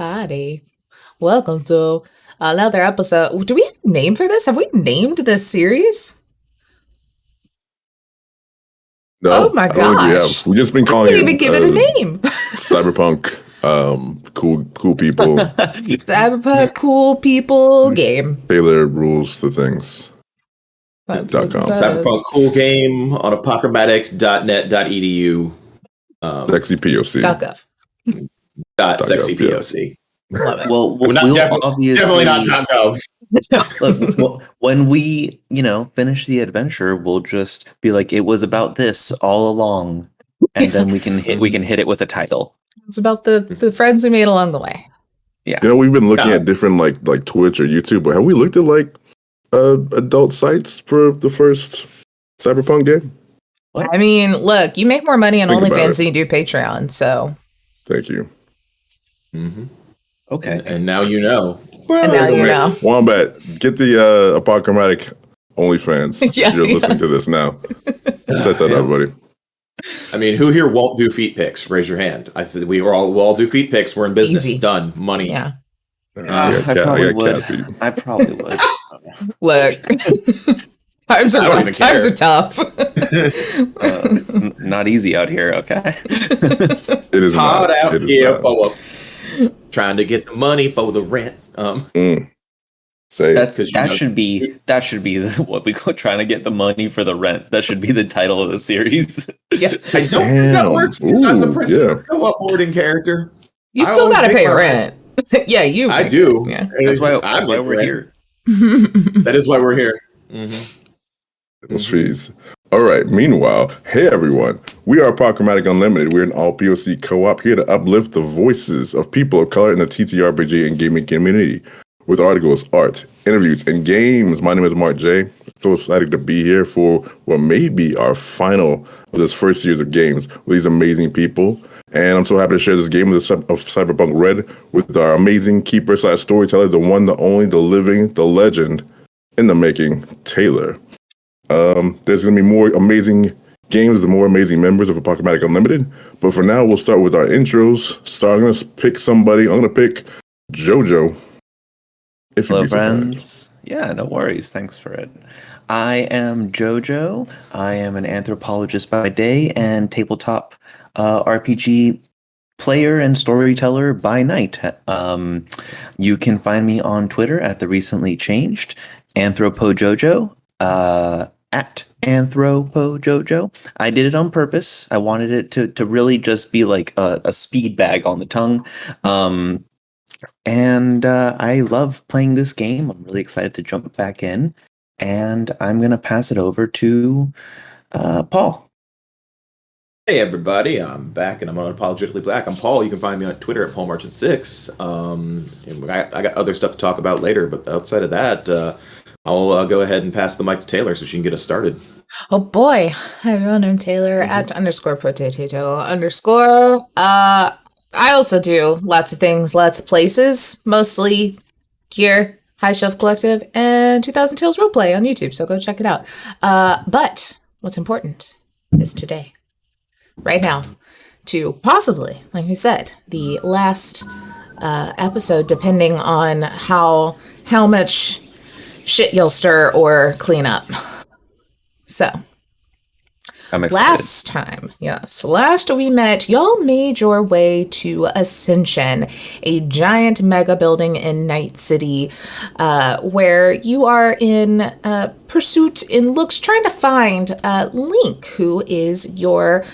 everybody. Welcome to another episode. Do we have a name for this? Have we named this series? No, oh my gosh. We just been calling it. Even give it a name. Cyberpunk, cool people. Cyberpunk, cool people game. Taylor rules the things. Cyberpunk cool game on apochromatic.net.edu. Sexy POC. .gov. Sexy POC. Love it. Well, definitely not .gov. Look, when we, finish the adventure, we'll just be like, it was about this all along, and then we can hit it with a title. It's about the friends we made along the way. Yeah, we've been looking at different like Twitch or YouTube, but have we looked at adult sites for the first Cyberpunk game? What? I mean, look, you make more money on OnlyFans than you do Patreon, so. Thank you. Mm-hmm. Okay. And now you know. Well, and now you know. Wombat, get the Apochromatic OnlyFans. Yeah, You're listening to this now. Set that up, buddy. I mean, who here won't do feet pics? Raise your hand. I said we'll all do feet pics. We're in business. Easy. Done. Money. Yeah. I probably would. I probably would. Look. Times are tough. It's not easy out here, okay? It is hard out here for trying to get the money for the rent. That should be what we call trying to get the money for the rent. That should be the title of the series. Yeah, I don't think that works because I'm the president co-op boarding character. You still got to pay rent. Yeah, you. I do. Yeah. That's why we're here. That is why we're here. Mm-hmm. Fees. All right. Meanwhile, hey everyone, we are Apochromatic Unlimited. We're an all POC co-op here to uplift the voices of people of color in the TTRPG and gaming community with articles, art, interviews, and games. My name is Mark J. So excited to be here for what may be our final of this first series of games with these amazing people. And I'm so happy to share this game of Cyberpunk Red with our amazing keeper / storyteller, the one, the only, the living, the legend in the making, Taylor. There's going to be more amazing games, the more amazing members of Apochromatic Unlimited. But for now, we'll start with our intros. So I'm going to pick somebody. I'm going to pick JoJo. Hello, friends. Yeah, no worries. Thanks for it. I am JoJo. I am an anthropologist by day and tabletop RPG player and storyteller by night. You can find me on Twitter at the recently changed AnthropoJoJo. At AnthropoJoJo. I did it on purpose. I wanted it to really just be like a speed bag on the tongue. And I love playing this game. I'm really excited to jump back in. And I'm going to pass it over to Paul. Hey everybody, I'm back and I'm unapologetically black. I'm Paul. You can find me on Twitter at PaulMarchant6. And I got other stuff to talk about later, but outside of that, I'll go ahead and pass the mic to Taylor so she can get us started. Oh boy. Hi everyone, I'm Taylor at _potato_. I also do lots of things, lots of places, mostly here, High Shelf Collective, and 2000 Tales Roleplay on YouTube, so go check it out. But what's important is today, right now, to possibly, like we said, the last episode, depending on how much shit you'll stir or clean up. So, I'm excited. Last we met, y'all made your way to Ascension, a giant mega building in Night City, where you are in pursuit in looks trying to find Lynk, who is your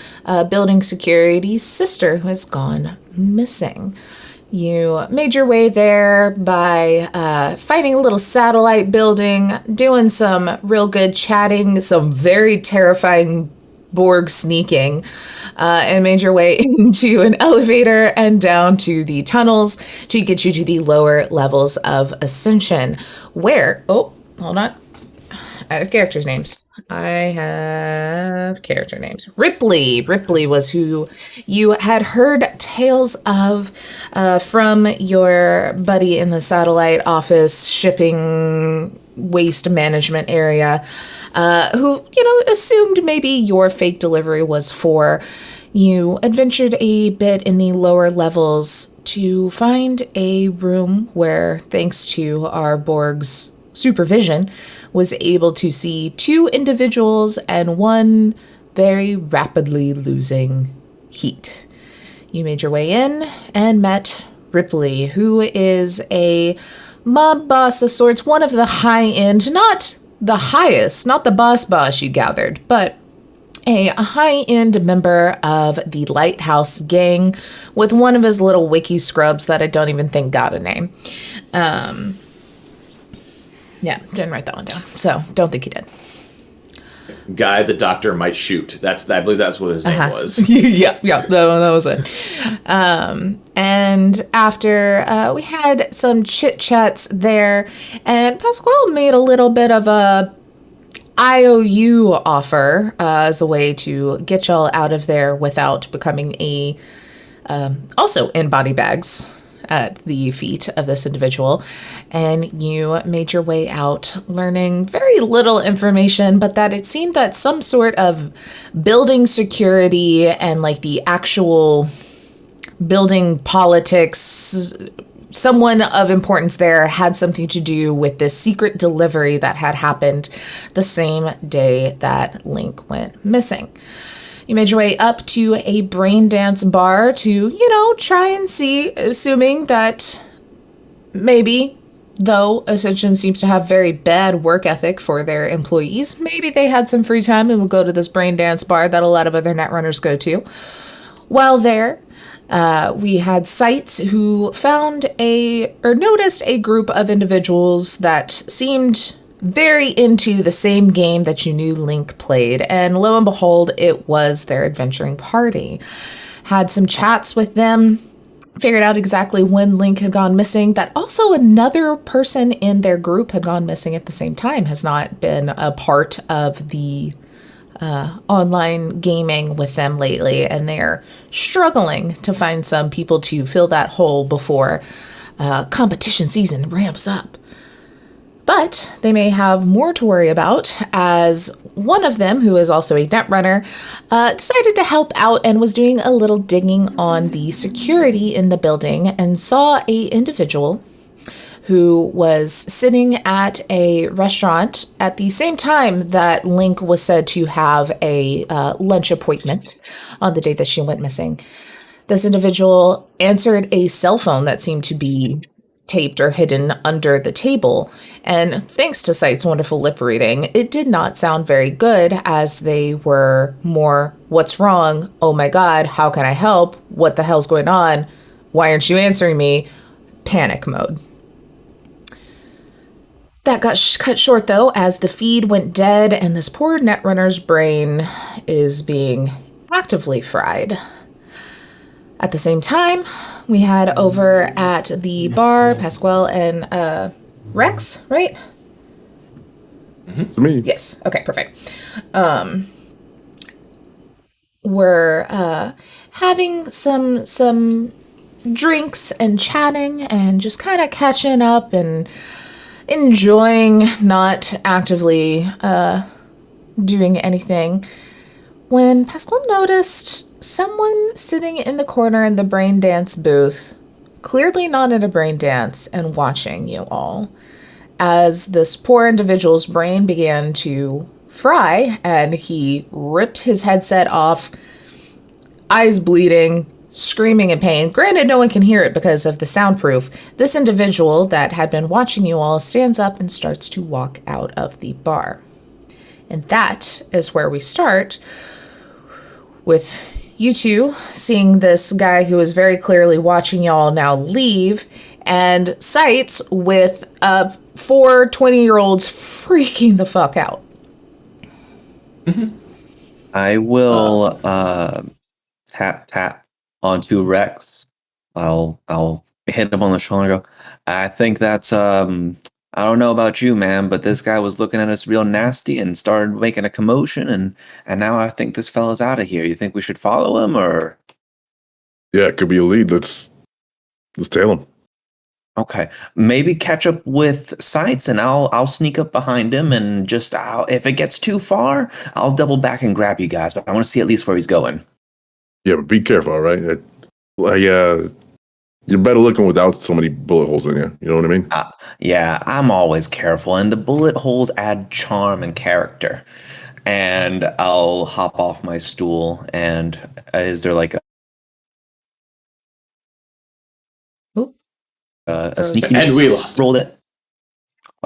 building security's sister who has gone missing. You made your way there by fighting a little satellite building, doing some real good chatting, some very terrifying Borg sneaking, and made your way into an elevator and down to the tunnels to get you to the lower levels of Ascension, where, hold on. I have character names. Ripley was who you had heard tales of from your buddy in the satellite office shipping waste management area, who, assumed maybe your fake delivery was for You adventured a bit in the lower levels to find a room where, thanks to our Borg's supervision, was able to see 2 individuals and one very rapidly losing heat. You made your way in and met Ripley, who is a mob boss of sorts, one of the high-end, not the highest, not the boss you gathered, but a high-end member of the Lighthouse gang with one of his little wiki scrubs that I don't even think got a name. Yeah, didn't write that one down, so don't think he did. Guy the doctor might shoot. I believe that's what his name was. yeah, that was it. And after we had some chit-chats there, and Pasquale made a little bit of a IOU offer as a way to get y'all out of there without becoming also in body bags at the feet of this individual. And you made your way out learning very little information, but that it seemed that some sort of building security and like the actual building politics, someone of importance there had something to do with this secret delivery that had happened the same day that Lynk went missing. You made your way up to a brain dance bar to, try and see, assuming that maybe, though Ascension seems to have very bad work ethic for their employees, maybe they had some free time and would go to this brain dance bar that a lot of other netrunners go to. While there, we had Sights who noticed a group of individuals that seemed very into the same game that you knew Lynk played, and lo and behold, it was their adventuring party. Had some chats with them, figured out exactly when Lynk had gone missing, that also another person in their group had gone missing at the same time, has not been a part of the online gaming with them lately, and they're struggling to find some people to fill that hole before competition season ramps up. But they may have more to worry about, as one of them, who is also a netrunner, decided to help out and was doing a little digging on the security in the building and saw a individual who was sitting at a restaurant at the same time that Lynk was said to have a lunch appointment on the day that she went missing. This individual answered a cell phone that seemed to be taped or hidden under the table, and thanks to Sight's wonderful lip reading, it did not sound very good, as they were more, what's wrong? Oh my god, how can I help? What the hell's going on? Why aren't you answering me? Panic mode. That got cut short, though, as the feed went dead and this poor netrunner's brain is being actively fried. At the same time, we had over at the bar, Pasquale and Rex, right? Mm-hmm. It's me. Yes. Okay, perfect. We're having some drinks and chatting and just kind of catching up and enjoying, not actively doing anything, when Pasquale noticed someone sitting in the corner in the brain dance booth, clearly not in a brain dance, and watching you all, as this poor individual's brain began to fry and he ripped his headset off, eyes bleeding, screaming in pain. Granted, no one can hear it because of the soundproof. This individual that had been watching you all stands up and starts to walk out of the bar. And that is where we start with you two seeing this guy who is very clearly watching y'all now leave, and Sights with 4 20-year-olds freaking the fuck out. Mm-hmm. I will tap onto Rex. I'll hit him on the shoulder and go, I think that's I don't know about you, man, but this guy was looking at us real nasty and started making a commotion, and now I think this fella's out of here. You think we should follow him, or? Yeah, it could be a lead. Let's tail him. Okay, maybe catch up with Sights, and I'll sneak up behind him, and just if it gets too far, I'll double back and grab you guys. But I want to see at least where he's going. Yeah, but be careful, all right? You're better looking without so many bullet holes in you. You know what I mean? Yeah, I'm always careful, and the bullet holes add charm and character. And I'll hop off my stool, and is there like a sneaky And we lost. roll it?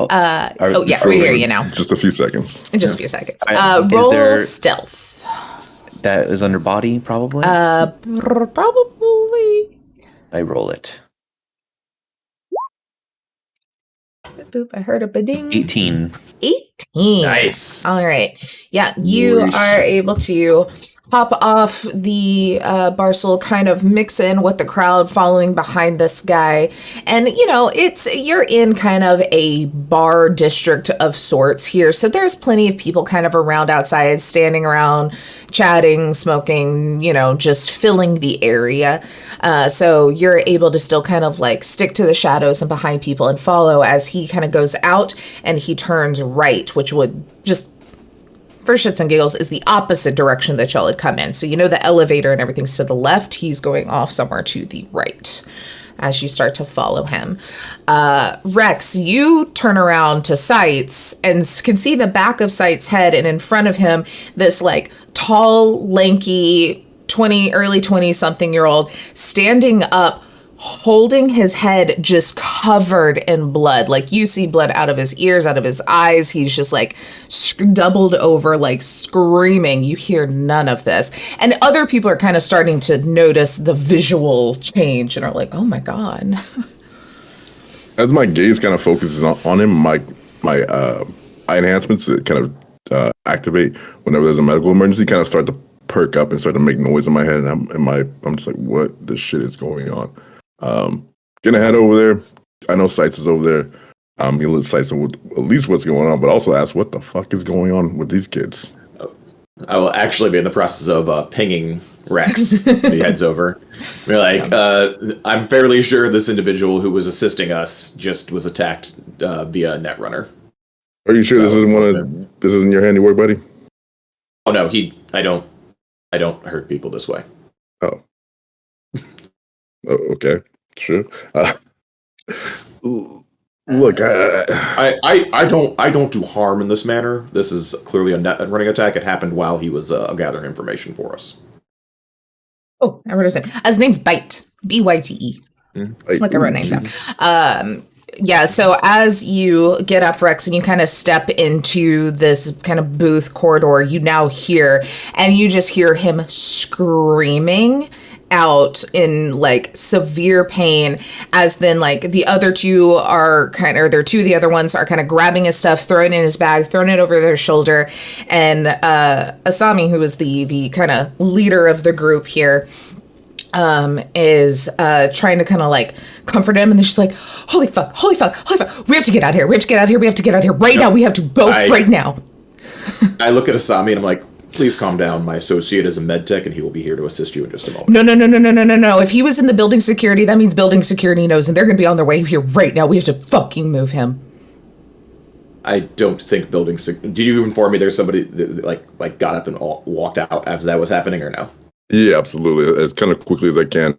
Yeah, we hear you now. Just a few seconds. In just a few seconds. Is Roll there- stealth. That is under body, probably? Probably. I roll it. Boop, I heard a ba-ding. 18. 18. Nice. All right. Yeah, you Nice. are able to pop off the Barcel, kind of mix in with the crowd following behind this guy. And, you're in kind of a bar district of sorts here. So there's plenty of people kind of around outside, standing around, chatting, smoking, just filling the area. So you're able to still kind of like stick to the shadows and behind people and follow as he kind of goes out and he turns right, which would just, for shits and giggles, is the opposite direction that y'all had come in. So the elevator and everything's to the left. He's going off somewhere to the right as you start to follow him. Rex, you turn around to Sights and can see the back of Sights' head, and in front of him, this like tall, lanky, early 20-something-year-old standing up, holding his head just covered in blood. Like you see blood out of his ears, out of his eyes. He's just like doubled over, like screaming. You hear none of this. And other people are kind of starting to notice the visual change and are like, oh my God. As my gaze kind of focuses on him, my eye enhancements that kind of activate whenever there's a medical emergency kind of start to perk up and start to make noise in my head. And I'm just like, what the shit is going on? Gonna head over there. I know Sights is over there. Gonna let Sights know at least what's going on, but also ask what the fuck is going on with these kids. I will actually be in the process of pinging Rex when he heads over. We're like, I'm fairly sure this individual who was assisting us just was attacked via Netrunner. Are you sure this isn't your handiwork, buddy? Oh no, I don't hurt people this way. Oh, okay, sure. Look, I don't do harm in this manner. This is clearly a net running attack. It happened while he was gathering information for us. Oh, I wrote his name. His name's Byte. B-Y-T-E. Like I wrote names down. Yeah, so as you get up, Rex, and you kind of step into this kind of booth corridor, you now hear, and you just hear him screaming out in like severe pain, as then like the other two are the other ones are kind of grabbing his stuff, throwing it in his bag, throwing it over their shoulder. And Asami, who is the kind of leader of the group here, is trying to kind of like comfort him, and then she's like, holy fuck, we have to get out here, we have to get out here right now, we have to go right now. I look at Asami and I'm like, please calm down. My associate is a med tech and he will be here to assist you in just a moment. No. If he was in the building security, that means building security knows, and they're going to be on their way here right now. We have to fucking move him. I don't think did you inform me there's somebody that like got up and walked out as that was happening, or no? Yeah, absolutely. As kind of quickly as I can.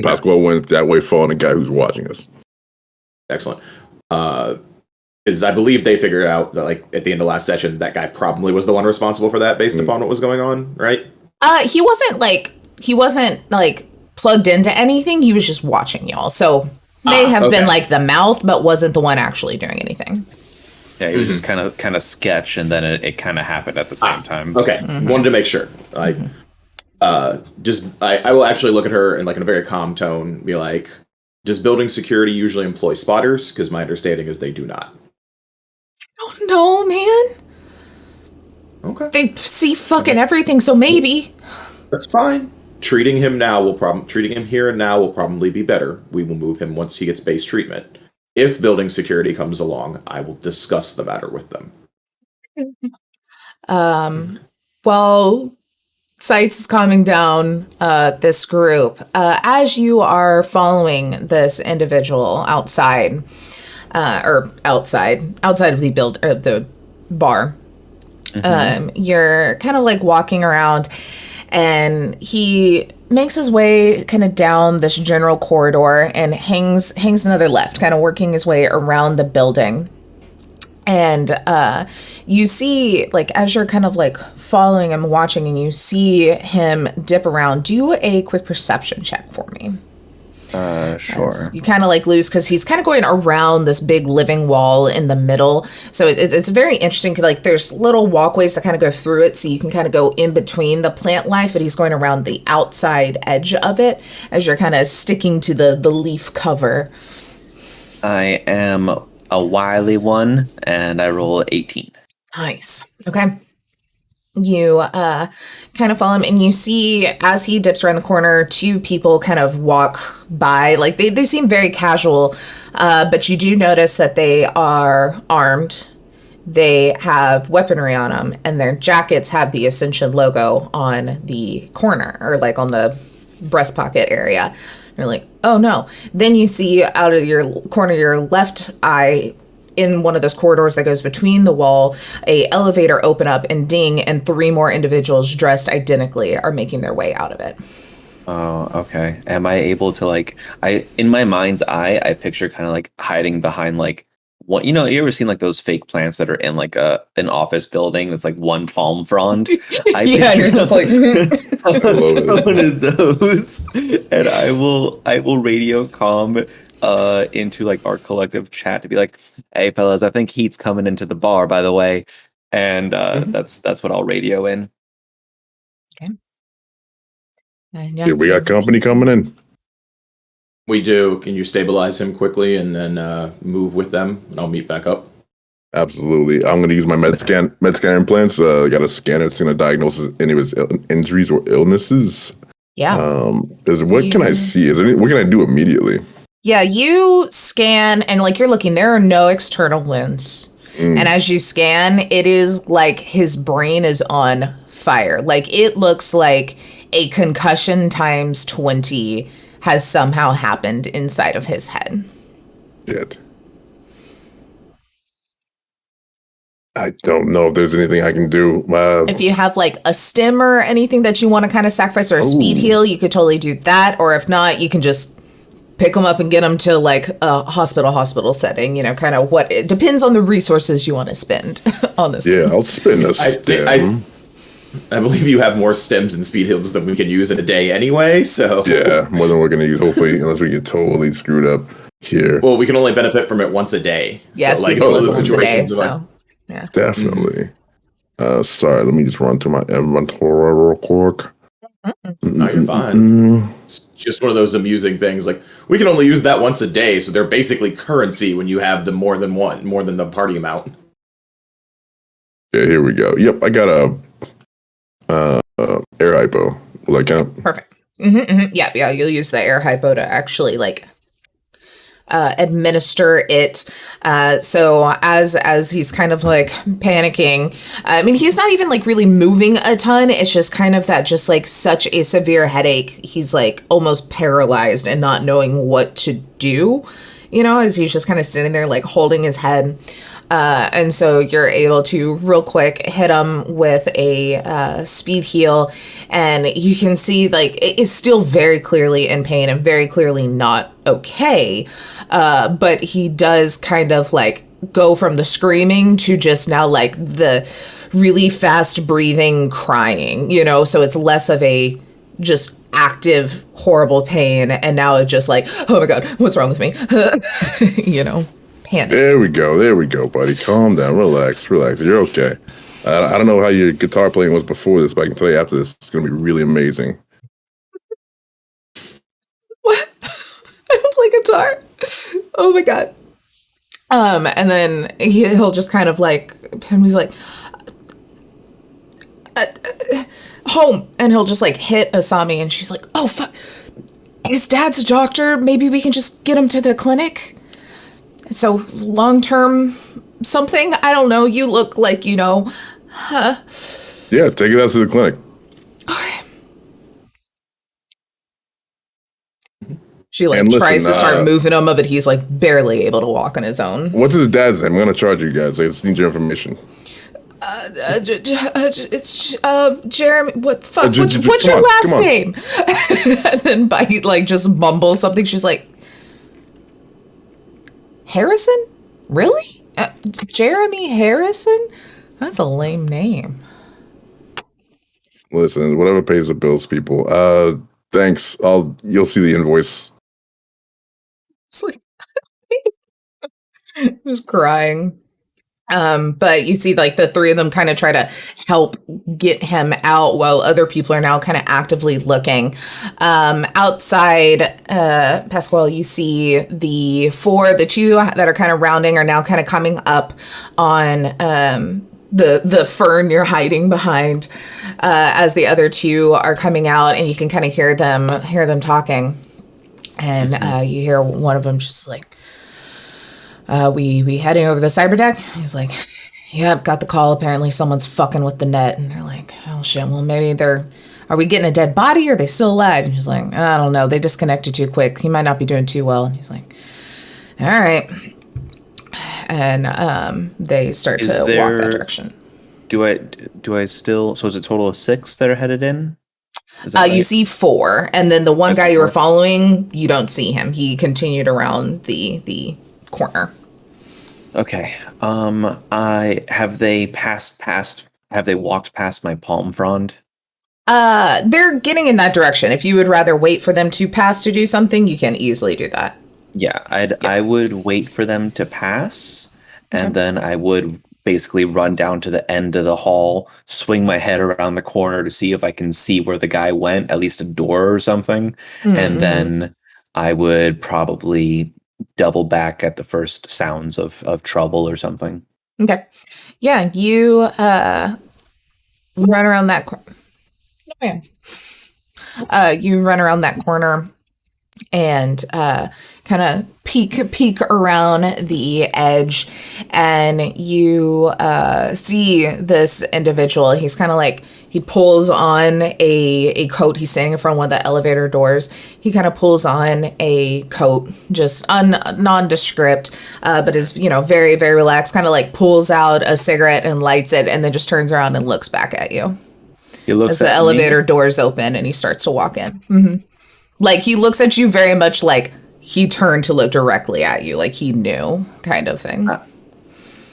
Pasquale went that way, following the guy who's watching us. Excellent. Is I believe they figured out that like at the end of last session, that guy probably was the one responsible for that based upon what was going on, right? He wasn't plugged into anything. He was just watching y'all. So may have been like the mouth, but wasn't the one actually doing anything. Yeah, it was just kind of sketch, and then it kind of happened at the same time. Okay, wanted to make sure. I will actually look at her and like in a very calm tone, be like, does building security usually employ spotters? Because my understanding is they do not. Oh no, man. Okay. They see fucking everything, so maybe. That's fine. Treating him here and now will probably be better. We will move him once he gets base treatment. If building security comes along, I will discuss the matter with them. Well, Sights is calming down this group. As you are following this individual outside of the bar, you're kind of like walking around, and he makes his way kind of down this general corridor and hangs another left, kind of working his way around the building. And you see, like, as you're kind of like following him, watching, and you see him dip around, do a quick perception check for me. Sure. As you kind of like lose, because he's kind of going around this big living wall in the middle. So it's very interesting. Like, there's little walkways that kind of go through it, so you can kind of go in between the plant life, but he's going around the outside edge of it as you're kind of sticking to the leaf cover. I am a wily one, and I roll 18. Nice. Okay. You kind of follow him, and you see, as he dips around the corner, two people kind of walk by. Like, they seem very casual, but you do notice that they are armed. They have weaponry on them, and their jackets have the Ascension logo on the corner, or like on the breast pocket area. You're like, oh no. Then you see out of your corner of your left eye, in one of those corridors that goes between the wall, a elevator open up and ding, and three more individuals dressed identically are making their way out of it. Oh, okay. Am I able to, like, in my mind's eye, I picture kind of like hiding behind like what, you know, you ever seen like those fake plants that are in like an office building that's like one palm frond? Yeah, you're just like one of those, and I will radio comm into like our collective chat to be like, hey fellas, I think Heat's coming into the bar, by the way, and that's what I'll radio in. Okay. Yeah, we got company coming in. We do. Can you stabilize him quickly and then move with them, and I'll meet back up? Absolutely. I'm going to use my med scan implants. I got a scanner that's going to diagnose any of his injuries or illnesses. Yeah. What can I see? What can I do immediately? Yeah, you scan, and like you're looking, there are no external wounds. And as you scan, it is like his brain is on fire. Like, it looks like a concussion times 20 has somehow happened inside of his head. Shit. I don't know if there's anything I can do. If you have like a stim or anything that you want to kind of sacrifice, or a speed heal, you could totally do that. Or if not, you can just pick them up and get them to like a hospital setting, you know, kind of what it depends on the resources you want to spend on this. Yeah, I'll spend a stem. I believe you have more stems and speed heals than we can use in a day anyway, so. Yeah, more than we're going to use, hopefully, unless we get totally screwed up here. Well, we can only benefit from it once a day. Yeah, so, speed heal is once a day, so. Yeah. Definitely. Sorry, let me just run through my inventory real quick. No, you're fine. It's just one of those amusing things. Like, we can only use that once a day, so they're basically currency when you have them more than the party amount. Yeah, here we go. Yep, I got a air hypo. Will that count? Perfect. Yeah, you'll use the air hypo to actually like administer it. So as he's kind of like panicking, I mean, he's not even like really moving a ton. It's just kind of that, just like such a severe headache. He's like almost paralyzed and not knowing what to do, you know, as he's just kind of sitting there like holding his head. And so you're able to real quick hit him with a speed heal, and you can see like it's still very clearly in pain and very clearly not okay. But he does kind of like go from the screaming to just now like the really fast breathing crying, you know, so it's less of a just active horrible pain, and now it's just like, oh my god, what's wrong with me? You know. Panic. There we go, buddy. Calm down, relax. You're okay. I don't know how your guitar playing was before this, but I can tell you after this, it's going to be really amazing. What? I don't play guitar. Oh my god. And then he'll just kind of like, and he's like, home, and he'll just like hit Asami, and she's like, oh fuck, his dad's a doctor. Maybe we can just get him to the clinic. So long-term something? I don't know. You look like, you know. Huh? Yeah, take it out to the clinic. Okay. She like tries to start moving him, but he's like barely able to walk on his own. What's his dad's name? I'm going to charge you guys. I just need your information. It's Jeremy. What the fuck? What's come your on, last come on. name? And then Bite like just mumbles something. She's like, Harrison? Really? Jeremy Harrison? That's a lame name. Listen, whatever pays the bills, people. Thanks. You'll see the invoice. It's like just crying. But you see like the three of them kind of try to help get him out while other people are now kind of actively looking. Outside, Pasquale, you see the two that are kind of rounding are now kind of coming up on the fern you're hiding behind, as the other two are coming out, and you can kind of hear them talking. And you hear one of them just like, we heading over the cyber deck? He's like, yep, got the call. Apparently someone's fucking with the net. And they're like, oh shit, well maybe are we getting a dead body or are they still alive? And he's like, I don't know. They disconnected too quick. He might not be doing too well. And he's like, all right. And they start to walk that direction. Do I still, so is it a total of 6 that are headed in? Right? You see 4, and then the one guy you were following, you don't see him. He continued around the corner. Okay. Have they walked past my palm frond? They're getting in that direction. If you would rather wait for them to pass to do something, you can easily do that. Yeah, I would wait for them to pass, and then I would basically run down to the end of the hall, swing my head around the corner to see if I can see where the guy went, at least a door or something. Mm-hmm. And then I would probably double back at the first sounds of trouble or something. Okay. Yeah, you run around that corner. You run around that corner and kind of peek around the edge, and you see this individual. He's kind of like, he pulls on a coat. He's standing in front of one of the elevator doors. He kind of pulls on a coat, just nondescript, but is, very, very relaxed, kind of like pulls out a cigarette and lights it, and then just turns around and looks back at you. He looks as the elevator doors open and he starts to walk in. Mm-hmm. Like, he looks at you very much like he turned to look directly at you, like he knew, kind of thing.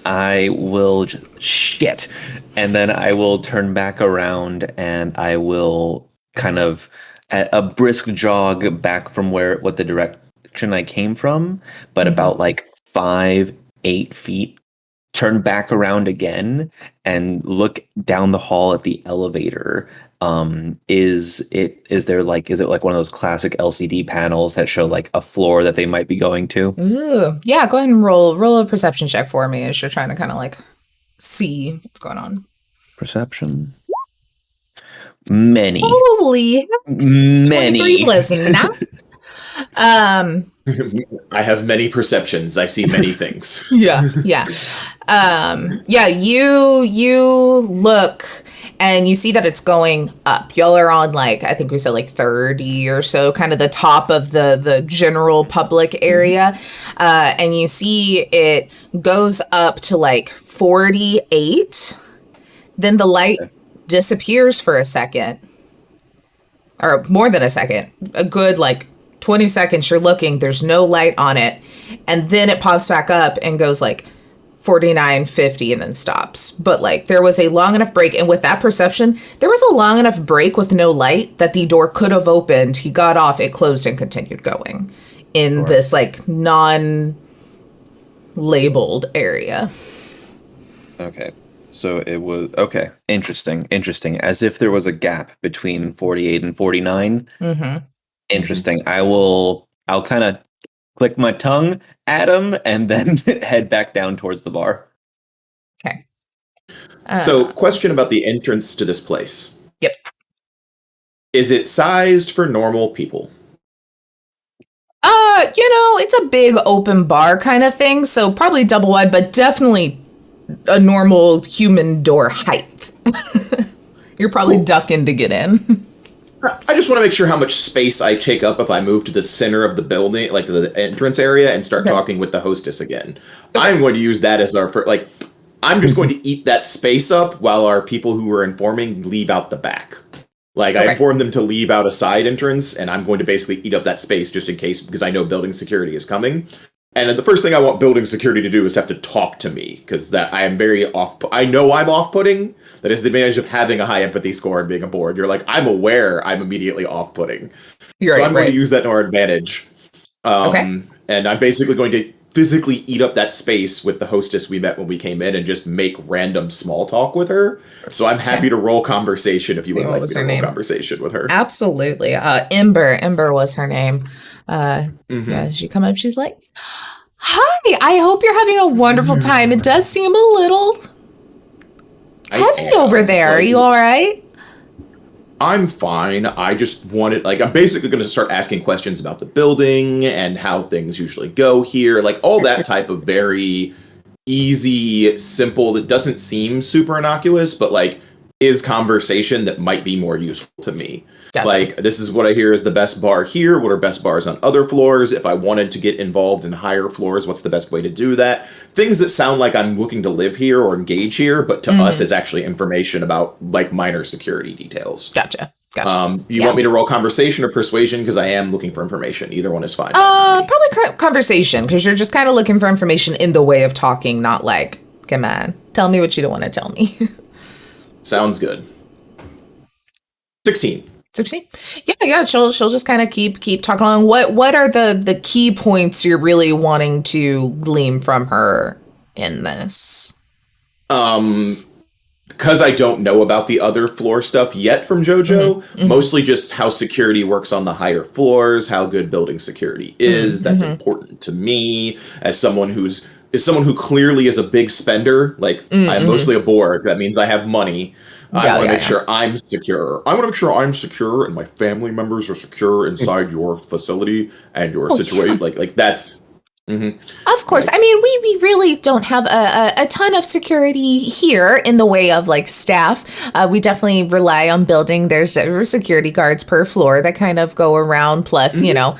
I will shit, and then I will turn back around and I will kind of at a brisk jog back from what the direction I came from, but about like 5-8 feet. Turn back around again and look down the hall at the elevator. Is it like one of those classic LCD panels that show like a floor that they might be going to? Ooh, yeah, go ahead and roll a perception check for me as you're trying to kind of like see what's going on. Perception. Many. Holy. Many. 23 now. I have many perceptions. I see many things. Yeah. You look and you see that it's going up. Y'all are on like, I think we said like 30 or so, kind of the top of the general public area. And you see it goes up to like 48. Then the light disappears for a second. Or more than a second. A good like 20 seconds you're looking, there's no light on it, and then it pops back up and goes like 49, 50, and then stops. But like there was a long enough break, and with that perception, there was a long enough break with no light that the door could have opened. He got off, it closed, and continued going in this like non-labeled area. Okay. So it was okay. Interesting. As if there was a gap between 48 and 49. Mm-hmm. Interesting. I'll kind of click my tongue at him and then head back down towards the bar. Okay. So, question about the entrance to this place. Yep. Is it sized for normal people? It's a big open bar kind of thing, so probably double wide, but definitely a normal human door height. You're probably ducking to get in. I just want to make sure how much space I take up if I move to the center of the building, like to the entrance area, and start talking with the hostess again. I'm going to use that as our first, I'm just going to eat that space up while our people who were informing leave out the back. Like, I informed them to leave out a side entrance, and I'm going to basically eat up that space just in case, because I know building security is coming. And the first thing I want building security to do is have to talk to me, because that I am very I know I'm off-putting. That is the advantage of having a high empathy score and being aboard. You're like, I'm aware I'm immediately off-putting. So I'm going to use that to our advantage. And I'm basically going to physically eat up that space with the hostess we met when we came in and just make random small talk with her. So I'm happy to roll conversation if you would like me to roll conversation with her. Absolutely. Ember was her name. Yeah, she come up, she's like, hi, I hope you're having a wonderful time. It does seem a little heavy over there. Are you all right? I'm fine. I just wanted, like, I'm basically going to start asking questions about the building and how things usually go here. Like, all that type of very easy, simple, that doesn't seem super innocuous, but, like, is conversation that might be more useful to me. Gotcha. Like, this is what I hear is the best bar here. What are best bars on other floors? If I wanted to get involved in higher floors, what's the best way to do that? Things that sound like I'm looking to live here or engage here, but to us is actually information about, like, minor security details. Gotcha. You want me to roll conversation or persuasion? Because I am looking for information. Either one is fine. Probably conversation, because you're just kind of looking for information in the way of talking, not like, come on, tell me what you don't want to tell me. Sounds good. 16. Yeah. She'll just kind of keep talking along. What are the key points you're really wanting to glean from her in this? Because I don't know about the other floor stuff yet from JoJo, mostly just how security works on the higher floors, how good building security is. That's important to me as someone who clearly is a big spender. Like, I'm mostly a Borg. That means I have money. I want to make sure I'm secure. I want to make sure I'm secure and my family members are secure inside your facility and your situation. Yeah. Like that's... Of course. I mean, we really don't have a ton of security here in the way of, like, staff. We definitely rely on building. There's security guards per floor that kind of go around. Plus, you know,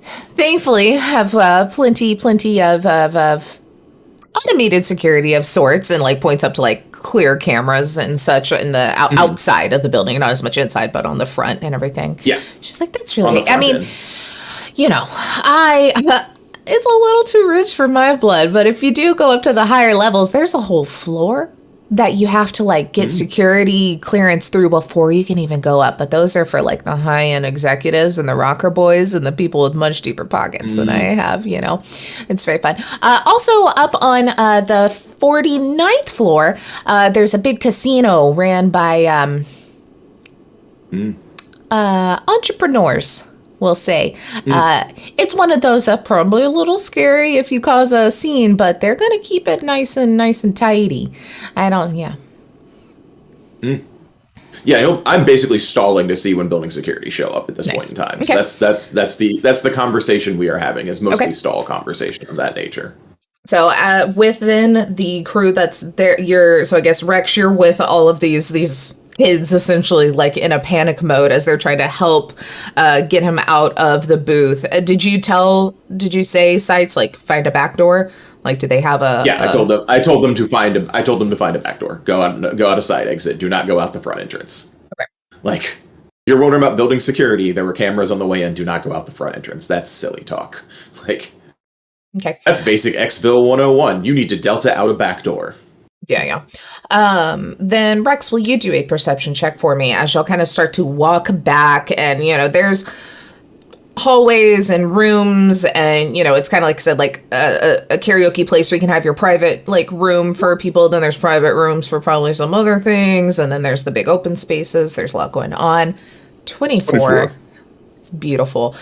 thankfully have plenty of automated security of sorts, and, like, points up to, like, clear cameras and such in the outside of the building, not as much inside, but on the front and everything. Yeah. She's like, that's really, I mean, you know, it's a little too rich for my blood, but if you do go up to the higher levels, there's a whole floor that you have to, like, get security clearance through before you can even go up. But those are for, like, the high-end executives and the rocker boys and the people with much deeper pockets than I have, you know. It's very fun. Also, up on the 49th floor, there's a big casino ran by entrepreneurs, we'll say. It's one of those that probably a little scary if you cause a scene, but they're going to keep it nice and tidy. Yeah, I'm basically stalling to see when building security show up at this point in time. Okay. So that's the conversation we are having, is mostly stall conversation of that nature. So within the crew that's there, so I guess Rex, you're with all of these kids essentially, like, in a panic mode as they're trying to help get him out of the booth. Did you say sites, like, find a back door? Like, do they have a... Yeah, I told them to find a back door. Go out a side exit. Do not go out the front entrance. Okay. Like, you're wondering about building security. There were cameras on the way in. Do not go out the front entrance. That's silly talk. Like, okay. That's basic Xville 101. You need to Delta out a back door. Yeah. Then Rex, will you do a perception check for me as y'all kind of start to walk back, and, you know, there's hallways and rooms, and, you know, it's kind of like I said, like a karaoke place where you can have your private, like, room for people. Then there's private rooms for probably some other things, and then there's the big open spaces. There's a lot going on. 24. Beautiful.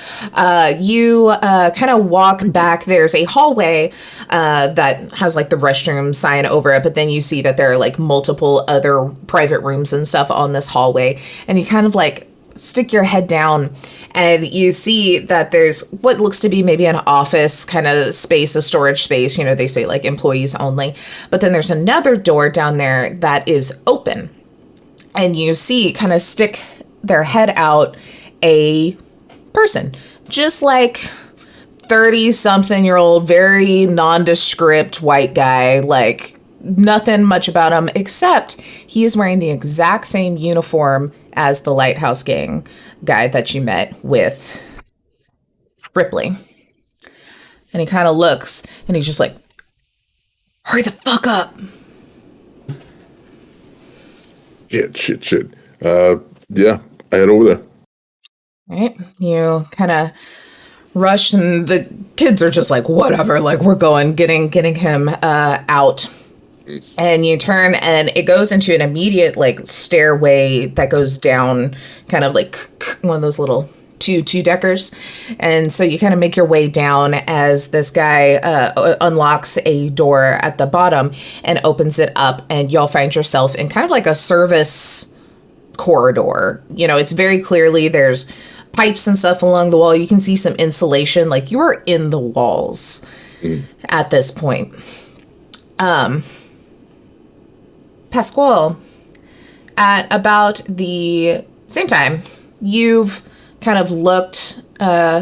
You kind of walk back. There's a hallway that has, like, the restroom sign over it, but then you see that there are, like, multiple other private rooms and stuff on this hallway, and you kind of, like, stick your head down and you see that there's what looks to be maybe an office kind of space, a storage space. You know, they say, like, employees only, but then there's another door down there that is open, and you see kind of stick their head out a person, just like 30-something-year-old, very nondescript white guy, like nothing much about him, except he is wearing the exact same uniform as the Lighthouse Gang guy that you met with Ripley. And he kind of looks, and he's just like, hurry the fuck up. Shit. Yeah, I head over there. Right? You kind of rush, and the kids are just like, whatever, like, we're going, getting him out. And you turn, and it goes into an immediate, like, stairway that goes down, kind of like one of those little two-deckers. And so you kind of make your way down as this guy unlocks a door at the bottom and opens it up, and you'll find yourself in kind of like a service corridor. You know, it's very clearly there's pipes and stuff along the wall. You can see some insulation, like you are in the walls at this point. Pasquale, at about the same time, you've kind of looked,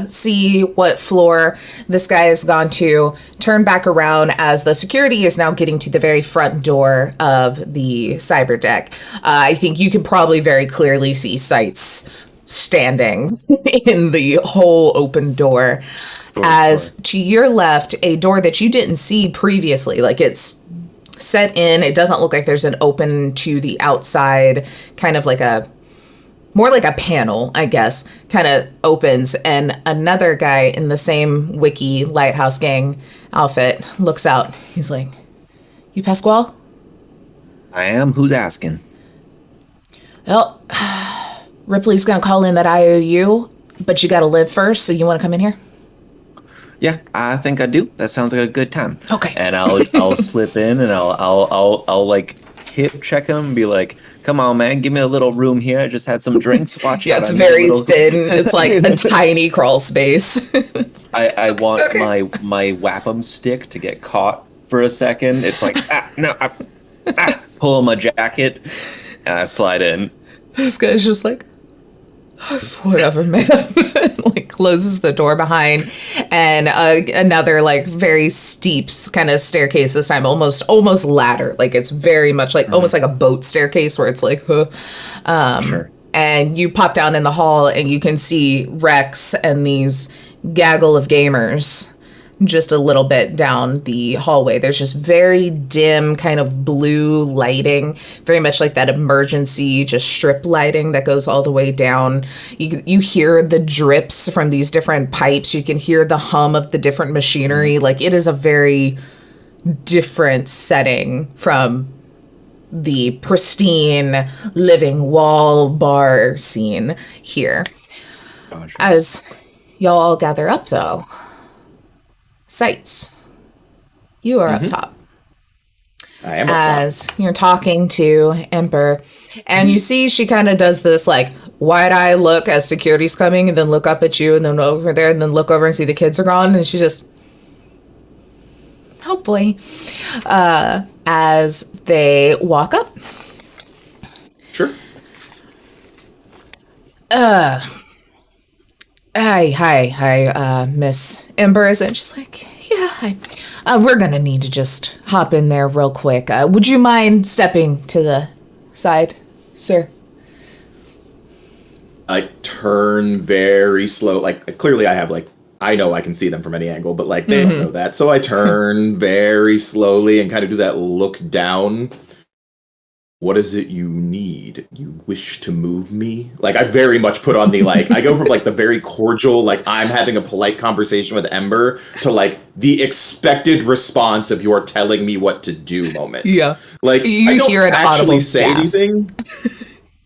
see what floor this guy has gone to, turn back around as the security is now getting to the very front door of the cyber deck. I think you can probably very clearly see Sights standing in the whole open door. As to your left, a door that you didn't see previously, like it's set in, it doesn't look like there's an open to the outside, kind of like more like a panel, I guess, kind of opens, and another guy in the same Wiki Lighthouse Gang outfit looks out. He's like, you Pasquale? I am. Who's asking? Well, Ripley's gonna call in that IOU, but you gotta live first, so you wanna come in here? Yeah, I think I do. That sounds like a good time. Okay. And I'll slip in, and I'll like hip check him and be like, come on, man, give me a little room here. I just had some drinks. Watch yeah, out. it's very thin. It's like a tiny crawl space. I want my Whap'em stick to get caught for a second. It's like, pull on my jacket, and I slide in. This guy's just like, whatever, man. Like closes the door behind, and another like very steep kind of staircase, this time almost ladder. Like it's very much like almost like a boat staircase where it's like, Sure. And you pop down in the hall, and you can see Rex and these gaggle of gamers just a little bit down the hallway. There's just very dim kind of blue lighting, very much like that emergency just strip lighting that goes all the way down. You hear the drips from these different pipes. You can hear the hum of the different machinery. Like it is a very different setting from the pristine living wall bar scene here. Gotcha. As y'all all gather up though, Sights, you are up top. I am up top. As you're talking to Ember, and you see she kind of does this like wide eye look as security's coming, and then look up at you, and then over there, and then look over and see the kids are gone, and she just, oh boy, as they walk up. Sure. Hi, Miss Ember, is it? She's like, yeah, hi. We're gonna need to just hop in there real quick. Would you mind stepping to the side, sir? I turn very slow. Like, clearly I have, like, I know I can see them from any angle, but, like, they don't know that. So I turn very slowly and kind of do that look down. What is it you need? You wish to move me? Like, I very much put on the, like, I go from, like, the very cordial, like, I'm having a polite conversation with Ember to, like, the expected response of you're telling me what to do moment. Yeah. Like, you I don't hear an audible actually say gasp. anything.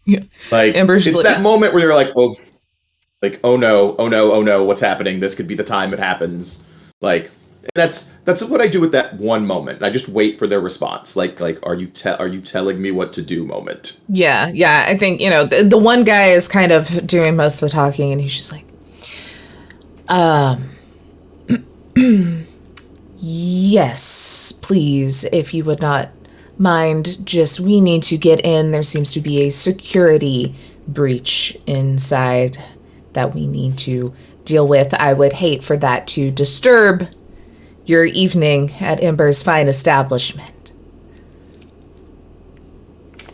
Yeah. Like, Ember's it's like, that moment where you're like, oh no, what's happening? This could be the time it happens. Like, that's what I do with that one moment. I just wait for their response. Like, are you telling me what to do moment? Yeah. I think, the one guy is kind of doing most of the talking, and he's just like, yes, please, if you would not mind, just, we need to get in. There seems to be a security breach inside that we need to deal with. I would hate for that to disturb your evening at Ember's fine establishment.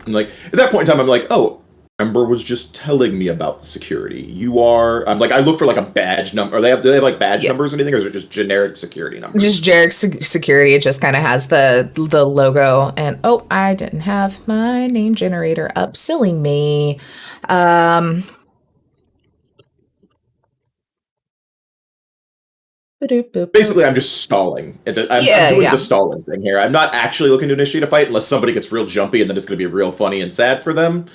And like at that point in time, I'm like, oh, Ember was just telling me about the security. You are. I'm like, I look for like a badge number. Or do they have like badge numbers or anything, or is it just generic security numbers? Just generic security. It just kind of has the logo. And oh, I didn't have my name generator up. Silly me. Basically, I'm just stalling. I'm doing the stalling thing here. I'm not actually looking to initiate a fight unless somebody gets real jumpy, and then it's going to be real funny and sad for them.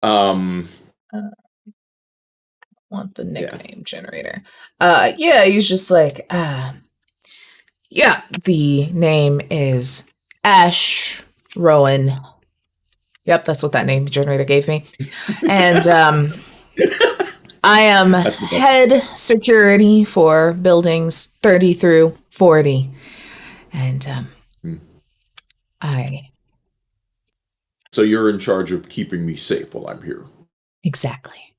Want the nickname generator. He's just like, the name is Ash Rowan. Yep, that's what that name generator gave me. And I am head security for buildings 30 through 40. And So you're in charge of keeping me safe while I'm here. Exactly.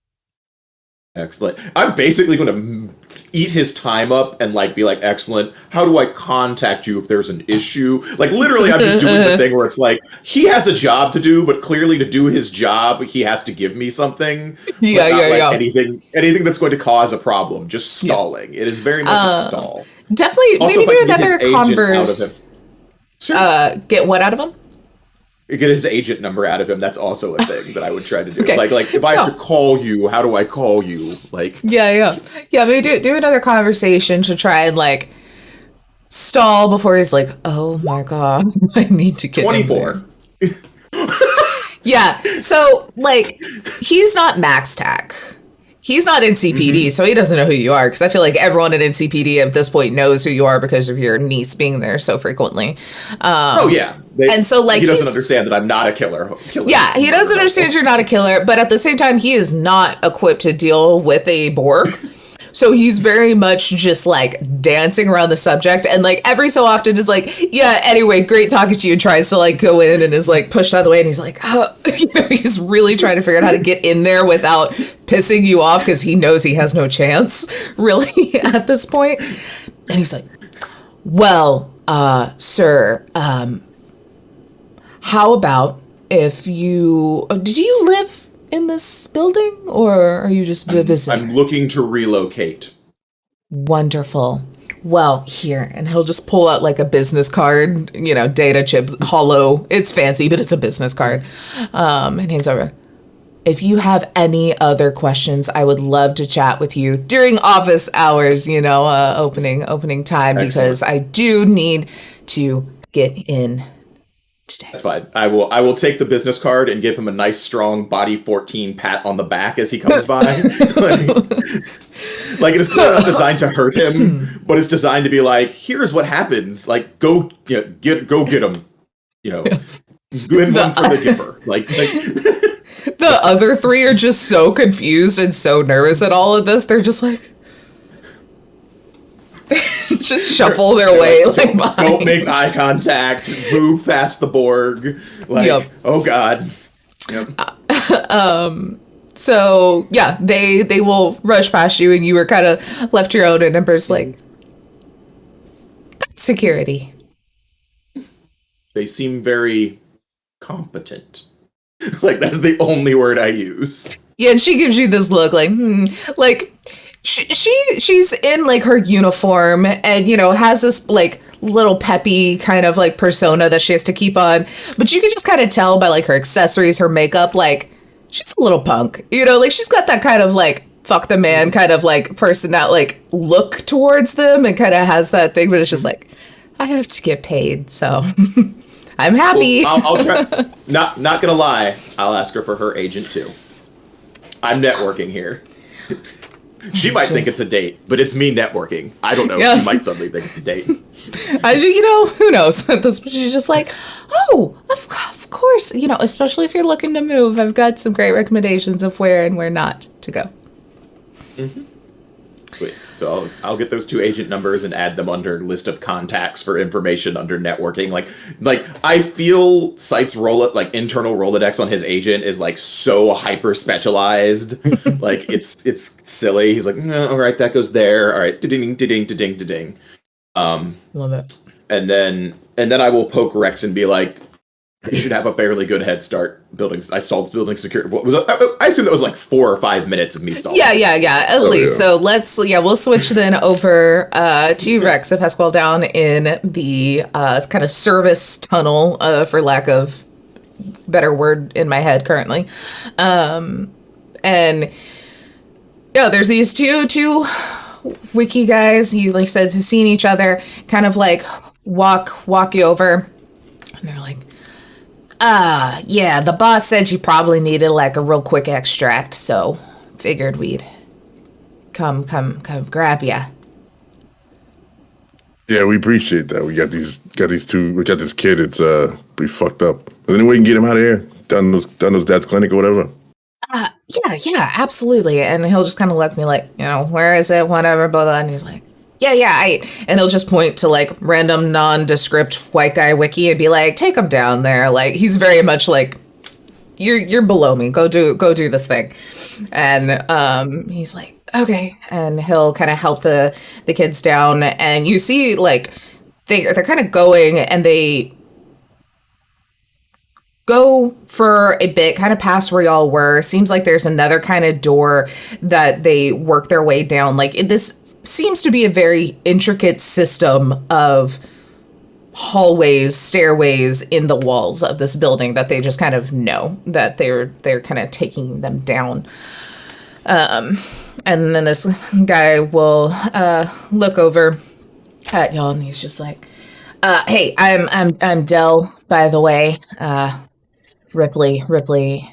Excellent. I'm basically going to eat his time up and like be like, excellent. How do I contact you if there's an issue? Like literally, I'm just doing the thing where it's like he has a job to do, but clearly to do his job, he has to give me something. Anything that's going to cause a problem. Just stalling. It is very much a stall. Definitely. Also, maybe do another conversation. Sure. Get what out of him? Get his agent number out of him. That's also a thing that I would try to do. Okay. Like if I have to call you, how do I call you? Like maybe do another conversation to try and like stall before he's like, oh my god, I need to get 24. Yeah, so like he's not max tac. He's not NCPD, so he doesn't know who you are, because I feel like everyone at NCPD at this point knows who you are because of your niece being there so frequently. And so like he doesn't understand that I'm not a killer. Yeah, he doesn't understand you're not a killer, but at the same time, he is not equipped to deal with a Borg. So he's very much just like dancing around the subject, and like every so often is like, yeah, anyway, great talking to you, and tries to like go in and is like pushed out of the way, and he's like, he's really trying to figure out how to get in there without pissing you off, because he knows he has no chance really at this point. And he's like, well, sir, how about if you, do you live in this building, or are you just visiting? I'm looking to relocate. Wonderful. Well, here, and he'll just pull out like a business card, data chip, hollow. It's fancy, but it's a business card. And hands over. If you have any other questions, I would love to chat with you during office hours, opening time. Excellent. Because I do need to get in today. That's fine. I will take the business card and give him a nice, strong body 14 pat on the back as he comes by. like it's not designed to hurt him, but it's designed to be like, here's what happens. Like, go get him. Good one for the giver. Like the other three are just so confused and so nervous at all of this. They're just like, just shuffle their way. Don't make eye contact. Move past the Borg. Oh god. Yep. So yeah, they will rush past you, and you were kind of left to your own. And Ember's like, that's security. They seem very competent. Like that's the only word I use. Yeah, and she gives you this look like. She's in like her uniform and has this like little peppy kind of like persona that she has to keep on, but you can just kind of tell by like her accessories, her makeup, like she's a little punk, like she's got that kind of like fuck the man kind of like person that like look towards them, and kind of has that thing, but it's just like, I have to get paid, so I'm happy. Well, I'll try. Not gonna lie, I'll ask her for her agent too. I'm networking here. She might think it's a date, but it's me networking. I don't know. Yeah. She might suddenly think it's a date. Who knows? She's just like, oh, of course. Especially if you're looking to move, I've got some great recommendations of where and where not to go. Mm-hmm. Wait, so I'll get those two agent numbers and add them under list of contacts for information under networking. Like I feel Sight's internal Rolodex on his agent is like so hyper specialized. Like it's silly. He's like, no, all right, that goes there. All right, ding ding ding ding. Love it. And then I will poke Rex and be like, You should have a fairly good head start building. I stalled building security. What was I assume that was like 4 or 5 minutes of me stalling. Yeah. At least. Yeah. So we'll switch then over to Rex and Pasquale down in the kind of service tunnel, for lack of better word in my head currently. And yeah, there's these two wiki guys. You like said to seeing each other, kind of like walk you over, and they're like, yeah, the boss said you probably needed like a real quick extract, so figured we'd come grab ya. Yeah, we appreciate that. We got this kid. It's pretty fucked up. Is there any way we can get him out of here? Down those dad's clinic or whatever? Yeah, absolutely. And he'll just kind of look me like, where is it? Whatever, blah, blah. And he's like, and he'll just point to like random nondescript white guy wiki and be like, take him down there. Like, he's very much like, you're below me. Go do this thing. And he's like, okay. And he'll kind of help the kids down. And you see like they're kind of going, and they go for a bit, kind of past where y'all were. Seems like there's another kind of door that they work their way down. Like, this seems to be a very intricate system of hallways, stairways in the walls of this building that they just kind of know that they're kind of taking them down. And then this guy will look over at y'all, and he's just like, "Hey, I'm Del, by the way. Ripley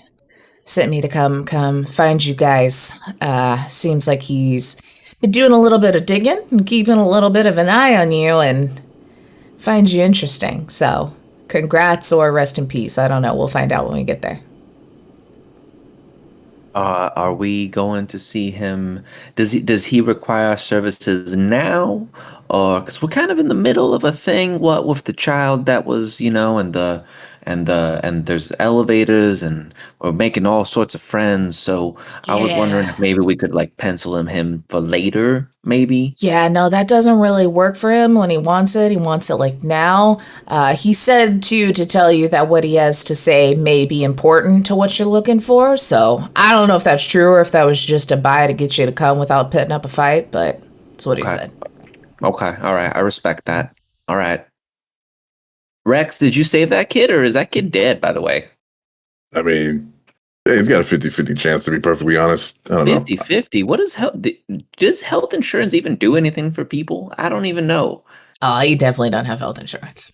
sent me to come find you guys. Seems like he's been doing a little bit of digging and keeping a little bit of an eye on you, and finds you interesting. So, congrats or rest in peace. I don't know. We'll find out when we get there." Are we going to see him? Does he require our services now, or because we're kind of in the middle of a thing? What with the child that was, and there's elevators, and we're making all sorts of friends. So I was wondering if maybe we could like pencil him for later, maybe. Yeah, no, that doesn't really work for him when he wants it. He wants it like now. He said to tell you that what he has to say may be important to what you're looking for. So I don't know if that's true or if that was just a buy to get you to come without putting up a fight, but that's what he said. Okay, all right, I respect that. All right. Rex, did you save that kid, or is that kid dead, by the way? I mean, he's got a 50-50 chance, to be perfectly honest. I don't know. 50-50? What is does health insurance even do anything for people? I don't even know. Oh, he definitely don't have health insurance.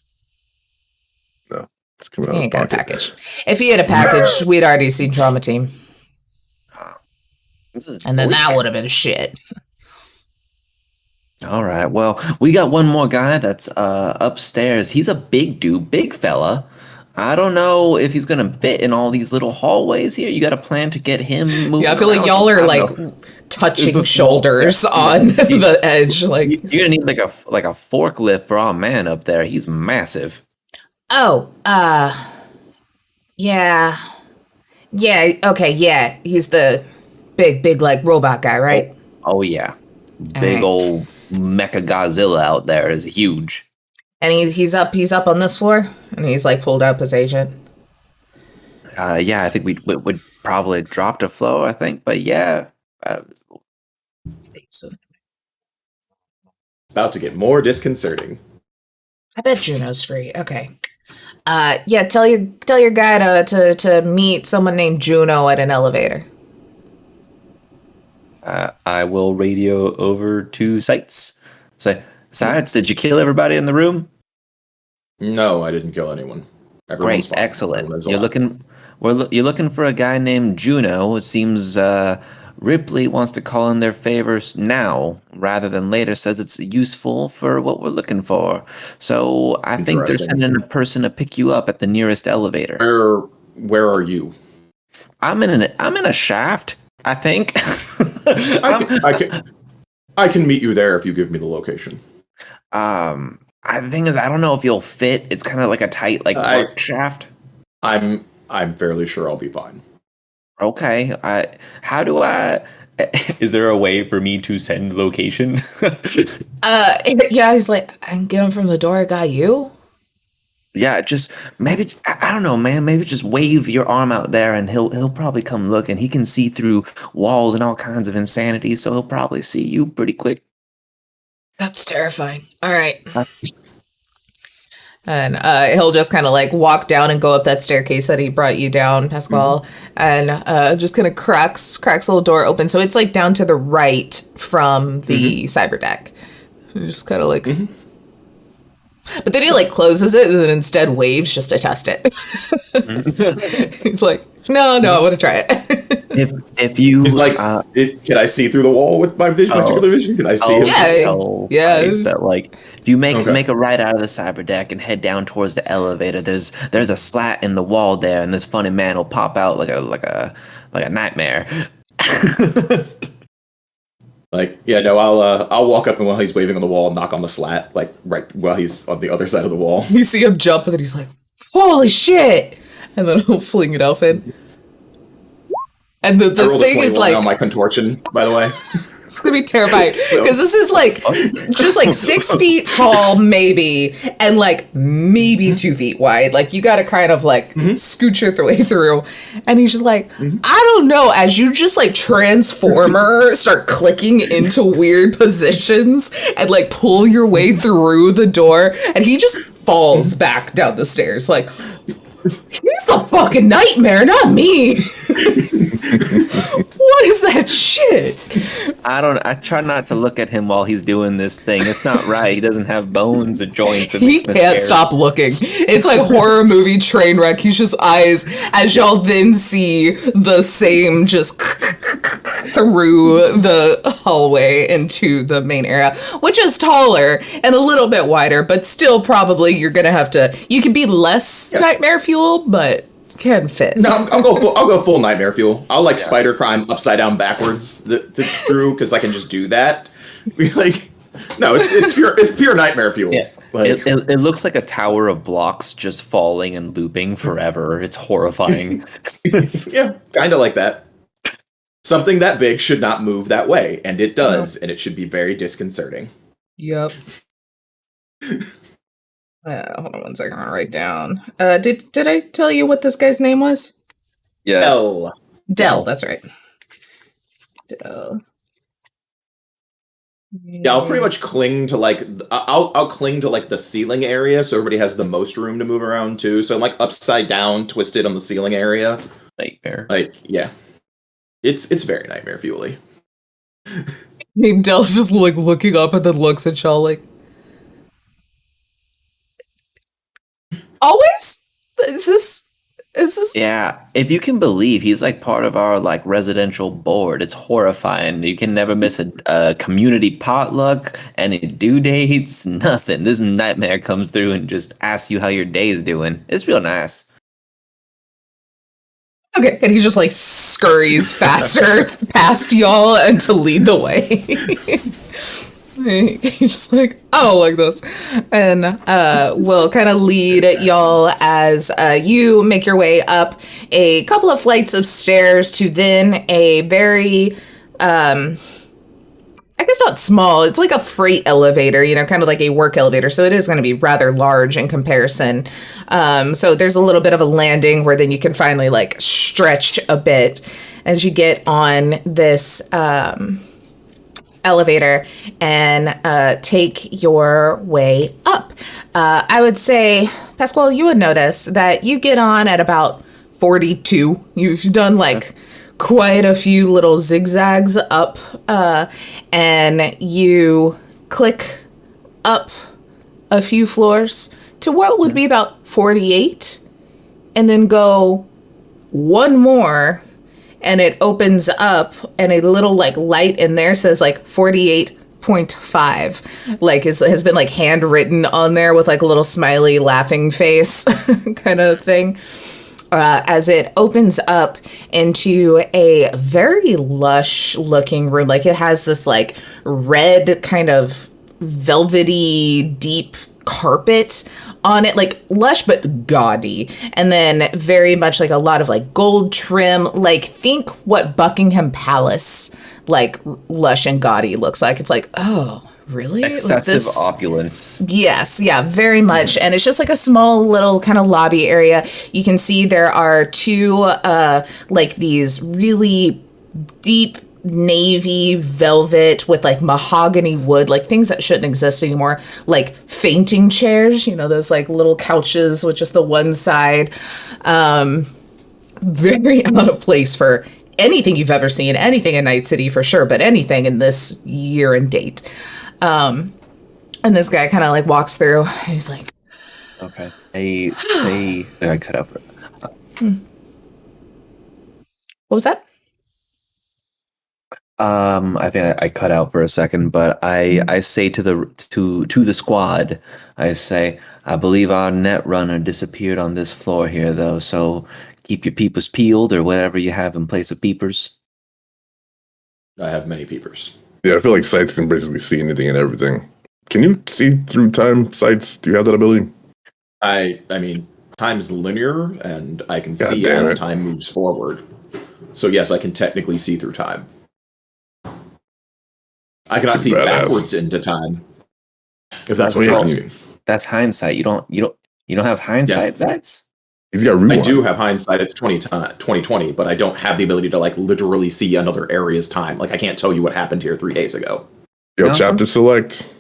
No. It's coming out He of ain't got a pocket. package. If he had a package, we'd already seen Trauma Team. And then that would have been shit. All right. Well, we got one more guy that's upstairs. He's a big dude, big fella. I don't know if he's gonna fit in all these little hallways here. You got a plan to get him moving? Yeah, I feel like y'all are like touching shoulders on the edge. Like, you're gonna need like a forklift for our man up there. He's massive. oh, yeah, okay, yeah. He's the big like robot guy, right? Oh yeah, big old Mecha Godzilla out there is huge. And he's up on this floor, and he's like pulled up his agent. Yeah, I think we would probably drop the floor. I think, but yeah. It's about to get more disconcerting. I bet Juno's free. Okay. Yeah. Tell your guy to meet someone named Juno at an elevator. I will radio over to Sights. Say, Sights, did you kill everybody in the room? No, I didn't kill anyone. Everyone's Great, fine. excellent. Everyone's You're looking for a guy named Juno. It seems Ripley wants to call in their favors now rather than later. Says it's useful for what we're looking for. So I think they're sending a person to pick you up at the nearest elevator. Where are you? I'm in a shaft, I think. I can meet you there if you give me the location. The thing is, I don't know if you'll fit. It's kind of like a tight, like shaft. I'm fairly sure I'll be fine. Okay. How do I? Is there a way for me to send location? Yeah. He's like, I can get him from the door. I got you. Yeah, just maybe I don't know, man. Maybe just wave your arm out there, and he'll probably come look, and he can see through walls and all kinds of insanity, so he'll probably see you pretty quick. That's terrifying. All right. And he'll just kind of like walk down and go up that staircase that he brought you down, Pasquale, and just kind of cracks a little door open. So it's like down to the right from the cyber deck. Just kind of like... But then he like closes it and then instead waves just to test it. He's like, no, I want to try it. If you, he's like, can I see through the wall with my vision, particular vision? Can I see him? Yeah. It's that like if you make a right out of the cyber deck and head down towards the elevator, there's a slat in the wall there, and this funny man will pop out like a nightmare. I'll walk up and while he's waving on the wall, knock on the slat, like right while he's on the other side of the wall. You see him jump and then he's like, holy shit! And then he'll fling it open. And this thing is like on my contortion, by the way. It's gonna be terrifying because this is like just like 6 feet tall, maybe, and like maybe 2 feet wide. Like you got to kind of like scooch your way through. And he's just like, I don't know. As you just like transformer start clicking into weird positions and like pull your way through the door, and he just falls back down the stairs like. He's the fucking nightmare, not me. What is that shit? I try not to look at him while he's doing this thing. It's not right. He doesn't have bones or joints. He can't stop looking. It's like horror movie train wreck. He's just eyes as y'all then see the same just through the hallway into the main area, which is taller and a little bit wider, but still probably you're gonna have to. You can be less nightmare fuel, but can fit. No, I'll go full nightmare fuel. I'll like spider climb upside down backwards through because I can just do that. It's pure nightmare fuel. Yeah. Like, it looks like a tower of blocks just falling and looping forever. It's horrifying. Yeah, kind of like that. Something that big should not move that way, and it does, and it should be very disconcerting. Yep. Hold on one second. I'll write down. Did I tell you what this guy's name was? Yeah. Dell. That's right. Dell. Yeah, I'll pretty much cling to like I'll cling to like the ceiling area, so everybody has the most room to move around too. So I'm like upside down, twisted on the ceiling area. Nightmare. Like yeah, it's very nightmare fuely. I mean, Dell's just like looking up and then looks at y'all like. Always? Is this? Yeah, if you can believe, he's like part of our like residential board. It's horrifying. You can never miss a community potluck, any due dates, nothing. This nightmare comes through and just asks you how your day is doing. It's real nice. Okay, and he just like scurries faster past y'all and to lead the way. He's just like, I don't like this. And we'll kind of lead y'all as you make your way up a couple of flights of stairs to then a very, I guess not small, it's like a freight elevator, kind of like a work elevator. So it is going to be rather large in comparison. So there's a little bit of a landing where then you can finally like stretch a bit as you get on this elevator and take your way up. I would say, Pasquale, you would notice that you get on at about 42. You've done like quite a few little zigzags up, and you click up a few floors to what would be about 48, and then go one more. And it opens up, and a little like light in there says like 48.5, like has been like handwritten on there with like a little smiley laughing face kind of thing. As it opens up into a very lush looking room, like it has this like red kind of velvety deep carpet on it, like lush but gaudy, and then very much like a lot of like gold trim, like think what Buckingham Palace like lush and gaudy looks like. It's like, oh, really? Excessive opulence. Yes, yeah, very much. And it's just like a small little kind of lobby area. You can see there are two like these really deep navy velvet with like mahogany wood, like things that shouldn't exist anymore, like fainting chairs, you know, those like little couches with just the one side. Very out of place for anything you've ever seen, anything in Night City for sure, but anything in this year and date. And this guy kind of like walks through and he's like, okay, I cut out. What was that? I think I cut out for a second, but I say to the squad, I say, I believe our net runner disappeared on this floor here, though. So keep your peepers peeled, or whatever you have in place of peepers. I have many peepers. Yeah, I feel like Sights can basically see anything and everything. Can you see through time, Sights? Do you have that ability? I mean, time's linear, and I can see as time moves forward. So yes, I can technically see through time. I cannot see backwards into time. If that's what you're asking. That's hindsight. You don't have hindsight, Sights? He's got rewind. I do have hindsight. It's 2020, but I don't have the ability to like literally see another area's time. Like I can't tell you what happened here 3 days ago. Yo, chapter select.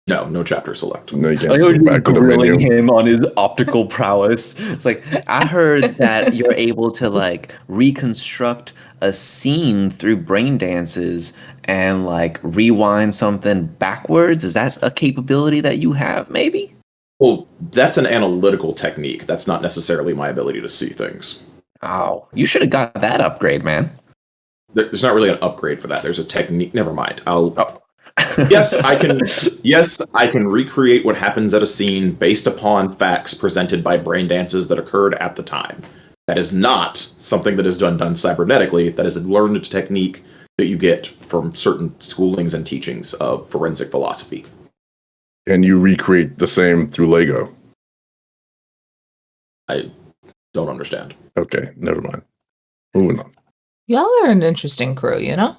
No chapter select. No, you can't go back to the menu. Him on his optical prowess. It's like, I heard that you're able to like reconstruct a scene through brain dances and like rewind something backwards. Is that a capability that you have, maybe? Well, that's an analytical technique. That's not necessarily my ability to see things. Oh, you should have got that upgrade, man. There's not really an upgrade for that. There's a technique. Never mind. Yes, I can. Yes, I can recreate what happens at a scene based upon facts presented by brain dances that occurred at the time. That is not something that is done cybernetically. That is a learned technique that you get from certain schoolings and teachings of forensic philosophy. And you recreate the same through Lego. I don't understand. Okay, never mind. Moving on. Y'all are an interesting crew, you know?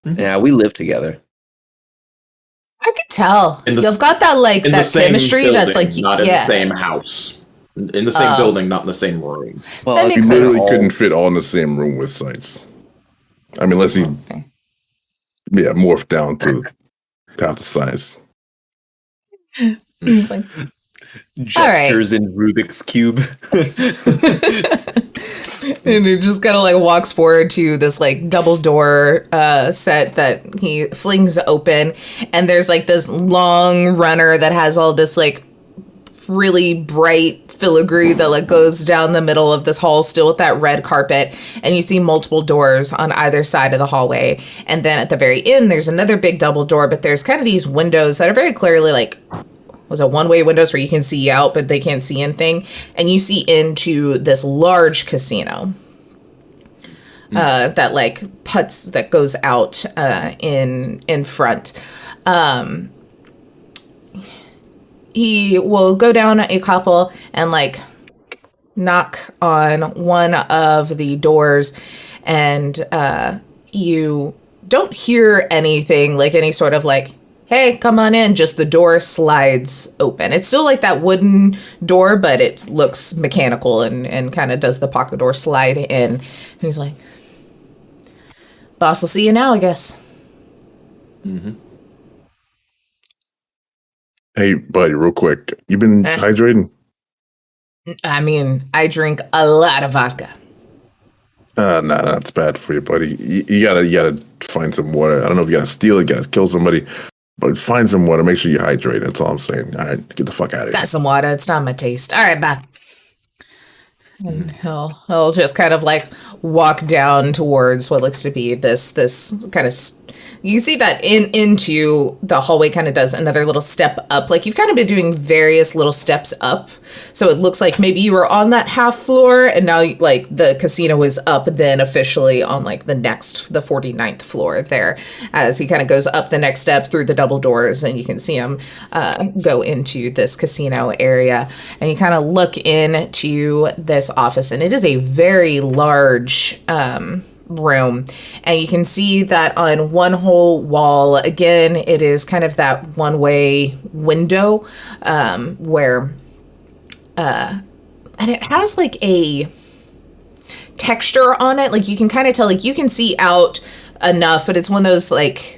Yeah, we live together. I could tell. You've got that like that chemistry building, that's like not in the same house. In the same building, not in the same room. Well, that he literally couldn't fit all in the same room with Sights. I mean, unless he morphed down to half the size. He's like, gestures in Rubik's Cube. And he just kind of like walks forward to this like double door set that he flings open, and there's like this long runner that has all this like really bright filigree that like goes down the middle of this hall, still with that red carpet, and you see multiple doors on either side of the hallway. And then at the very end there's another big double door, but there's kind of these windows that are very clearly like, was it one-way windows where you can see out but they can't see anything, and you see into this large casino that like putts that goes out in front. He will go down a couple and like knock on one of the doors, and you don't hear anything like any sort of like, hey, come on in. Just the door slides open. It's still like that wooden door, but it looks mechanical and kind of does the pocket door slide in. And he's like, boss will see you now, I guess. Mm-hmm. Hey, buddy, real quick. You been hydrating? I mean, I drink a lot of vodka. Nah, that's bad for you, buddy. You gotta find some water. I don't know if you gotta steal it, gotta kill somebody, but find some water. Make sure you hydrate. That's all I'm saying. All right, get the fuck out of here. Got some water. It's not my taste. All right, bye. And he'll just kind of like walk down towards what looks to be this kind of, you see that into the hallway kind of does another little step up. Like you've kind of been doing various little steps up. So it looks like maybe you were on that half floor and now like the casino is up then officially on like the 49th floor there, as he kind of goes up the next step through the double doors, and you can see him go into this casino area, and you kind of look into this office, and it is a very large room, and you can see that on one whole wall, again, it is kind of that one-way window, where and it has like a texture on it, like you can kind of tell, like you can see out enough, but it's one of those like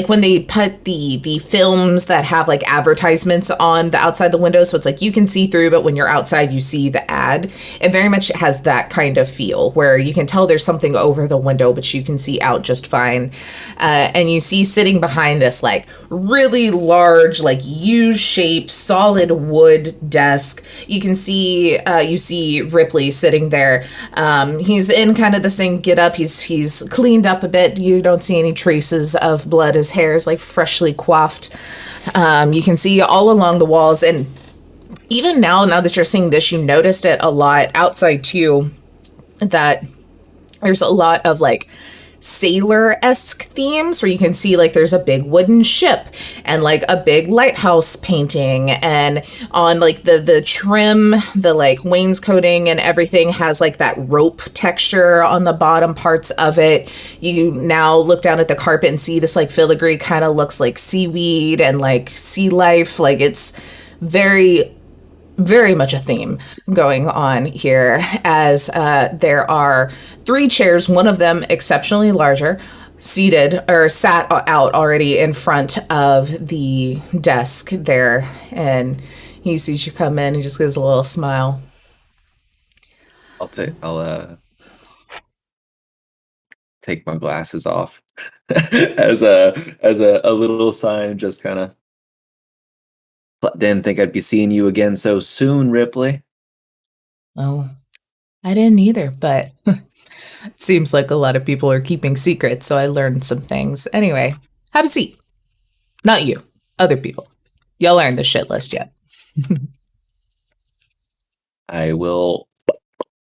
when they put the films that have like advertisements on the outside the window, so it's like you can see through, but when you're outside you see the ad. It very much has that kind of feel where you can tell there's something over the window, but you can see out just fine. And you see sitting behind this like really large, like U-shaped solid wood desk, you can see you see Ripley sitting there. He's in kind of the same get up. He's cleaned up a bit. You don't see any traces of blood. His hair is like freshly coiffed. You can see all along the walls, and even now that you're seeing this, you noticed it a lot outside too, that there's a lot of like sailor-esque themes where you can see like there's a big wooden ship and like a big lighthouse painting, and on like the trim, the like wainscoting and everything has like that rope texture on the bottom parts of it. You now look down at the carpet and see this like filigree kind of looks like seaweed and like sea life. Like it's very much a theme going on here, as there are 3 chairs, one of them exceptionally larger, sat out already in front of the desk there, and he sees you come in, he just gives a little smile. I'll take my glasses off as a little sign, just kind of. But didn't think I'd be seeing you again so soon, Ripley. Oh, I didn't either, but it seems like a lot of people are keeping secrets, so I learned some things. Anyway, have a seat. Not you, other people. Y'all aren't the shit list yet. I will,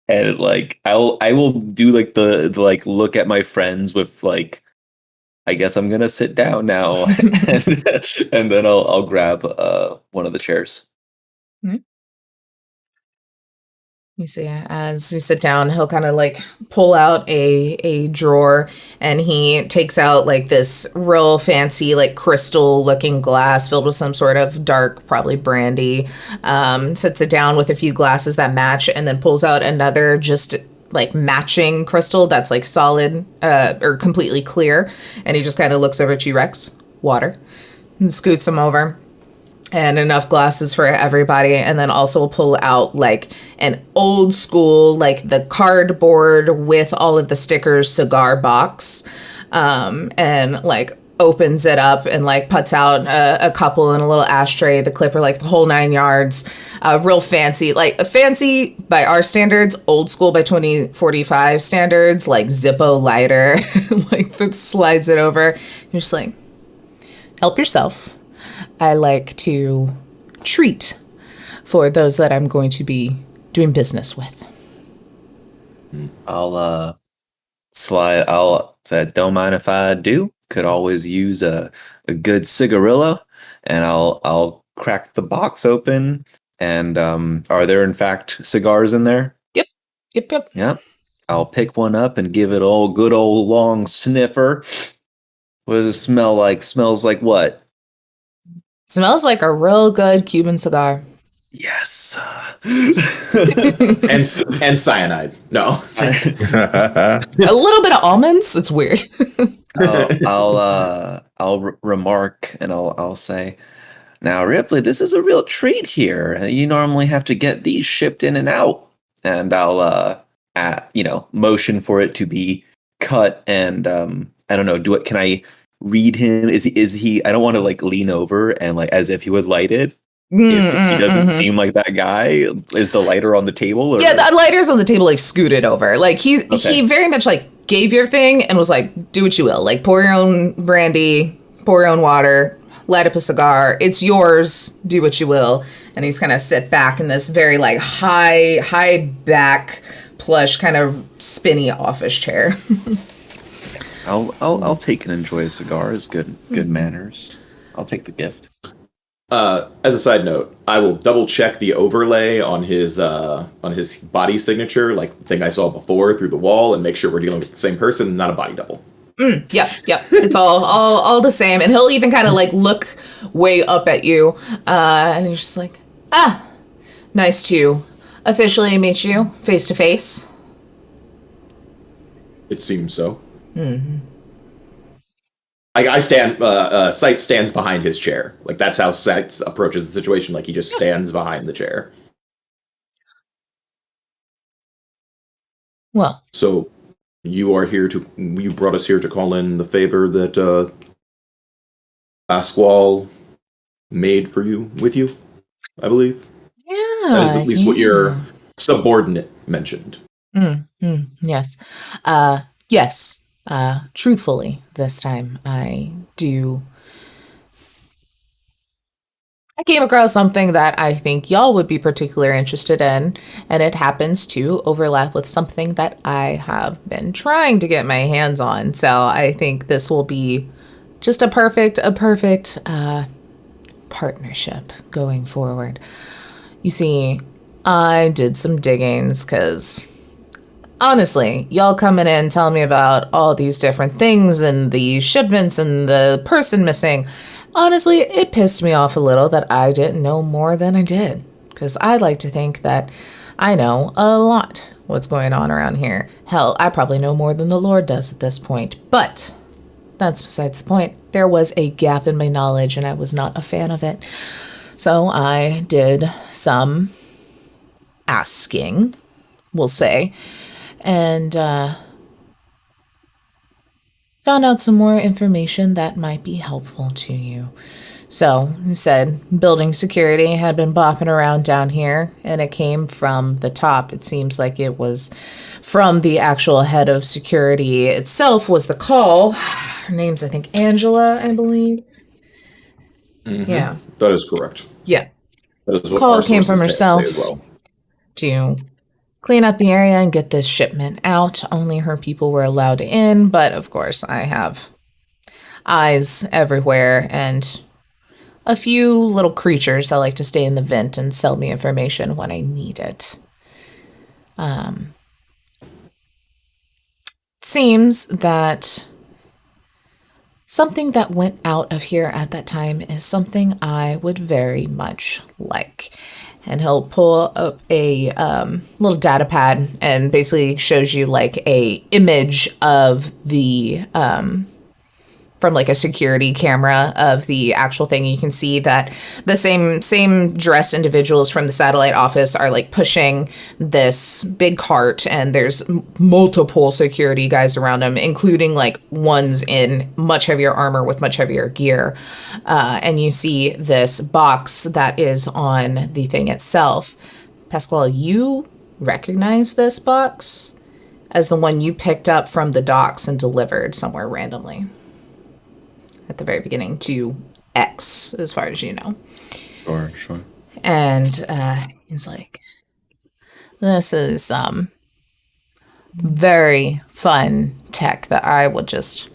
and like I will do like the like look at my friends with like, I guess I'm gonna sit down now, and then I'll grab one of the chairs. Mm-hmm. You see, as you sit down, he'll kind of like pull out a drawer, and he takes out like this real fancy like crystal looking glass filled with some sort of dark, probably brandy. Sets it down with a few glasses that match, and then pulls out another just like matching crystal that's like solid or completely clear, and he just kind of looks over at you, Rex. Water, and scoots him over, and enough glasses for everybody. And then also will pull out like an old school, like the cardboard with all of the stickers cigar box, and like opens it up and like puts out a couple in a little ashtray, the clipper, like the whole 9 yards. Real fancy, like fancy by our standards, old school by 2045 standards, like Zippo lighter, like that slides it over. You're just like, help yourself. I like to treat for those that I'm going to be doing business with. I'll slide. I'll say, don't mind if I do. Could always use a good cigarillo, and I'll crack the box open. And are there in fact cigars in there? Yep. Yep. I'll pick one up and give it a good old long sniffer. What does it smell like? Smells like what? Smells like a real good Cuban cigar. Yes. and cyanide. No. A little bit of almonds. It's weird. I'll remark, and I'll say, now Ripley, this is a real treat here. You normally have to get these shipped in and out, and I'll motion for it to be cut. And I don't know. Can I read him? Is he? I don't want to like lean over and like as if he would light it. If he doesn't seem like that guy, is the lighter on the table? Or? Yeah, the lighter's on the table, like scooted over. Like he very much like gave your thing and was like, do what you will. Like pour your own brandy, pour your own water, light up a cigar. It's yours. Do what you will. And he's kind of sit back in this very like high back, plush, kind of spinny office chair. I'll take and enjoy a cigar. Is good manners. I'll take the gift. As a side note, I will double check the overlay on his body signature, like the thing I saw before through the wall, and make sure we're dealing with the same person, not a body double. Yep. It's all the same. And he'll even kind of like look way up at you. And he's just like, nice to officially meet you face to face. It seems so. Mm-hmm. I stand, Sights stands behind his chair. Like, that's how Sights approaches the situation. Like, he just stands behind the chair. Well. So, you brought us here to call in the favor that, Pasquale made with you, I believe. Yeah. That is at least what your subordinate mentioned. Yes. Yes. Truthfully, this time I came across something that I think y'all would be particularly interested in, and it happens to overlap with something that I have been trying to get my hands on. So I think this will be just a perfect partnership going forward. You see, I did some diggings because honestly, y'all coming in telling me about all these different things and the shipments and the person missing. Honestly, it pissed me off a little that I didn't know more than I did. Because I like to think that I know a lot what's going on around here. Hell, I probably know more than the Lord does at this point. But that's besides the point. There was a gap in my knowledge and I was not a fan of it. So I did some asking, we'll say. And found out some more information that might be helpful to you. So, he said building security had been bopping around down here, and it came from the top. It seems like it was from the actual head of security itself was the call. Her name's, I think, Angela, I believe. Mm-hmm. Yeah. That is correct. Yeah. That is what call came from herself to clean up the area and get this shipment out. Only her people were allowed in, but of course I have eyes everywhere and a few little creatures that like to stay in the vent and sell me information when I need it. It seems that something that went out of here at that time is something I would very much like. And he'll pull up a little data pad and basically shows you like a image of the from like a security camera of the actual thing. You can see that the same dressed individuals from the satellite office are like pushing this big cart, and there's multiple security guys around them, including like ones in much heavier armor with much heavier gear. And you see this box that is on the thing itself. Pasquale, you recognize this box as the one you picked up from the docks and delivered somewhere randomly at the very beginning to X, as far as you know. Sure. And he's like, this is very fun tech that I would just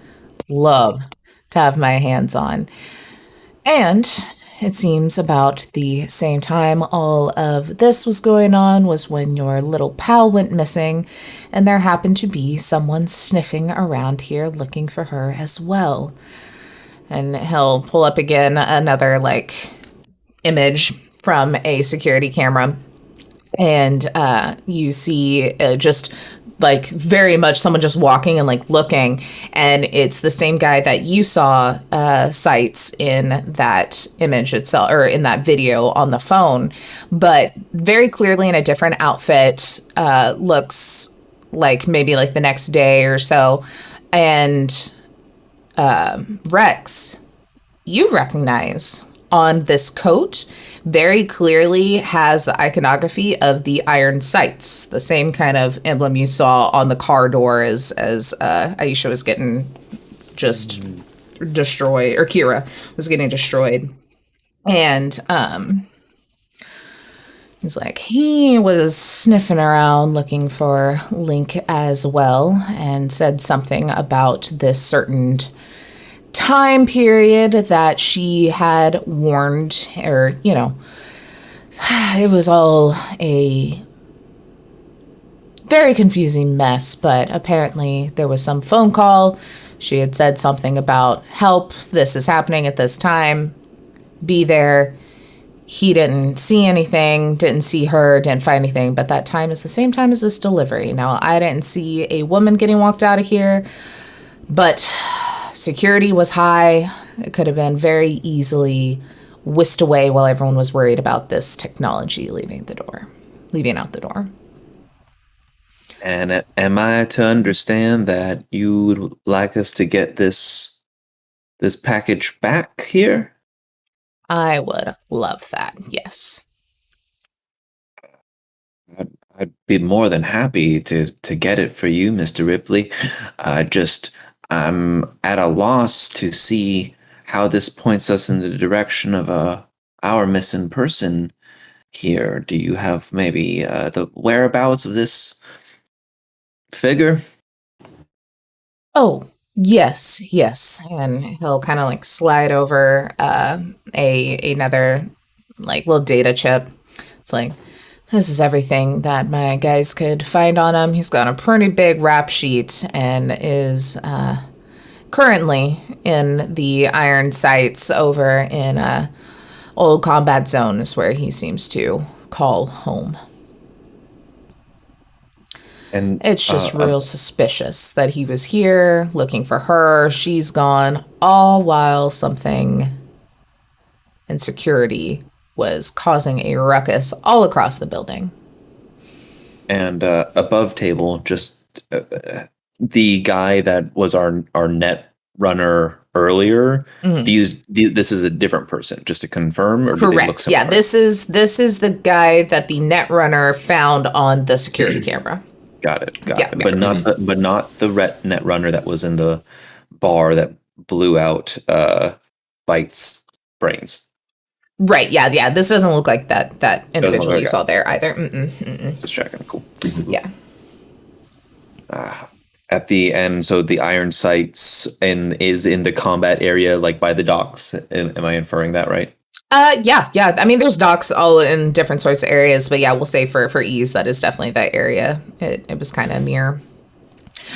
love to have my hands on. And it seems about the same time all of this was going on was when your little pal went missing, and there happened to be someone sniffing around here looking for her as well. And he'll pull up again another like image from a security camera, and you see just like very much someone just walking and like looking, and it's the same guy that you saw Sights in that image itself, or in that video on the phone, but very clearly in a different outfit. Looks like maybe like the next day or so. And Rex, you recognize on this coat very clearly has the iconography of the iron sights, the same kind of emblem you saw on the car door as Aisha was getting just destroyed, or Kira was getting destroyed. And he's like, he was sniffing around looking for Lynk as well, and said something about this certain time period that she had warned, or, it was all a very confusing mess, but apparently there was some phone call. She had said something about help, this is happening at this time, be there. He didn't see anything, didn't see her, didn't find anything, but that time is the same time as this delivery. Now, I didn't see a woman getting walked out of here, but security was high. It could have been very easily whisked away while everyone was worried about this technology leaving out the door. And am I to understand that you would like us to get this package back here? I would love that, yes. I'd be more than happy to get it for you, Mr. Ripley. I'm at a loss to see how this points us in the direction of our missing person here. Do you have maybe the whereabouts of this figure? Oh, yes. And he'll kind of like slide over another like little data chip. It's like, this is everything that my guys could find on him. He's got a pretty big rap sheet and is currently in the iron sights over in old combat zone is where he seems to call home. And it's just real suspicious that he was here looking for her. She's gone, all while something in security was causing a ruckus all across the building. And above table, just the guy that was our net runner earlier. Mm-hmm. This is a different person, just to confirm, or correct? Do they look similar? Yeah, this is the guy that the net runner found on the security camera. Got it. But not the net runner that was in the bar that blew out Bite's brains. Right. Yeah. This doesn't look like that individual you saw there either. Just checking. Cool. Yeah. At the end, so the iron sights is in the combat area, like by the docks. Am I inferring that right? Yeah. I mean, there's docks all in different sorts of areas, but yeah, we'll say for ease, that is definitely that area. It was kind of near.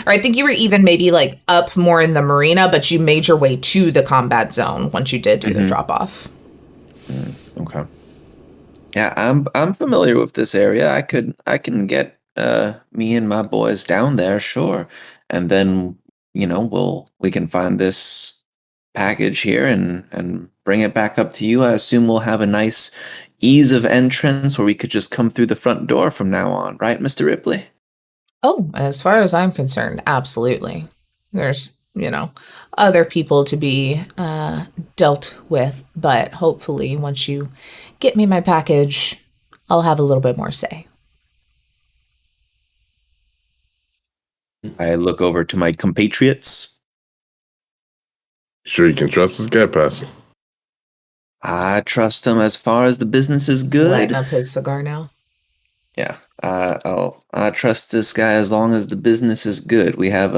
Or I think you were even maybe like up more in the marina, but you made your way to the combat zone once you did do the drop off. Okay. Yeah, I'm familiar with this area. I can get me and my boys down there, sure, and then we can find this package here and bring it back up to you. I assume we'll have a nice ease of entrance where we could just come through the front door from now on, right, Mr. Ripley? Oh, as far as I'm concerned, absolutely. There's other people to be dealt with, but hopefully once you get me my package, I'll have a little bit more say. I look over to my compatriots. Sure you can trust this guy, Pastor? I trust him as far as the business is good. He's lighting up his cigar now. Yeah, I trust this guy as long as the business is good. We have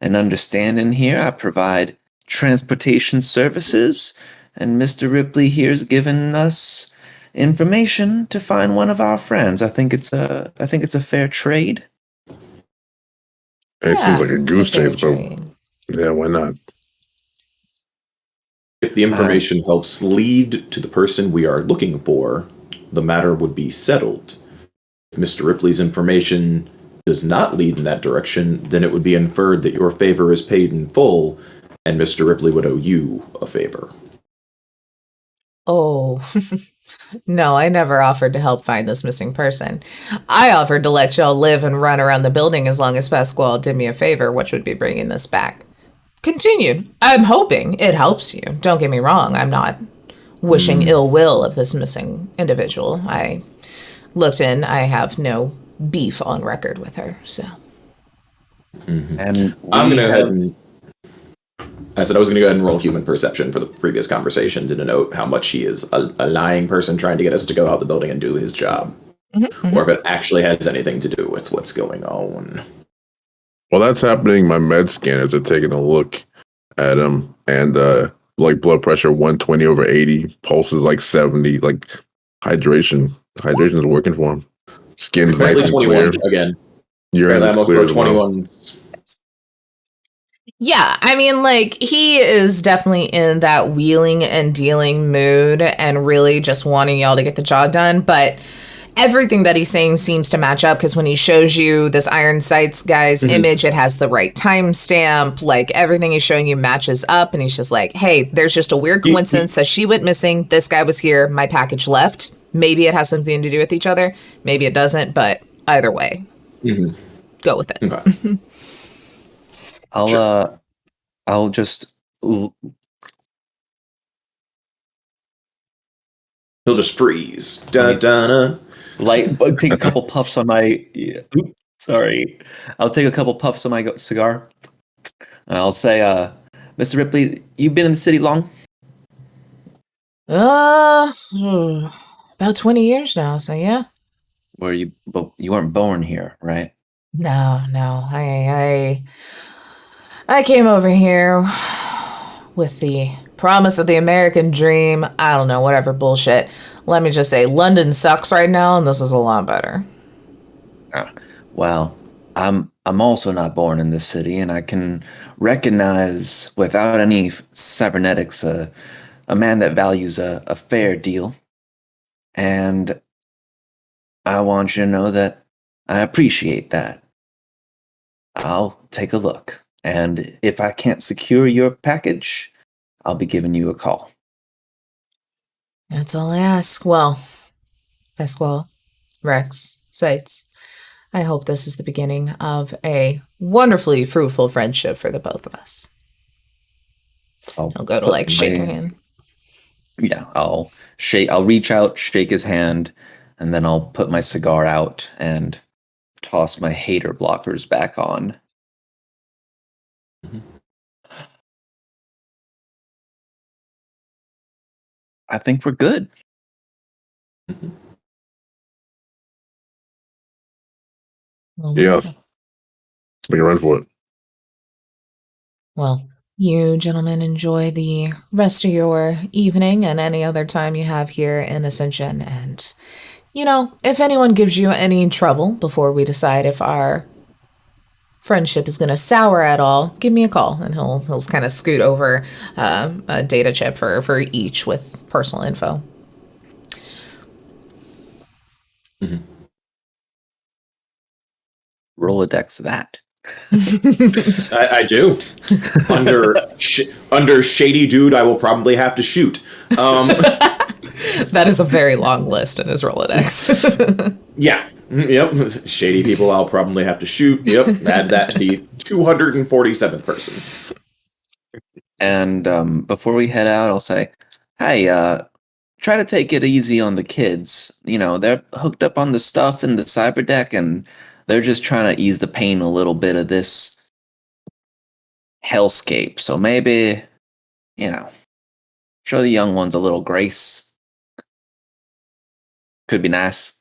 an understanding here. I provide transportation services, and Mr. Ripley here's given us information to find one of our friends. I think it's a fair trade. It seems like a goose chase, but yeah, why not? If the information helps lead to the person we are looking for, the matter would be settled. If Mr. Ripley's information does not lead in that direction, then it would be inferred that your favor is paid in full, and Mr. Ripley would owe you a favor. Oh, no, I never offered to help find this missing person. I offered to let y'all live and run around the building as long as Pasquale did me a favor, which would be bringing this back. Continued. I'm hoping it helps you. Don't get me wrong. I'm not wishing ill will of this missing individual. I looked in. I have no beef on record with her, so. And I'm going to go ahead and... I said I was going to go ahead and roll human perception for the previous conversation to denote how much he is a lying person trying to get us to go out the building and do his job. Or if it actually has anything to do with what's going on. While that's happening, my med scanners are taking a look at him, and like blood pressure 120/80, pulse is like 70. Like hydration is working for him. Skin's Apparently nice and 21 clear. again. Urine is clear as well. 21. Yeah, I mean, like, he is definitely in that wheeling and dealing mood and really just wanting y'all to get the job done. But everything that he's saying seems to match up, because when he shows you this Iron Sights guy's image, it has the right timestamp. Like, everything he's showing you matches up. And he's just like, hey, there's just a weird coincidence that she went missing. This guy was here. My package left. Maybe it has something to do with each other. Maybe it doesn't. But either way, go with it. Okay. I'll just He'll just freeze. Da-da-da. take a couple puffs on my. Sorry, I'll take a couple puffs on my cigar. And I'll say, Mr. Ripley, you've been in the city long? About 20 years now. So yeah. But you weren't born here, right? No. I came over here with the promise of the American dream. I don't know, whatever bullshit. Let me just say, London sucks right now, and this is a lot better. Well, I'm also not born in this city, and I can recognize without any cybernetics a man that values a fair deal. And I want you to know that I appreciate that. I'll take a look. And if I can't secure your package, I'll be giving you a call. That's all I ask. Well, Pasquale, Rex, Sights, I hope this is the beginning of a wonderfully fruitful friendship for the both of us. I'll go to like shake her hand. Yeah, I'll reach out, shake his hand, and then I'll put my cigar out and toss my hater blockers back on. I think we're good. Yeah. Make a run for it. Well, you gentlemen enjoy the rest of your evening and any other time you have here in Ascension. And, you know, if anyone gives you any trouble before we decide if our friendship is going to sour at all, give me a call, and he'll kind of scoot over a data chip for each with personal info. Rolodex that. I do. Under shady dude, I will probably have to shoot. That is a very long list in his Rolodex. Yeah. Yep. Shady people I'll probably have to shoot. Yep. Add that to the 247th person. And before we head out, I'll say, hey, try to take it easy on the kids. You know, they're hooked up on the stuff in the cyber deck, and they're just trying to ease the pain a little bit of this hellscape. So maybe, you know, show the young ones a little grace. Could be nice.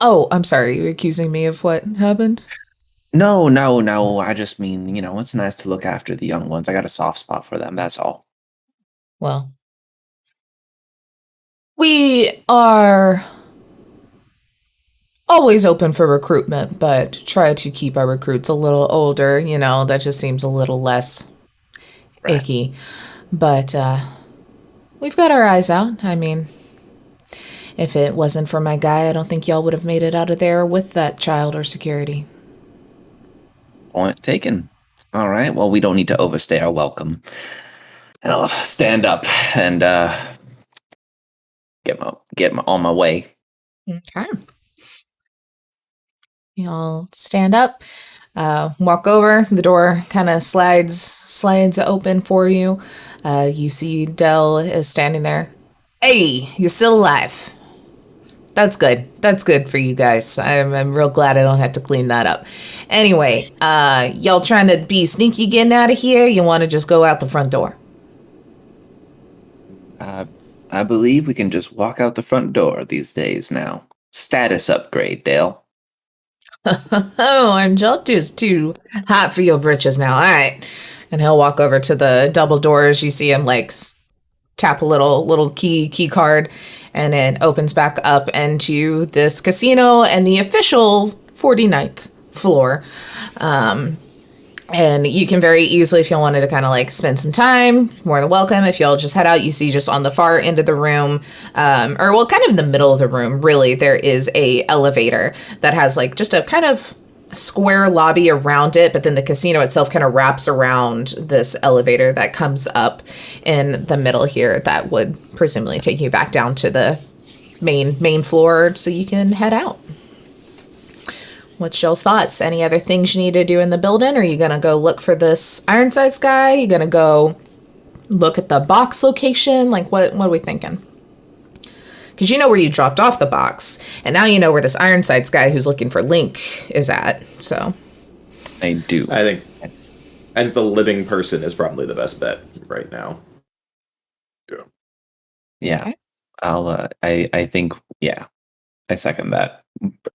Oh, I'm sorry. You're accusing me of what happened? No. I just mean, you know, it's nice to look after the young ones. I got a soft spot for them. That's all. Well, we are always open for recruitment, but try to keep our recruits a little older. You know, that just seems a little less icky. But we've got our eyes out. I mean, if it wasn't for my guy, I don't think y'all would have made it out of there with that child or security. Point taken. All right. Well, we don't need to overstay our welcome. And I'll stand up and get on my way. Okay. Y'all stand up, walk over. The door kind of slides open for you. You see Dell is standing there. Hey, you're still alive. That's good. That's good for you guys. I'm real glad I don't have to clean that up. Anyway, y'all trying to be sneaky getting out of here? You want to just go out the front door? I believe we can just walk out the front door these days now. Status upgrade, Dale. Oh, I'm just too hot for your britches now. All right. And he'll walk over to the double doors. You see him like tap a little key card, and it opens back up into this casino and the official 49th floor. And you can very easily, if y'all wanted to kind of like spend some time, more than welcome. If y'all just head out, you see just on the far end of the room, kind of in the middle of the room, really, there is a elevator that has like just a kind of square lobby around it, but then the casino itself kind of wraps around this elevator that comes up in the middle here that would presumably take you back down to the main floor so you can head out. What's y'all's thoughts? Any other things you need to do in the building? Are you going to go look for this Ironsides guy? You going to go look at the box location? Like, what are we thinking? Because you know where you dropped off the box, and now you know where this Ironsides guy who's looking for Lynk is at, so. I do. I think the living person is probably the best bet right now. Yeah. Okay. I think, I second that.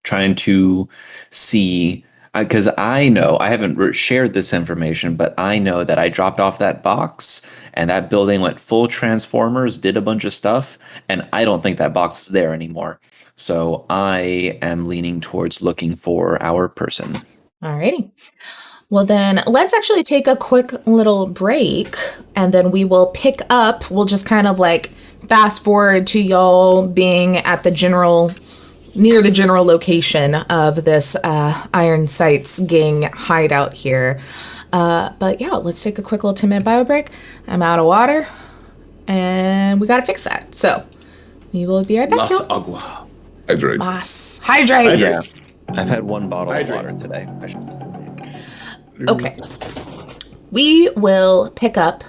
Trying to see, because I know, I haven't shared this information, but I know that I dropped off that box and that building went full Transformers, did a bunch of stuff, and I don't think that box is there anymore. So I am leaning towards looking for our person. Alrighty. Well, then let's actually take a quick little break, and then we will pick up. We'll just kind of like fast forward to y'all being at near the general location of this Iron Sights gang hideout here. But yeah, let's take a quick little 10-minute bio break. I'm out of water, and we got to fix that. So we will be right back. Las agua. Hydrate. Hydrate. Yeah. I've had one bottle of water today. Okay. We will pick up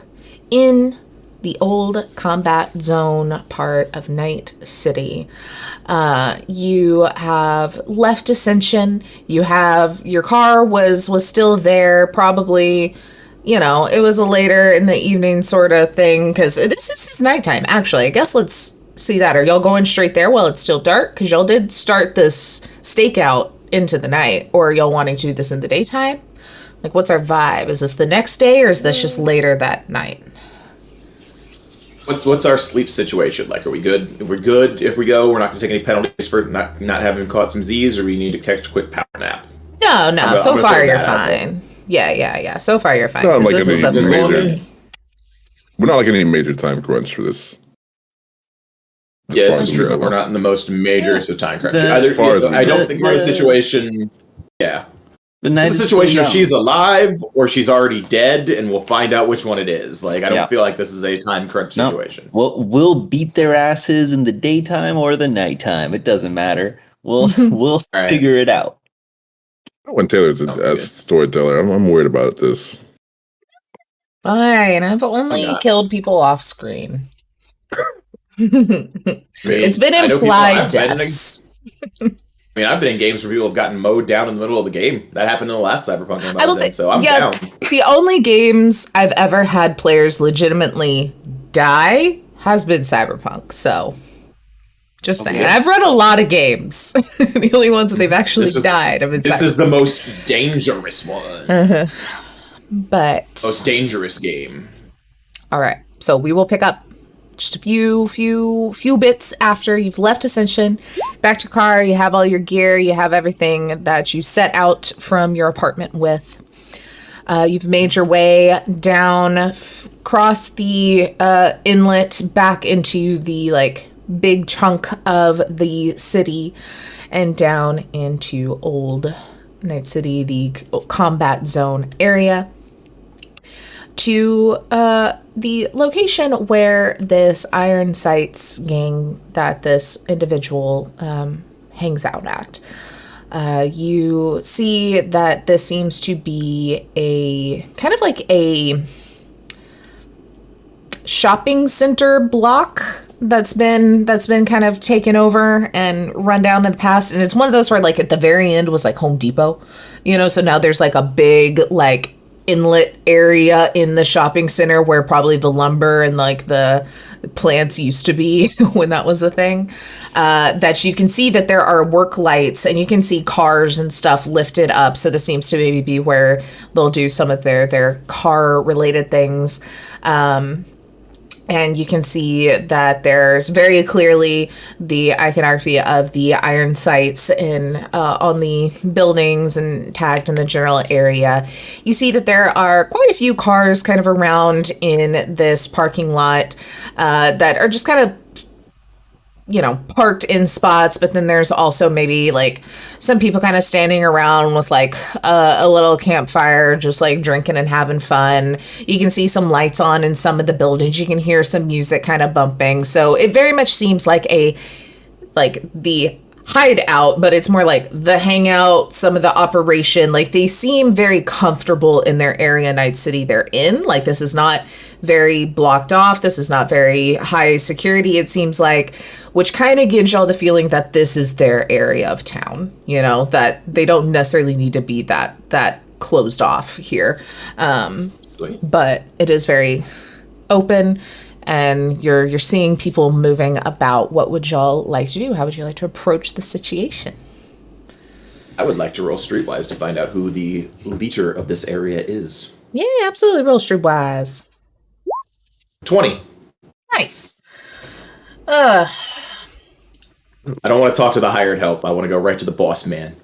in the old combat zone part of Night City. You have left Ascension. You have your car was still there, probably, it was a later in the evening sort of thing, because this is nighttime, actually. I guess let's see that. Are y'all going straight there while it's still dark? Because y'all did start this stakeout into the night, or are y'all wanting to do this in the daytime? Like, what's our vibe? Is this the next day, or is this just later that night? What's our sleep situation like? Are we good? If we're good, if we go, we're not going to take any penalties for not having caught some Z's, or we need to catch a quick power nap? No. So far, you're fine. Yeah. So far, you're fine. Not like this is the we're not like any major time crunch for this. Yeah, this is true. But we're not in the most major of time crunch. I don't think we're in a situation. Yeah. It's a situation if she's alive or she's already dead, and we'll find out which one it is. Like, I don't feel like this is a time crunch situation. Well, we'll beat their asses in the daytime or the nighttime. It doesn't matter. We'll figure it out. When Taylor's a storyteller, I'm worried about this. Fine. I've only killed people off screen. It's been implied deaths. I've been in games where people have gotten mowed down in the middle of the game. That happened in the last Cyberpunk game I was in, so I'm down. The only games I've ever had players legitimately die has been Cyberpunk, so just saying. Yeah. I've read a lot of games. The only ones that they've actually died have been This Cyberpunk. Is the most dangerous one. But most dangerous game. All right, so we will pick up just a few bits after you've left Ascension, back to your car. You have all your gear. You have everything that you set out from your apartment with. You've made your way down, across the inlet, back into the big chunk of the city, and down into Old Night City, the combat zone area, to the location where this Iron Sights gang that this individual hangs out at. You see that this seems to be a kind of like a shopping center block that's been kind of taken over and run down in the past, and it's one of those where at the very end was Home Depot, so now there's a big inlet area in the shopping center where probably the lumber and the plants used to be when that was a thing. that you can see that there are work lights and you can see cars and stuff lifted up. So this seems to maybe be where they'll do some of their car related things. And you can see that there's very clearly the iconography of the iron sights on the buildings and tagged in the general area. You see that there are quite a few cars kind of around in this parking lot that are just kind of, parked in spots, but then there's also maybe like some people kind of standing around with like a little campfire, just like drinking and having fun. You can see some lights on in some of the buildings. You can hear some music kind of bumping. So it very much seems like the hideout, but it's more like the hangout, some of the operation. Like they seem very comfortable in their area, Night City they're in. Like this is not very blocked off. This is not very high security, it seems like, which kind of gives y'all the feeling that this is their area of town, that they don't necessarily need to be that closed off here. But it is very open and you're seeing people moving about. What would y'all like to do? How would you like to approach the situation? I would like to roll streetwise to find out who the leader of this area is. Yeah, absolutely. Roll streetwise. 20. Nice. I don't want to talk to the hired help. I want to go right to the boss man.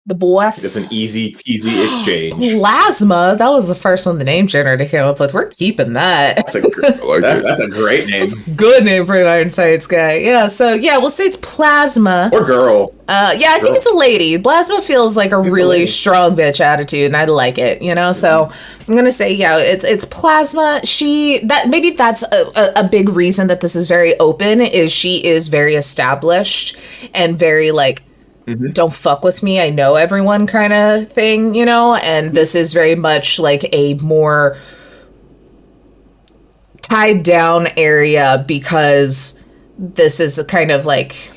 The boss. It's an easy exchange. Plasma. That was the first one the name generator came up with. We're keeping that. That's a great name. That's a good name for an Iron Sights guy. Yeah, so we'll say it's Plasma. Or girl. I think it's a lady. Plasma feels like a really strong bitch attitude, and I like it, So I'm gonna say, it's Plasma. That's a big reason that this is very open. Is she is very established and very like, don't fuck with me, I know everyone kind of thing, and this is very much like a more tied down area because this is a kind of like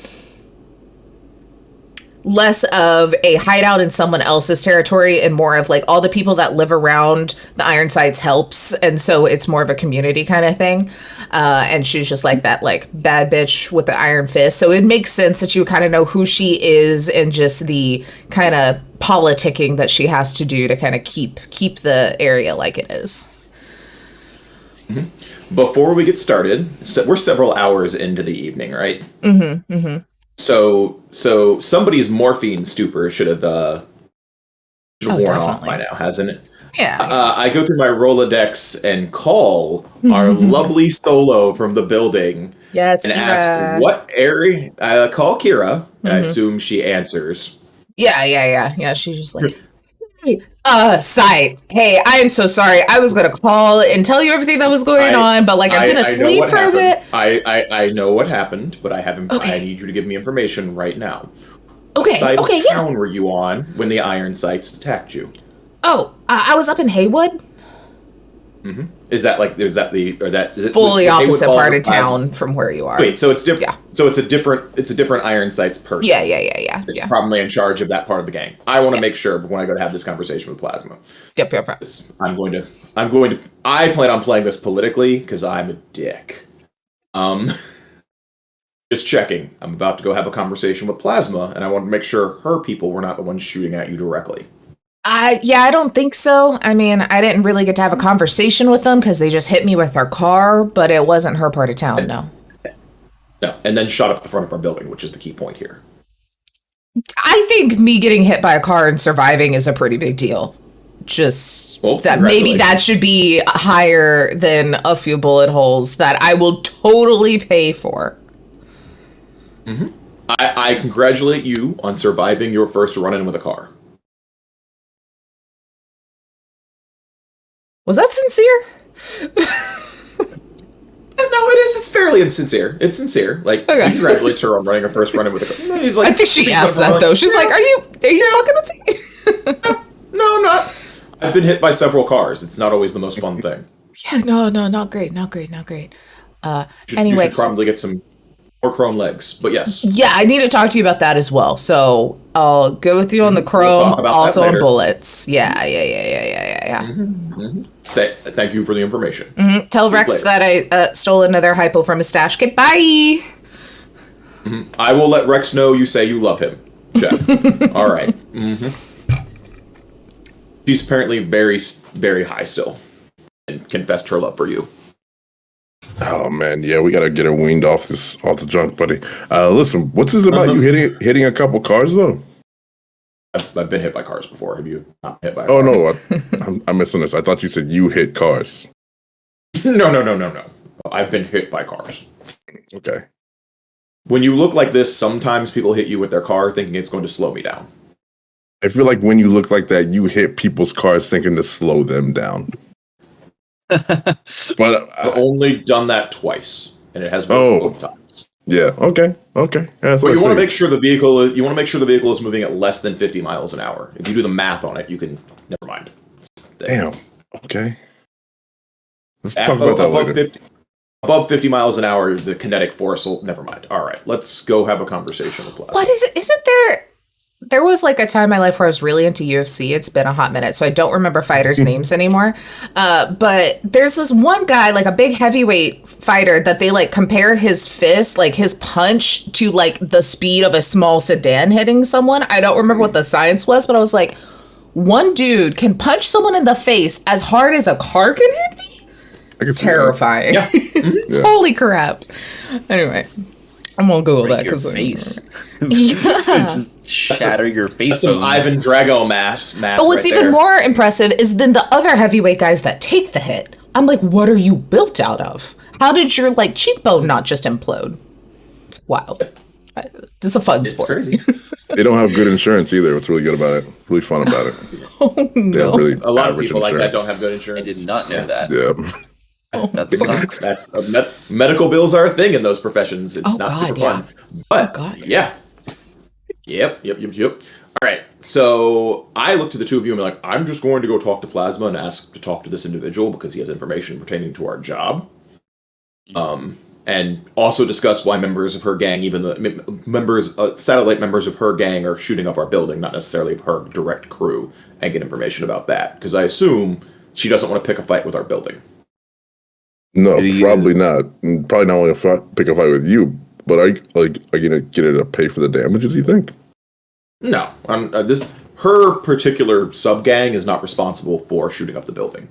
less of a hideout in someone else's territory and more of like all the people that live around the Iron Sights helps, and so it's more of a community kind of thing. And she's just like that like bad bitch with the iron fist, so it makes sense that you kind of know who she is and just the kind of politicking that she has to do to kind of keep the area like it is. Before we get started, we're several hours into the evening, right? So somebody's morphine stupor should have worn off by now, hasn't it? Yeah. I go through my Rolodex and call our lovely Solo from the building. Yes, and Kira. ask what area. I call Kira. I assume she answers. Yeah. She's just like, Sight. Hey, I am so sorry. I was gonna call and tell you everything that was going on, but like I'm gonna sleep for a bit. I know what happened, but I haven't. Okay. I need you to give me information right now. Okay. What side of town were you on when the Iron Sights attacked you? Oh, I was up in Haywood. Is that fully opposite part of town from where you are? Wait, so it's different. Yeah. So it's a different Iron Sights person. Yeah. It's probably in charge of that part of the gang. I want to make sure when I go to have this conversation with Plasma. Yep. I plan on playing this politically because I'm a dick. Just checking. I'm about to go have a conversation with Plasma, and I want to make sure her people were not the ones shooting at you directly. I don't think so. I mean, I didn't really get to have a conversation with them because they just hit me with their car, but it wasn't her part of town, no. No, and then shot up the front of our building, which is the key point here. I think me getting hit by a car and surviving is a pretty big deal. Just that maybe that should be higher than a few bullet holes that I will totally pay for. I congratulate you on surviving your first run-in with a car. Was that sincere? No, it is. It's fairly insincere. It's sincere. Like, he congratulates her on running her first run-in with a car. He's like, I think she asked that, though. She's like, are you fucking with me? No, I'm not. I've been hit by several cars. It's not always the most fun thing. Yeah, no, not great. Anyway. You should probably get some more chrome legs, but yes. Yeah, I need to talk to you about that as well. So I'll go with you on the chrome, also on bullets. Yeah. Thank you for the information. Tell Rex that I stole another hypo from his stash. Okay, bye. I will let Rex know you say you love him. Check. All right. She's apparently very, very high still, and confessed her love for you. Oh man, yeah, we gotta get her weaned off the junk, buddy. Listen, what's this about? You hitting a couple cars though? I've been hit by cars before. Have you not hit by? Oh no, I'm missing this. I thought you said you hit cars. No. I've been hit by cars. Okay. When you look like this, sometimes people hit you with their car thinking it's going to slow me down. I feel like when you look like that, you hit people's cars thinking to slow them down. But I've only done that twice, and it has been both times. Yeah. Okay. Yeah, but you want to make sure the vehicle is moving at less than 50 miles an hour. If you do the math on it, you can. Never mind. Damn. Okay. Let's talk about that later. Above 50 miles an hour, the kinetic force will... Never mind. All right, let's go have a conversation with Plasma. What is it? Isn't there... There was like a time in my life where I was really into UFC. It's been a hot minute, so I don't remember fighters' names anymore. But there's this one guy, like a big heavyweight fighter, that they like compare his fist, like his punch, to like the speed of a small sedan hitting someone. I don't remember what the science was, but I was like, one dude can punch someone in the face as hard as a car can hit me? Terrifying. Yeah. Yeah. Holy crap. Anyway, I'm gonna Google that because face. Yeah. Just shatter your face. That's some Ivan Drago math. But what's even more impressive is then the other heavyweight guys that take the hit. I'm like, what are you built out of? How did your like cheekbone not just implode? It's wild. It's a fun sport. Crazy. They don't have good insurance either. What's really good about it? Really fun about it. Oh, no. They have really a lot of people insurance. like that don't have good insurance. I did not know that. Yeah. That sucks. That's medical bills are a thing in those professions. It's not super fun. But yeah. Yep. All right. So I looked at the two of you and be like, I'm just going to go talk to Plasma and ask to talk to this individual because he has information pertaining to our job. And also discuss why members of her gang, even the satellite members of her gang, are shooting up our building, not necessarily her direct crew, and get information about that. Because I assume she doesn't want to pick a fight with our building. No, probably not. Probably not want to pick a fight with you. But are you gonna get her to pay for the damages? You think? No, her particular sub gang is not responsible for shooting up the building,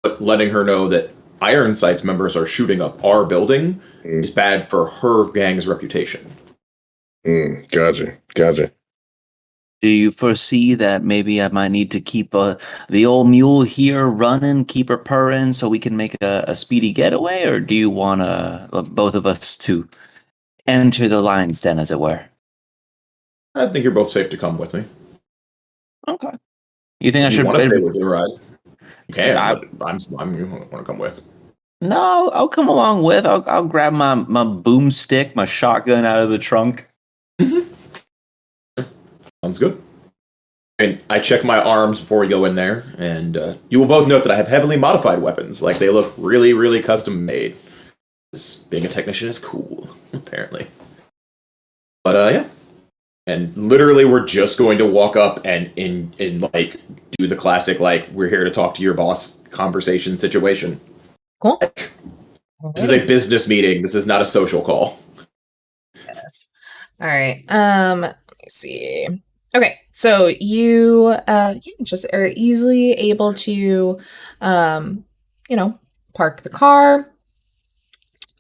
but letting her know that Ironsight's members are shooting up our building is bad for her gang's reputation. Gotcha. Do you foresee that maybe I might need to keep the old mule here running, keep her purring, so we can make a speedy getaway? Or do you want both of us to enter the lion's den, as it were? I think you're both safe to come with me. Okay. You think I should want to stay with you, right? You can. I'm you want to come with. No, I'll come along with. I'll grab my boomstick, my shotgun out of the trunk. Sounds good. And I check my arms before we go in there, and you will both note that I have heavily modified weapons. Like, they look really, really custom made. Being a technician is cool, apparently. But, yeah. And literally, we're just going to walk up and like, do the classic, like, we're here to talk to your boss conversation situation. Cool. Like, this is a business meeting. This is not a social call. Yes. All right. Let me see. Okay, so you just are easily able to, park the car,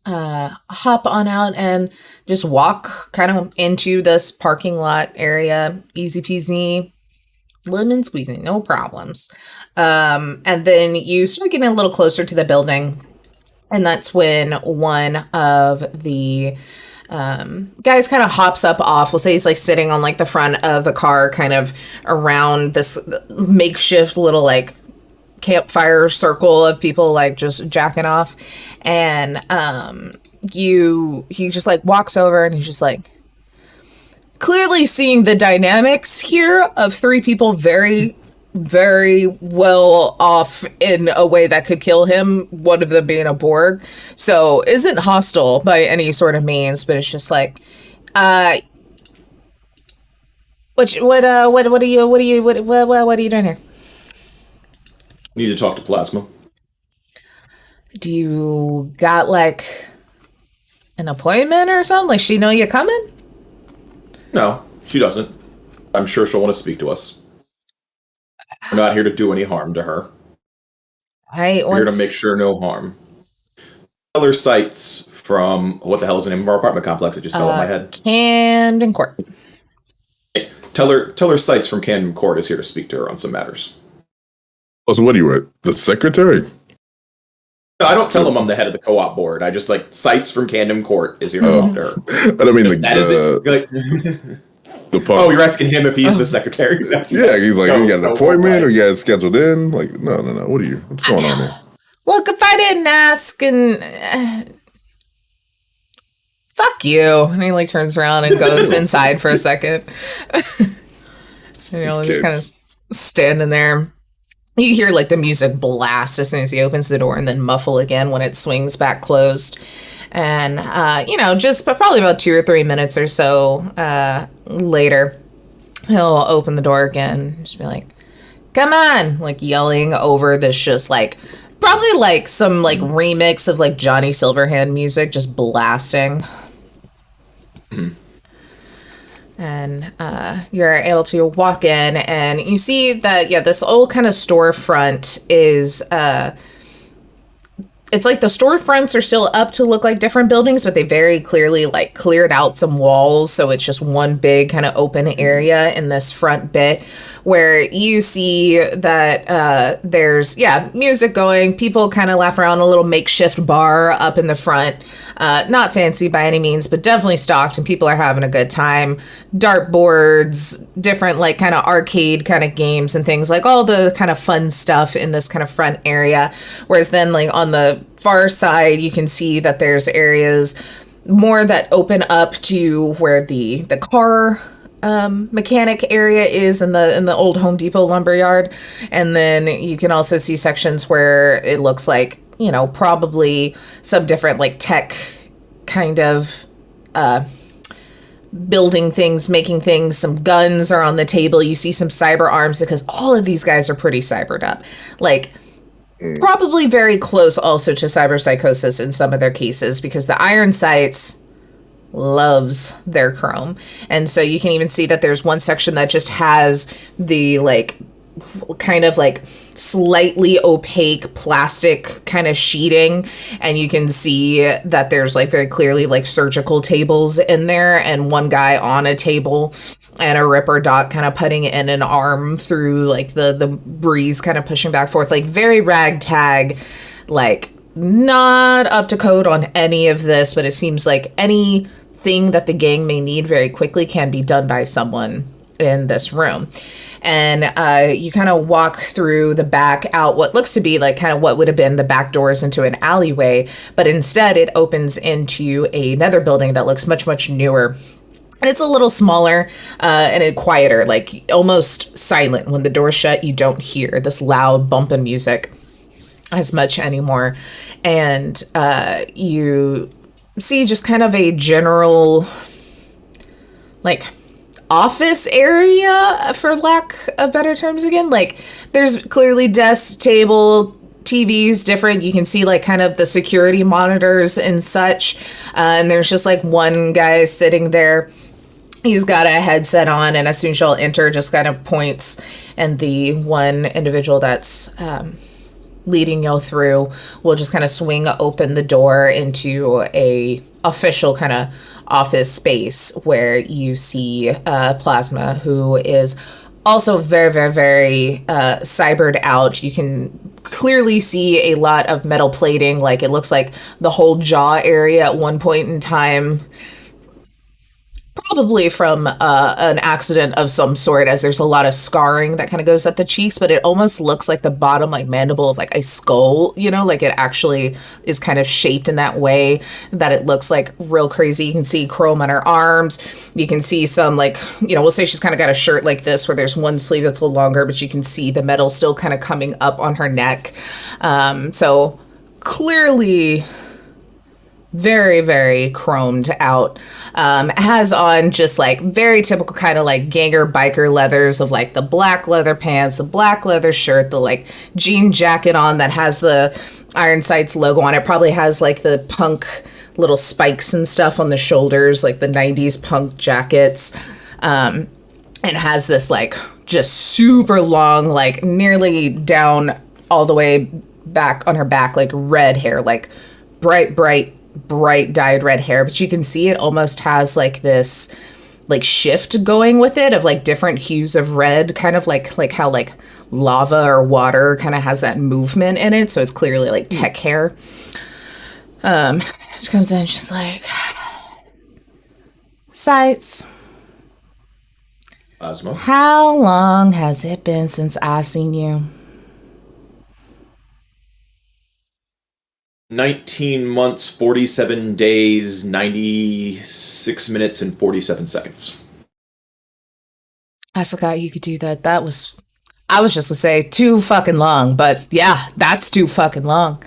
hop on out and just walk kind of into this parking lot area. Easy peasy, lemon squeezing, no problems. And then you start getting a little closer to the building, and that's when one of the guys kind of hops up off. We'll say he's like sitting on like the front of the car, kind of around this makeshift little like campfire circle of people like just jacking off. And he just like walks over and he's just like, clearly seeing the dynamics here of three people very, very well off in a way that could kill him, one of them being a Borg, so isn't hostile by any sort of means, but it's just like, what are you doing here? Need to talk to Plasma. Do you got like an appointment or something? Like, she know you coming? No, she doesn't. I'm sure she'll want to speak to us. We're not here to do any harm to her. We're here to make sure no harm. Tell her sites from, what the hell is the name of our apartment complex? It just fell on my head. Camden Court. Hey, tell her sites from Camden Court is here to speak to her on some matters. Oh, so what are you, the secretary? No, I don't tell them I'm the head of the co-op board. I just sites from Camden Court is here to talk to her. I don't mean the punk. Oh, you're asking him if he's the secretary? Yeah, he's like, you got an appointment or you got it scheduled in? Like, no. What are you? What's going on there? Look, if I didn't ask and... fuck you. And he turns around and goes inside for a second. And just kind of standing there. You hear the music blast as soon as he opens the door and then muffle again when it swings back closed. And, just probably about 2 or 3 minutes or so later, he'll open the door again and just be like, come on, yelling over this just probably some remix of Johnny Silverhand music just blasting. Mm-hmm. And you're able to walk in and you see that, this old kind of storefront is, it's the storefronts are still up to look like different buildings, but they very clearly cleared out some walls. So it's just one big kind of open area in this front bit where you see that there's, music going. People kind of laugh around, a little makeshift bar up in the front. Not fancy by any means, but definitely stocked and people are having a good time. Dartboards, different kind of arcade kind of games and things, all the kind of fun stuff in this kind of front area. Whereas then on the far side, you can see that there's areas more that open up to where the car mechanic area is in the old Home Depot lumberyard. And then you can also see sections where it looks like, probably some different tech kind of building things, making things. Some guns are on the table. You see some cyber arms because all of these guys are pretty cybered up. Probably very close also to cyberpsychosis in some of their cases because the Iron Sights loves their chrome. And so you can even see that there's one section that just has the kind of slightly opaque plastic kind of sheeting, and you can see that there's very clearly surgical tables in there and one guy on a table and a Ripper Doc kind of putting in an arm through the breeze kind of pushing back forth, very ragtag, not up to code on any of this, but it seems like anything that the gang may need very quickly can be done by someone in this room. And you kind of walk through the back out what looks to be kind of what would have been the back doors into an alleyway, but instead it opens into another building that looks much, much newer. And it's a little smaller and quieter, almost silent. When the door's shut, you don't hear this loud bumping music as much anymore. And you see just kind of a general, office area, for lack of better terms again. There's clearly desk, table, TVs different. You can see kind of the security monitors and such. And there's just one guy sitting there. He's got a headset on, and as soon as y'all enter, just kind of points, and the one individual that's leading y'all through will just kind of swing open the door into a official kind of office space where you see Plasma, who is also very, very, very cybered out. You can clearly see a lot of metal plating. It looks like the whole jaw area at one point in time, probably from an accident of some sort, as there's a lot of scarring that kind of goes up the cheeks, but it almost looks like the bottom mandible of a skull, it actually is kind of shaped in that way that it looks real crazy. You can see chrome on her arms. You can see some we'll say she's kind of got a shirt like this where there's one sleeve that's a little longer, but you can see the metal still kind of coming up on her neck. So clearly very, very chromed out. Has on just very typical kind of ganger biker leathers of the black leather pants, the black leather shirt, the jean jacket on that has the Iron Sights logo on it. Probably has the punk little spikes and stuff on the shoulders, like the 90s punk jackets. And has this like just super long, like nearly down all the way back on her back, like red hair, like bright dyed red hair. But you can see it almost has like this like shift going with it of like different hues of red, kind of like how like lava or water kind of has that movement in it. So it's clearly like tech hair. She comes in, she's like, Sights. How long has it been since I've seen you? 19 months, 47 days, 96 minutes, and 47 seconds. I forgot you could do that. I was just gonna say too fucking long, but yeah, that's too fucking long.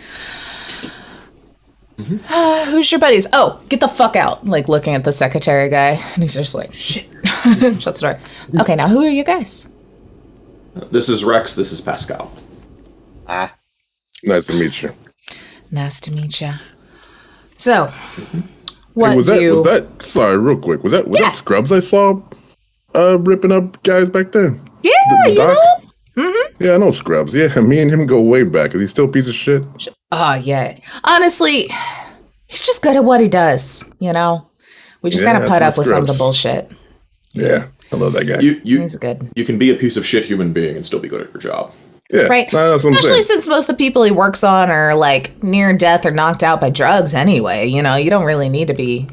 Mm-hmm. Who's your buddies? Oh, get the fuck out. Like looking at the secretary guy, and he's just like, shit. Shuts the door. Okay, now who are you guys? This is Rex, this is Pascal. Nice to meet you. Nice to meet you. So, what hey, was that sorry, real quick, was that Scrubs I saw ripping up guys back then? Yeah, the doc? Mm-hmm. Yeah, I know Scrubs. Yeah, me and him go way back. Is he still a piece of shit? Oh, yeah. Honestly, he's just good at what he does, you know? We just gotta put up with some of the bullshit. Yeah, I love that guy. He's good. You can be a piece of shit human being and still be good at your job. Yeah, right. Especially since most of the people he works on are like near death or knocked out by drugs anyway. You know, you don't really need to be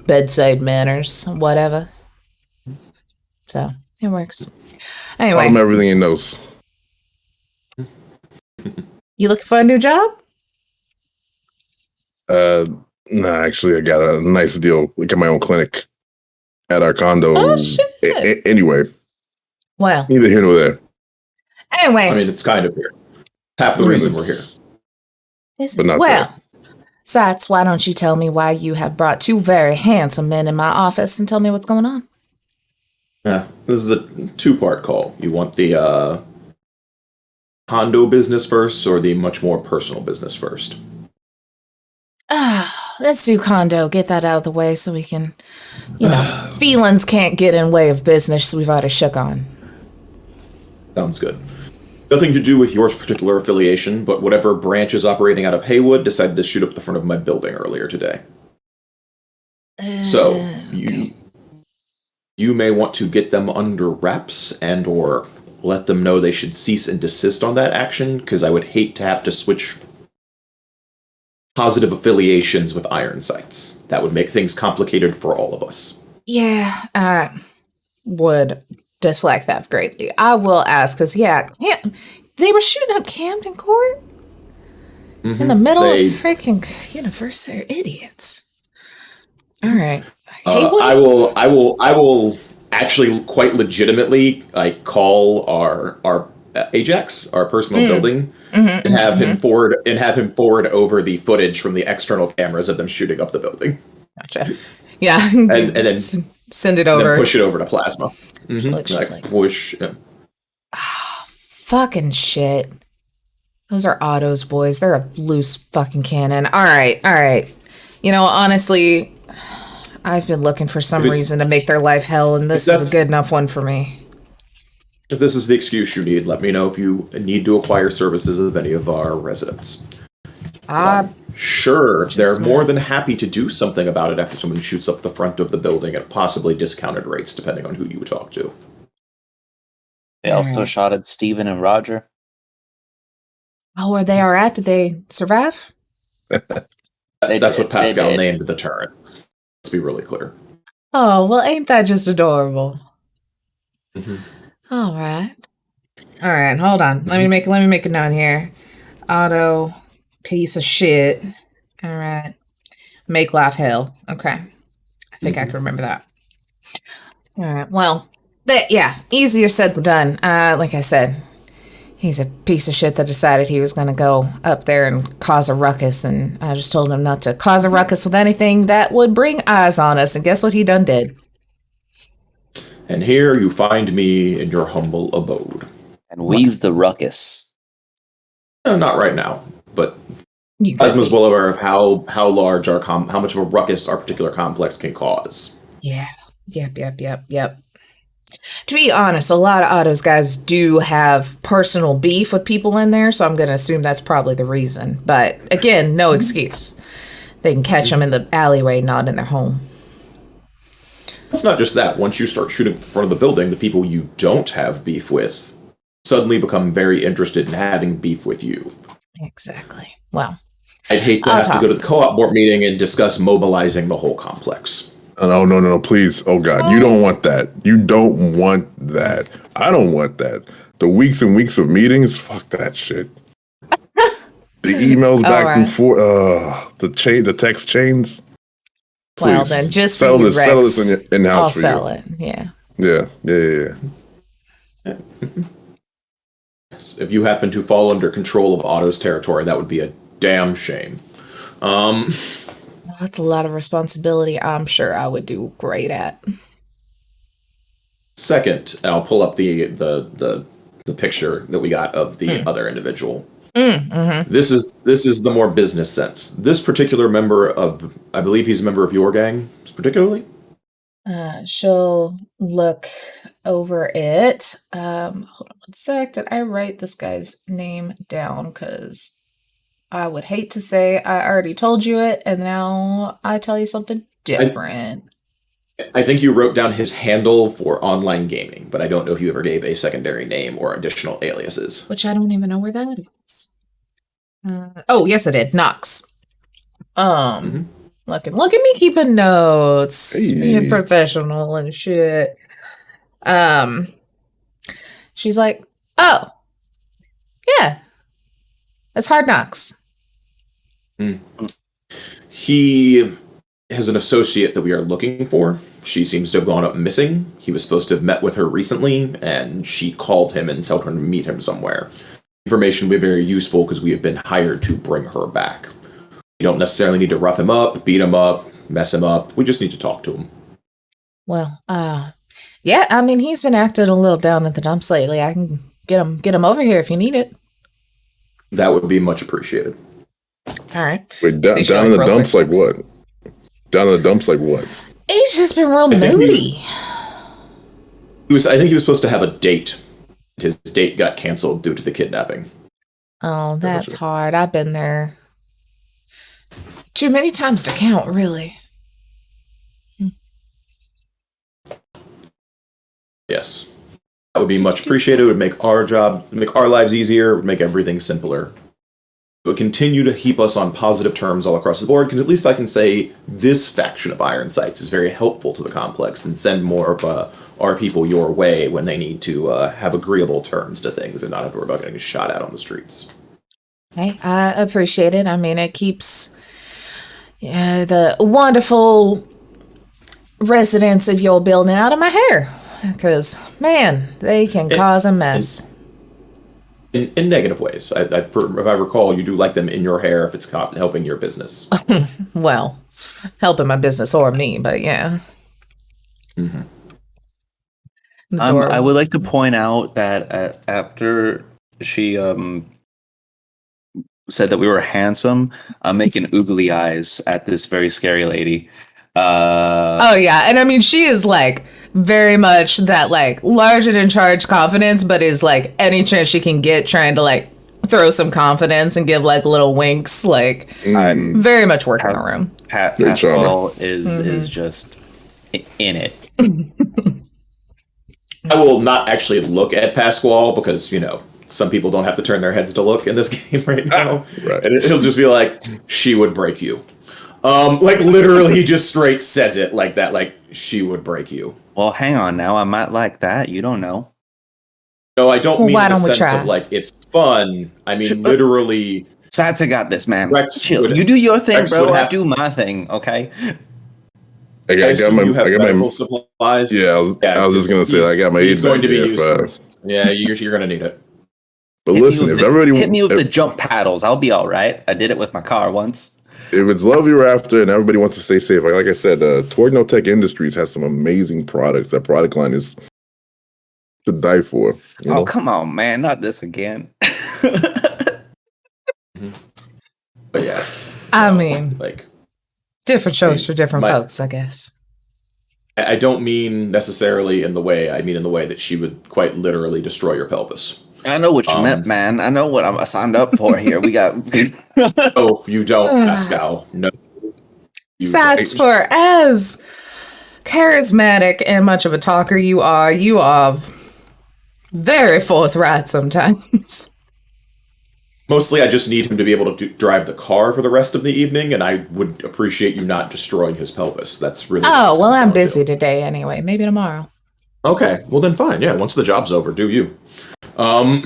bedside manners, whatever. So it works. Anyway, I'm everything he knows. You looking for a new job? Nah, actually, I got a nice deal. We got my own clinic at our condo. Oh shit! Anyway, well, neither here nor there. Anyway, I mean, it's kind of here. Half the reason we're here. But not well, Sats, why don't you tell me why you have brought two very handsome men in my office and tell me what's going on? Yeah, this is a two-part call. You want the condo business first or the much more personal business first? Let's do condo. Get that out of the way so we can, feelings can't get in way of business we've already shook on. Sounds good. Nothing to do with your particular affiliation, but whatever branch is operating out of Haywood decided to shoot up the front of my building earlier today. So, you may want to get them under wraps and or let them know they should cease and desist on that action, because I would hate to have to switch positive affiliations with iron sights. That would make things complicated for all of us. Yeah, I would dislike that greatly. I will ask, because, they were shooting up Camden Court in the middle of freaking university. They're idiots. All right. I will actually quite legitimately call our Ajax, our personal building, and have him forward over the footage from the external cameras of them shooting up the building. Gotcha. Yeah, and then send it over. And then push it over to Plasma. Like push. Yeah. Fucking shit. Those are Otto's boys. They're a loose fucking cannon. All right. Honestly, I've been looking for some reason to make their life hell, and this is a good enough one for me. If this is the excuse you need, let me know if you need to acquire services of any of our residents. Sure, they're more than happy to do something about it after someone shoots up the front of the building at possibly discounted rates, depending on who you talk to. They also shot at Steven and Roger. Oh, where they are at? Did they survive? That's what Pascal named the turret. Let's be really clear. Oh, well, ain't that just adorable? Mm-hmm. All right, hold on. Let me make a note here. Otto, piece of shit. All right. Make life hell. Okay. I think I can remember that. All right. Well, easier said than done. Like I said, he's a piece of shit that decided he was going to go up there and cause a ruckus, and I just told him not to cause a ruckus with anything that would bring eyes on us, and guess what he done did? And here you find me in your humble abode. And we's the ruckus. Not right now, but Plasma's well aware of how large how much of a ruckus our particular complex can cause. Yeah. Yep. To be honest, a lot of autos guys do have personal beef with people in there, so I'm going to assume that's probably the reason. But again, no excuse. They can catch them in the alleyway, not in their home. It's not just that. Once you start shooting in front of the building, the people you don't have beef with suddenly become very interested in having beef with you. Exactly. Well, I'd hate to have to go to the co-op board meeting and discuss mobilizing the whole complex. No, please. Oh, God. You don't want that. You don't want that. I don't want that. The weeks and weeks of meetings, fuck that shit. The emails back and forth, the text chains. Please. Well, then just sell this in your in-house. I'll sell it. Yeah. Yeah. If you happen to fall under control of Otto's territory, that would be a damn shame. That's a lot of responsibility. I'm sure I would do great at. Second, and I'll pull up the picture that we got of the other individual. Mm-hmm. This is the more business sense. This particular member of, I believe he's a member of your gang, particularly. She'll look over it. Hold on one sec. Did I write this guy's name down? Because I would hate to say I already told you it, and now I tell you something different. I think you wrote down his handle for online gaming, but I don't know if you ever gave a secondary name or additional aliases. Which I don't even know where that is. Oh, yes, I did. Nox. Look at me keeping notes. Hey. Being professional and shit. She's like, oh, yeah, that's Hard Knocks. He has an associate that we are looking for. She seems to have gone up missing. He was supposed to have met with her recently, and she called him and told her to meet him somewhere. Information will be very useful because we have been hired to bring her back. We don't necessarily need to rough him up, beat him up, mess him up. We just need to talk to him. Well, yeah, I mean, he's been acting a little down at the dumps lately. I can get him over here if you need it. That would be much appreciated. All right. Wait, down in the dumps like what? Down in the dumps like what? He's just been real moody. I think he was supposed to have a date. His date got canceled due to the kidnapping. Oh, that's hard. I've been there too many times to count, really. Yes. That would be much appreciated. It would make our lives easier, it would make everything simpler. It would continue to keep us on positive terms all across the board, because at least I can say this faction of Iron Sights is very helpful to the complex and send more of our people your way when they need to have agreeable terms to things and not have to worry about getting shot at on the streets. Hey, I appreciate it. I mean, it keeps the wonderful residents of your building out of my hair. Because, man, they can cause a mess. In negative ways. If I recall, you do like them in your hair if it's helping your business. Well, helping my business or me, but yeah. Mm-hmm. I would like to point out that after she said that we were handsome, I'm making oogly eyes at this very scary lady. Oh yeah, and I mean she is like very much that like large and in charge confidence, but is like any chance she can get trying to like throw some confidence and give like little winks. Like I'm very much working the room. Pascal is just in it. I will not actually look at Pasquale because some people don't have to turn their heads to look in this game right now, right. And it'll just be like she would break you. Like literally, he just straight says it like that. Like she would break you. Well, hang on now. I might like that. You don't know. No, I don't mean in the sense of like it's fun. I mean literally. Satsa got this, man. Chill. You do your thing, bro. I do my thing. Okay. I got my supplies. Yeah, I was just gonna say I got my. He's going to be useless. Yeah, you're gonna need it. But listen, if everybody hit me with the jump paddles, I'll be all right. I did it with my car once. If it's love you're after and everybody wants to stay safe, like I said, Toward No Tech Industries has some amazing products. That product line is to die for. You know? Come on, man. Not this again. But yeah. I mean, like different shows for different folks, I guess. I don't mean necessarily in the way, I mean in the way that she would quite literally destroy your pelvis. I know what you meant, man. I know what I'm signed up for here. We got. Oh, you don't, Pascal. No. Sats for as charismatic and much of a talker you are very forthright sometimes. Mostly, I just need him to be able to drive the car for the rest of the evening, and I would appreciate you not destroying his pelvis. That's really. Oh, well, I'm busy today anyway. Maybe tomorrow. Okay, well then fine. Yeah, once the job's over, do you. I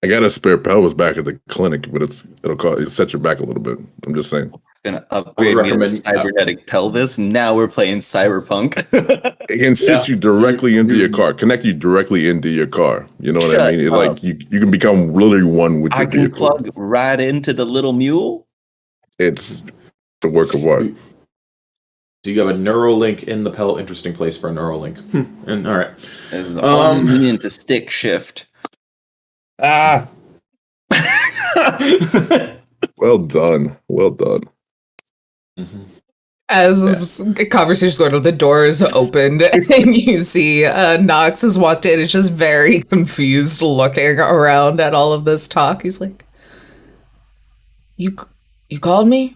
got a spare pelvis back at the clinic, but it'll set your back a little bit. I'm just saying. Gonna upgrade me to cybernetic pelvis. Now we're playing Cyberpunk. It can sit you directly into your car, connect you directly into your car. You know what I mean? Like you can become literally one with your vehicle. I can plug right into the little mule. It's the work of art. Do you have a Neuralink in the pellet? Interesting place for a Neuralink. And all right, into stick shift. Well done. Well done. Mm-hmm. As this conversation's going on, the doors opened and you see Knox has walked in. It's just very confused looking around at all of this talk. He's like, You called me?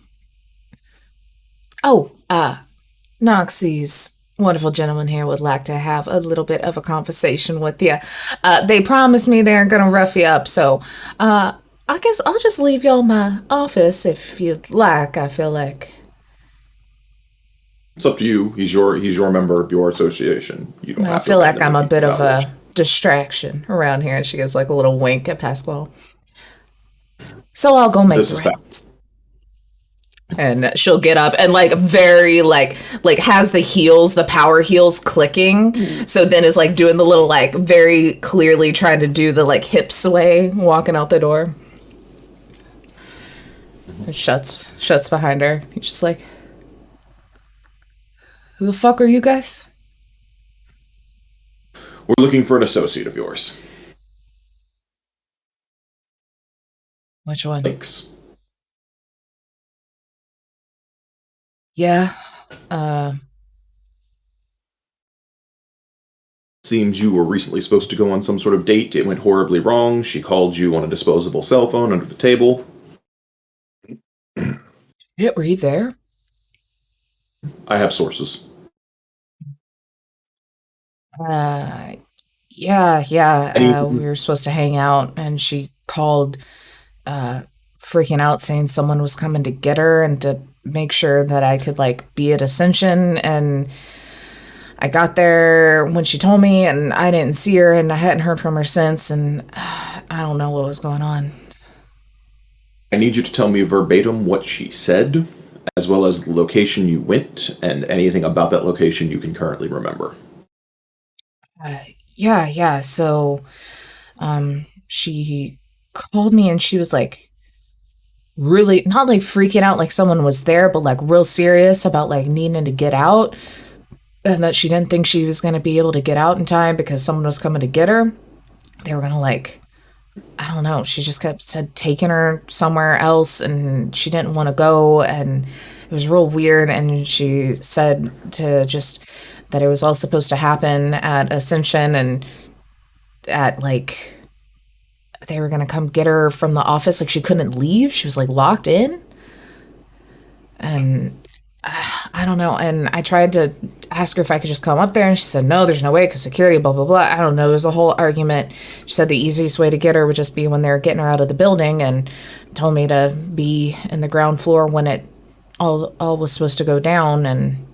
Oh, Knox, these wonderful gentlemen here would like to have a little bit of a conversation with you. They promised me they're going to rough you up, so I guess I'll just leave y'all my office if you'd like. I feel like it's up to you. He's your member of your association. You don't. I feel like I'm a bit of a distraction around here. And she gives like a little wink at Pasquale. So I'll go make rounds. And she'll get up and like very like has the power heels clicking. So then is like doing the little like very clearly trying to do the like hip sway walking out the door. It shuts behind her. He's just like, who the fuck are you guys? We're looking for an associate of yours. Which one? Thanks. Yeah. Seems you were recently supposed to go on some sort of date. It went horribly wrong. She called you on a disposable cell phone under the table. Yeah, were you there? I have sources. Yeah. We were supposed to hang out, and she called, freaking out, saying someone was coming to get her and to make sure that I could like be at Ascension. And I got there when she told me, and I didn't see her, and I hadn't heard from her since. And I don't know what was going on. I need you to tell me verbatim what she said, as well as the location you went, and anything about that location you can currently remember. Yeah. So, she called me and she was like, really not like freaking out like someone was there, but like real serious about like needing to get out, and that she didn't think she was going to be able to get out in time because someone was coming to get her. They were going to like, I don't know. She just said taking her somewhere else, and she didn't want to go, and it was real weird. And she said that it was all supposed to happen at Ascension, and at like they were gonna come get her from the office. Like she couldn't leave. She was like locked in, and I don't know. And I tried to ask her if I could just come up there, and she said no, there's no way because security, blah blah blah. I don't know. There's a whole argument. She said the easiest way to get her would just be when they were getting her out of the building, and told me to be in the ground floor when it all was supposed to go down. And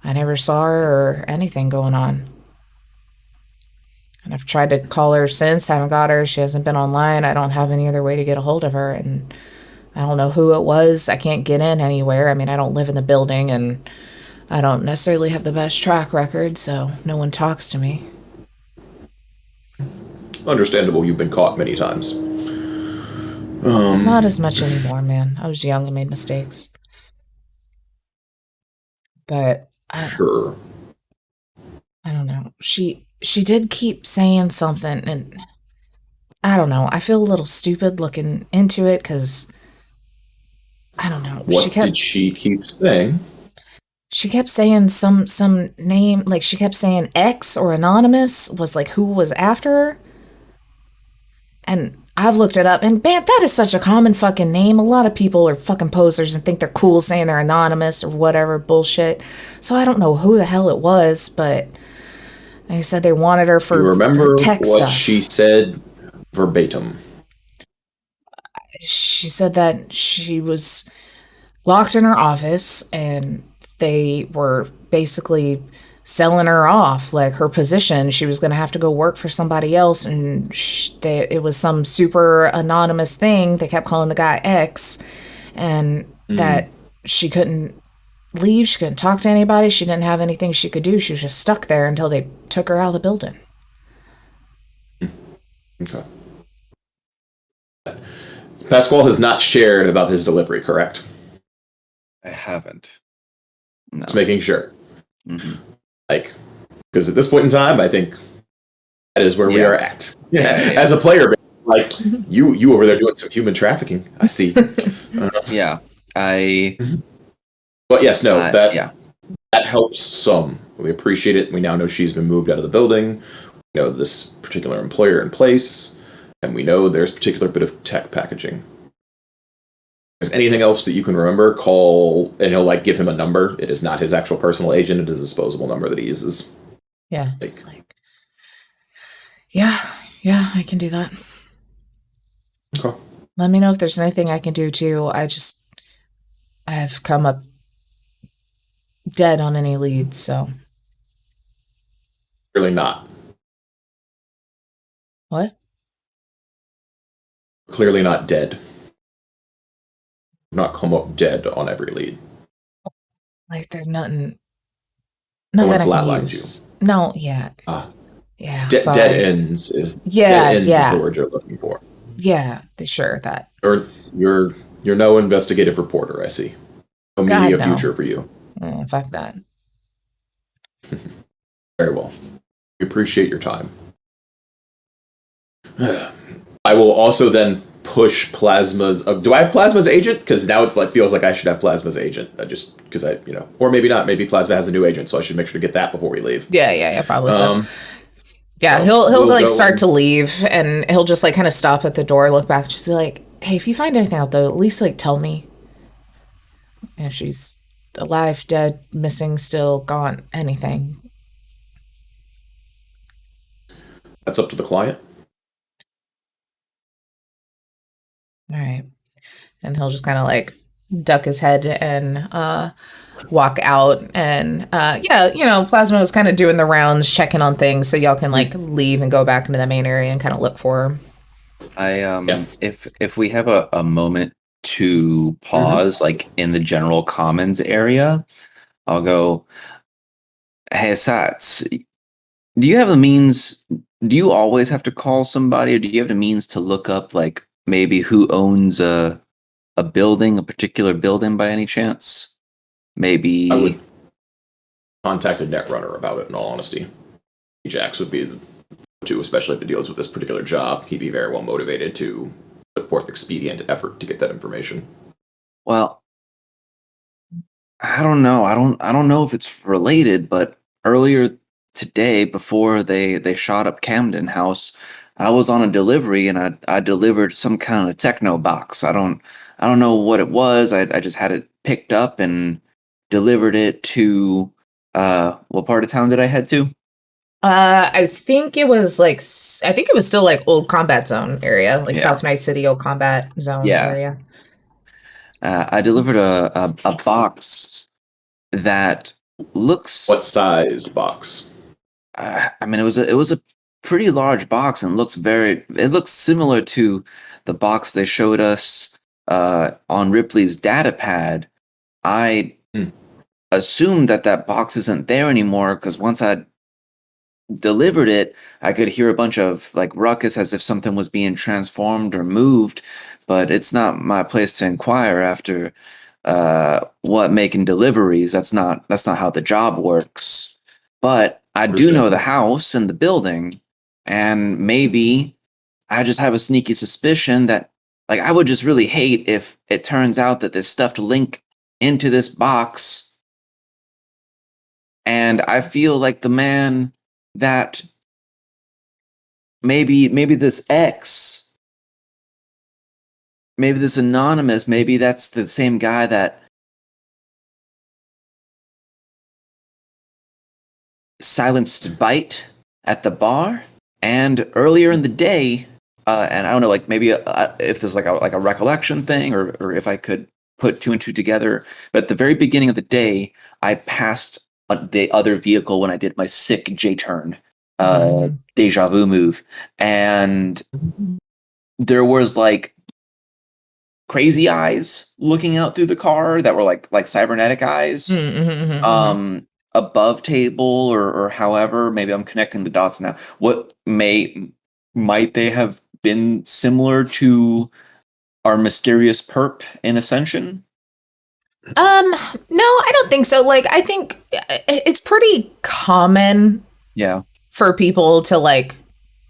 I never saw her or anything going on. And I've tried to call her since, haven't got her. She hasn't been online. I don't have any other way to get a hold of her, and I don't know who it was. I can't get in anywhere. I mean, I don't live in the building, and I don't necessarily have the best track record, so no one talks to me. Understandable, you've been caught many times. Not as much anymore, man. I was young and made mistakes. But sure. I don't know. She did keep saying something, and I don't know. I feel a little stupid looking into it because I don't know. What did she keep saying? She kept saying some name, like she kept saying X or Anonymous was like who was after her. And I've looked it up, and man, that is such a common fucking name. A lot of people are fucking posers and think they're cool saying they're anonymous or whatever bullshit. So I don't know who the hell it was, but they said they wanted her for you remember tech what stuff. She said verbatim? She said that she was locked in her office and they were basically selling her off, like her position. She was going to have to go work for somebody else, and it was some super anonymous thing. They kept calling the guy X, and that she couldn't leave. She couldn't talk to anybody. She didn't have anything she could do. She was just stuck there until they took her out of the building. Okay. Pasquale has not shared about his delivery, correct? I haven't. No. Just making sure. Mm-hmm. Like, because at this point in time, I think that is where we are at. Yeah. As a player, like you over there doing some human trafficking. I see. Yeah, But yes, no, that helps some. We appreciate it. We now know she's been moved out of the building. We know this particular employer in place, and we know there's a particular bit of tech packaging. If there's anything else that you can remember, call, and he'll like give him a number. It is not his actual personal agent. It is a disposable number that he uses. Yeah. It's like, yeah, I can do that. Okay. Let me know if there's anything I can do too. I have come up dead on any leads, so. Really not. What? Clearly not dead. Not come up dead on every lead. Like there's nothing I can use. You. No, yeah. Yeah. Dead ends is is the word you're looking for. Yeah, sure that. Or you're no investigative reporter, I see. No media future for you. Fuck that. Very well. We appreciate your time. I will also then push Plasma's. Do I have Plasma's agent? Because now it's like feels like I should have Plasma's agent. Just because or maybe not. Maybe Plasma has a new agent, so I should make sure to get that before we leave. Yeah, probably so. Yeah, he'll like start to leave, and he'll just like kind of stop at the door, look back, just be like, "Hey, if you find anything out though, at least like tell me. If she's alive, dead, missing, still gone, anything." That's up to the client. All right. And he'll just kind of like duck his head and walk out. And Plasma was kind of doing the rounds, checking on things, so y'all can like leave and go back into the main area and kind of look for him. If we have a moment to pause, like in the general commons area, I'll go, "Hey, Sats, do you have the means? Do you always have to call somebody, or do you have the means to look up like maybe who owns a building, a particular building by any chance? Maybe." I would contact a netrunner about it, in all honesty. Jax would be the two, especially if it deals with this particular job. He'd be very well motivated to put forth expedient effort to get that information. Well, I don't know. I don't know if it's related, but earlier today, before they shot up Camden House, I was on a delivery and I delivered some kind of techno box. I don't know what it was. I just had it picked up and delivered it to what part of town did I head to? I think it was still like Old Combat Zone area, like South Night City Old Combat Zone area. I delivered a box that looks. What size box? I mean, it was a pretty large box and it looks similar to the box they showed us on Ripley's data pad. I assumed that box isn't there anymore because once I delivered it, I could hear a bunch of like ruckus as if something was being transformed or moved, but it's not my place to inquire after making deliveries. That's not how the job works. But I do know the house and the building, and maybe I just have a sneaky suspicion that, like, I would just really hate if it turns out that they stuffed Lynk into this box, and I feel like the man that maybe this X, maybe this anonymous, maybe that's the same guy that silenced Bite at the bar, and earlier in the day. And I don't know, like maybe if there's like a recollection thing, or if I could put two and two together. But at the very beginning of the day, I passed the other vehicle when I did my sick J-turn, deja vu move, and there was like crazy eyes looking out through the car that were like cybernetic eyes, above table or however. Maybe I'm connecting the dots now. What might they have been similar to our mysterious perp in Ascension? No, I don't think so. Like, I think it's pretty common for people to, like,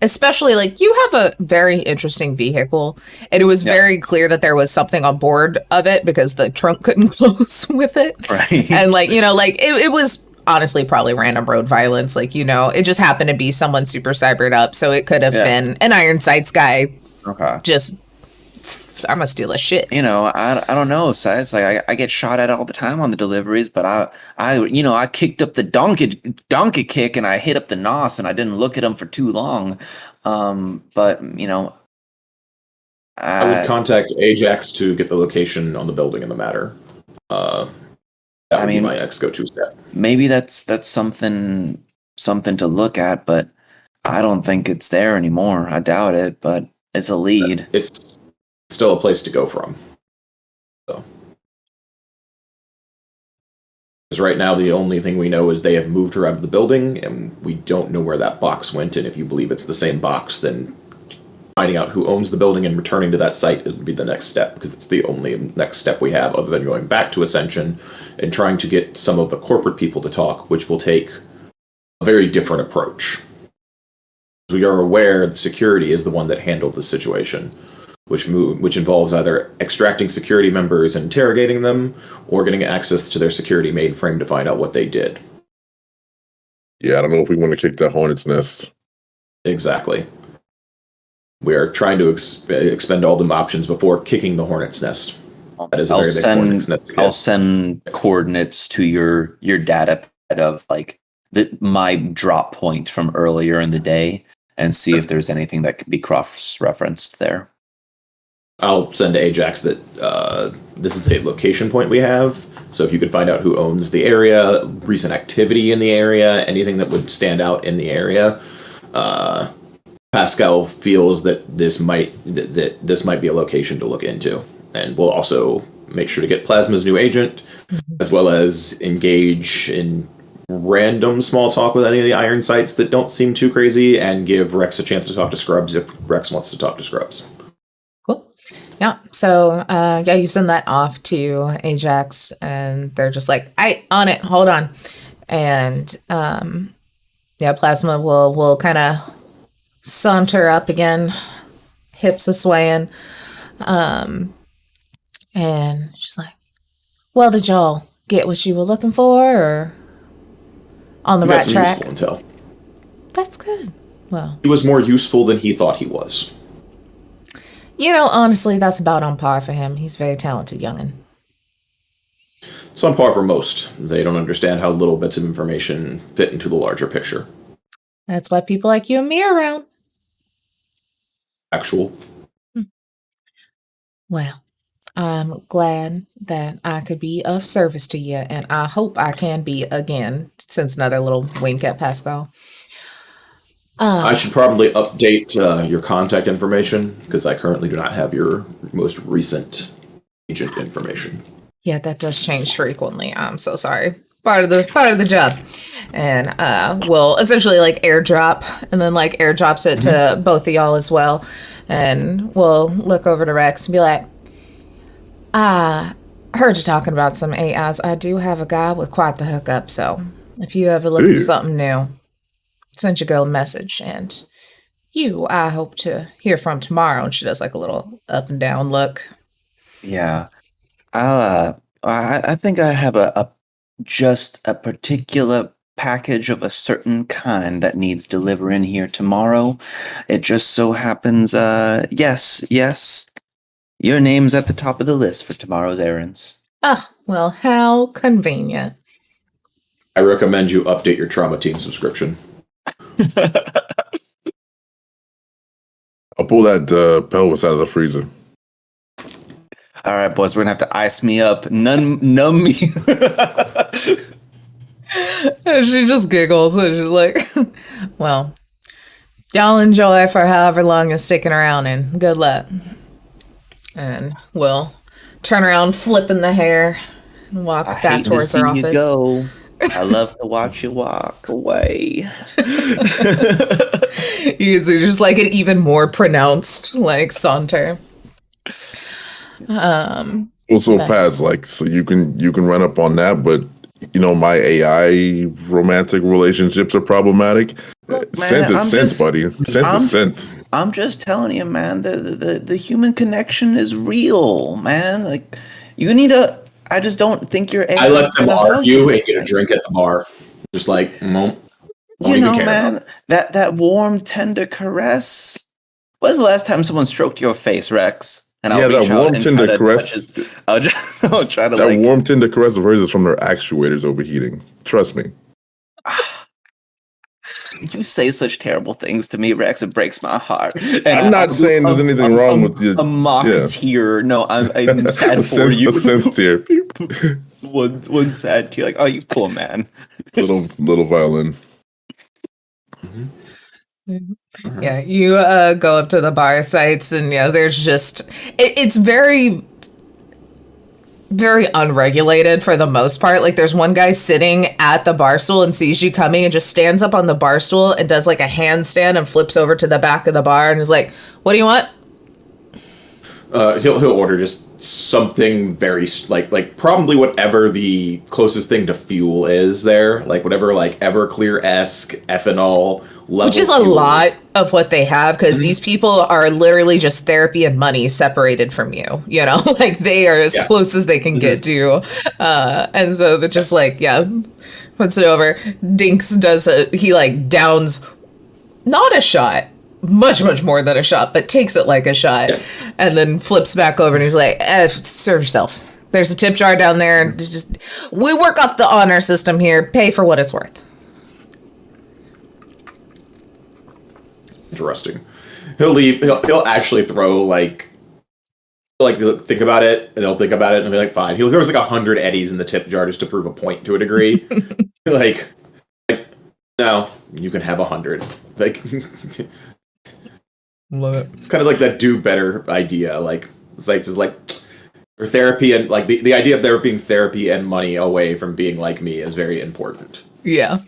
especially, like, you have a very interesting vehicle, and it was very clear that there was something on board of it because the trunk couldn't close with it. Right. And, like, you know, like, it was honestly probably random road violence. Like, you know, it just happened to be someone super cybered up, so it could have been an Iron Sights guy. Okay. Just, I'm gonna steal a shit. You know, I don't know. So it's like I get shot at all the time on the deliveries, but I kicked up the donkey kick and I hit up the nos and I didn't look at him for too long. But you know, I would contact Ajax to get the location on the building in the matter. That would be my next go-to step. Maybe that's something to look at, but I don't think it's there anymore. I doubt it, but it's a lead. It's still a place to go from. So, because right now the only thing we know is they have moved her out of the building, and we don't know where that box went. And if you believe it's the same box, then finding out who owns the building and returning to that site would be the next step, because it's the only next step we have other than going back to Ascension and trying to get some of the corporate people to talk, which will take a very different approach. We are aware the security is the one that handled the situation, which involves either extracting security members and interrogating them, or getting access to their security mainframe to find out what they did. Yeah, I don't know if we want to kick that hornet's nest. Exactly. We are trying to expend all the options before kicking the hornet's nest. That is a very big hornet's nest. I'll send coordinates to your data pad of like my drop point from earlier in the day and see if there's anything that could be cross-referenced there. I'll send to Ajax that this is a location point we have, so if you could find out who owns the area, recent activity in the area, anything that would stand out in the area, Pascal feels that this might be a location to look into, and we'll also make sure to get Plasma's new agent, as well as engage in random small talk with any of the Iron Sights that don't seem too crazy, and give Rex a chance to talk to Scrubs if Rex wants to talk to Scrubs. Cool. Yeah. So, you send that off to Ajax, and they're just like, on it, hold on. And, Plasma will kind of saunter up again, hips a swaying. And she's like, well, did y'all get what you were looking for, or on the right track? Useful intel. That's good. Well, he was more useful than he thought he was. You know, honestly, that's about on par for him. He's very talented youngin'. It's on par for most. They don't understand how little bits of information fit into the larger picture. That's why people like you and me are around. Actual. Well, I'm glad that I could be of service to you, and I hope I can be again, since another little wink at Pascal. I should probably update your contact information, because I currently do not have your most recent agent information. Yeah, that does change frequently. I'm so sorry. Part of the job. And we'll essentially like airdrop, and then like airdrops it to both of y'all as well. And we'll look over to Rex and be like, I heard you talking about some AIs. I do have a guy with quite the hookup, so if you ever look for something new, send your girl a message, and You, I hope to hear from tomorrow. And she does like a little up and down look. Yeah. I think I have just a particular package of a certain kind that needs delivering here tomorrow. It just so happens, yes, your name's at the top of the list for tomorrow's errands. Ah, well, how convenient. I recommend you update your Trauma Team subscription. I'll pull that pelvis out of the freezer. All right, boys, we're gonna have to ice me up, numb me. And she just giggles and she's like, well, y'all enjoy for however long you're sticking around and good luck. And we'll turn around, flipping the hair, and walk back towards her office. You go. I love to watch you walk away. You can see just like an even more pronounced like saunter. Also, Paz, like, so you can run up on that, but you know my AI romantic relationships are problematic. Look, man, Sense is sense, buddy. Sense is sense. I'm just telling you, man. The human connection is real, man. Like you need a. I just don't think you're. I let them argue and get a drink at the bar. Just like, don't even care, man. That warm, tender caress. When's the last time someone stroked your face, Rex? And I'll that warm, tender caress. I'll try to that warm, tender caress of hers is from their actuators overheating. Trust me. You say such terrible things to me, Rex. It breaks my heart. And I'm not saying there's anything wrong with you. A mock tear. No, I'm sad for you. A sense tear. one sad tear. Like, oh, you poor man. little violin. Mm-hmm. Yeah, you go up to the bar sites and there's just it's very very unregulated for the most part. Like there's one guy sitting at the bar stool and sees you coming and just stands up on the bar stool and does like a handstand and flips over to the back of the bar and is like, what do you want? He'll order just something very like probably whatever the closest thing to fuel is there, like whatever like Everclear-esque ethanol level, which is a lot of what they have because these people are literally just therapy and money separated from you. Like they are as close as they can get to you, and so they're just puts it over. Dinks he like downs not a shot. Much more than a shot, but takes it like a shot, and then flips back over and he's like, serve yourself. There's a tip jar down there. We work off the honor system here. Pay for what it's worth. Interesting. He'll leave. He'll actually throw like think about it, and he'll think about it and be like, fine. He'll throw like 100 eddies in the tip jar just to prove a point to a degree. like, no, you can have 100. Like. Love it. It's kind of like that do better idea. Like Zeitz is like, or therapy and like the idea of there being therapy and money away from being like me is very important. Yeah.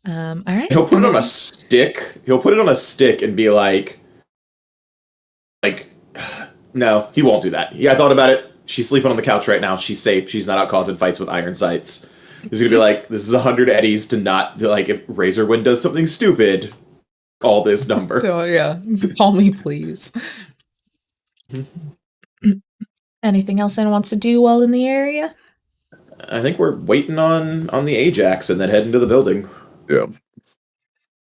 All right. He'll put it on a stick. He'll put it on a stick and be like, no, he won't do that. Yeah, I thought about it. She's sleeping on the couch right now. She's safe. She's not out causing fights with iron sights. He's gonna be like, this is 100 eddies to like if Razorwind does something stupid. Call this number. Oh, yeah. Call me, please. Anything else anyone wants to do while in the area? I think we're waiting on the Ajax and then heading to the building. Yeah.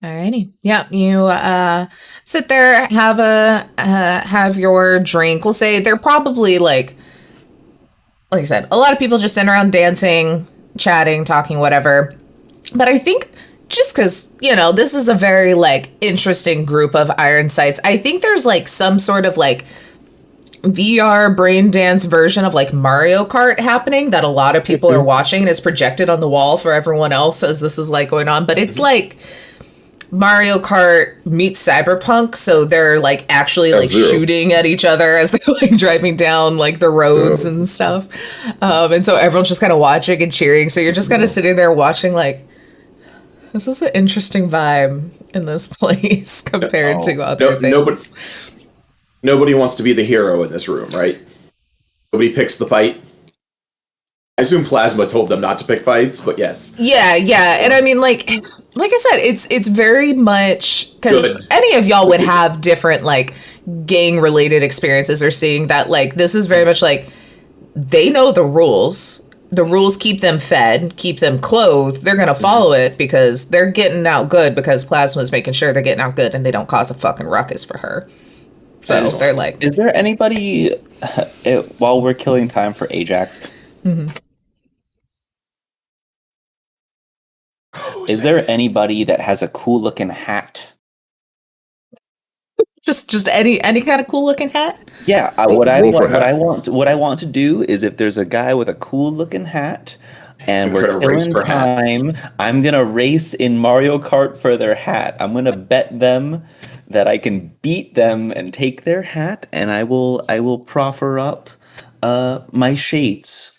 Alrighty. Yeah, you sit there, have your drink. We'll say they're probably like I said, a lot of people just sitting around dancing, chatting, talking, whatever. But I think just because, this is a very, interesting group of iron sights, I think there's, some sort of, VR brain dance version of, Mario Kart happening that a lot of people are watching and is projected on the wall for everyone else as this is, going on. But it's, Mario Kart meets Cyberpunk, so they're, actually, shooting at each other as they're, driving down, the roads and stuff. And so everyone's just kind of watching and cheering. So you're just kind of sitting there watching, this is an interesting vibe in this place compared to other things. Nobody wants to be the hero in this room, right? Nobody picks the fight. I assume Plasma told them not to pick fights, but yes. Yeah. And I mean, like I said, it's very much because Good. any of y'all would have different like gang related experiences or seeing that like this is very much like they know the rules. The rules keep them fed, keep them clothed. They're gonna follow it because they're getting out good because Plasma's making sure they're getting out good and they don't cause a fucking ruckus for her. So they're like, is there anybody while we're killing time for Ajax? Is there anybody that has a cool looking hat? just any kind of cool looking hat. Yeah, what I want to do is if there's a guy with a cool looking hat and we're killing time, I'm gonna race in Mario Kart for their hat. I'm gonna bet them that I can beat them and take their hat, and I will proffer up my shades.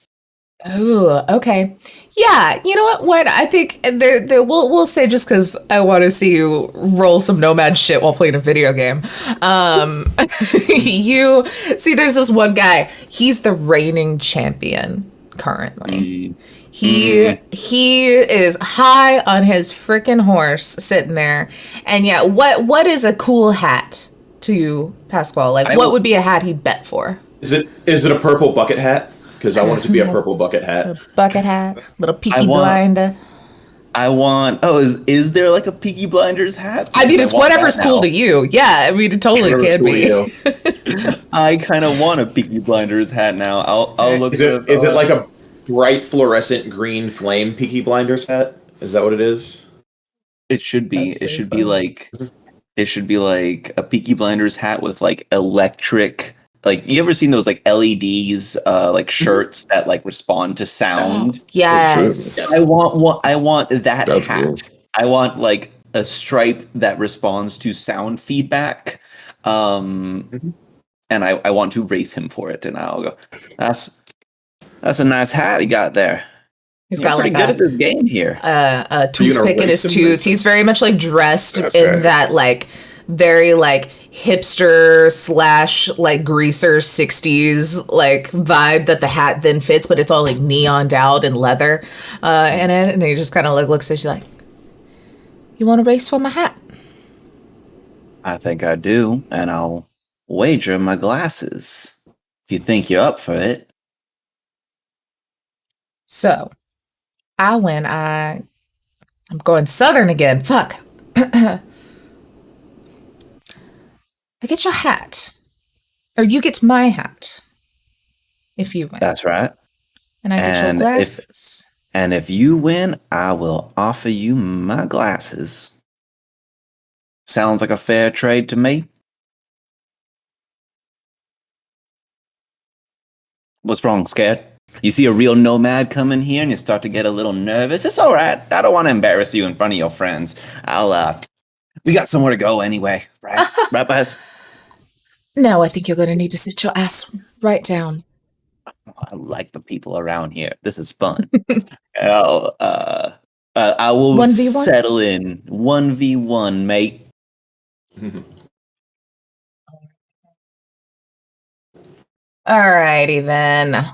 Oh, okay. Yeah, you know what I think we'll say just because I want to see you roll some nomad shit while playing a video game. You see, there's this one guy. He's the reigning champion currently. He is high on his freaking horse, sitting there. And yeah, what is a cool hat to Pasquale? Like, what would be a hat he'd bet for? Is it a purple bucket hat? Because I want it to be a purple bucket hat. Bucket hat, little Peaky Blinder. I want. Oh, is there like a Peaky Blinders hat? I mean, it's whatever's cool to you. Yeah, I mean, it totally can be. I kind of want a Peaky Blinders hat now. I'll look. Is it like a bright fluorescent green flame Peaky Blinders hat? Is that what it is? It should be. It should be like. It should be like a Peaky Blinders hat with like electric. Like, you ever seen those like LEDs, like shirts that like respond to sound? Yes. I want that That's hat. cool. I want like a stripe that responds to sound feedback. And I want to race him for it. And I'll go, that's a nice hat he got there. He's got pretty like good at this game here. A toothpick in his tooth. He's very much like dressed in that like very like hipster / like greaser 60s like vibe that the hat then fits, but it's all like neoned out and leather in it. And he just kind of like looks at you like, you want to race for my hat? I think I do, and I'll wager my glasses if you think you're up for it. So I'm going southern again. Fuck. I get your hat. Or you get my hat. If you win. That's right. And I get your glasses. If you win, I will offer you my glasses. Sounds like a fair trade to me. What's wrong, scared? You see a real nomad come in here and you start to get a little nervous. It's all right. I don't want to embarrass you in front of your friends. We got somewhere to go anyway, right? Right, guys? No, I think you're going to need to sit your ass right down. I like the people around here. This is fun. I will 1v1? settle in 1v1, mate. Alrighty then.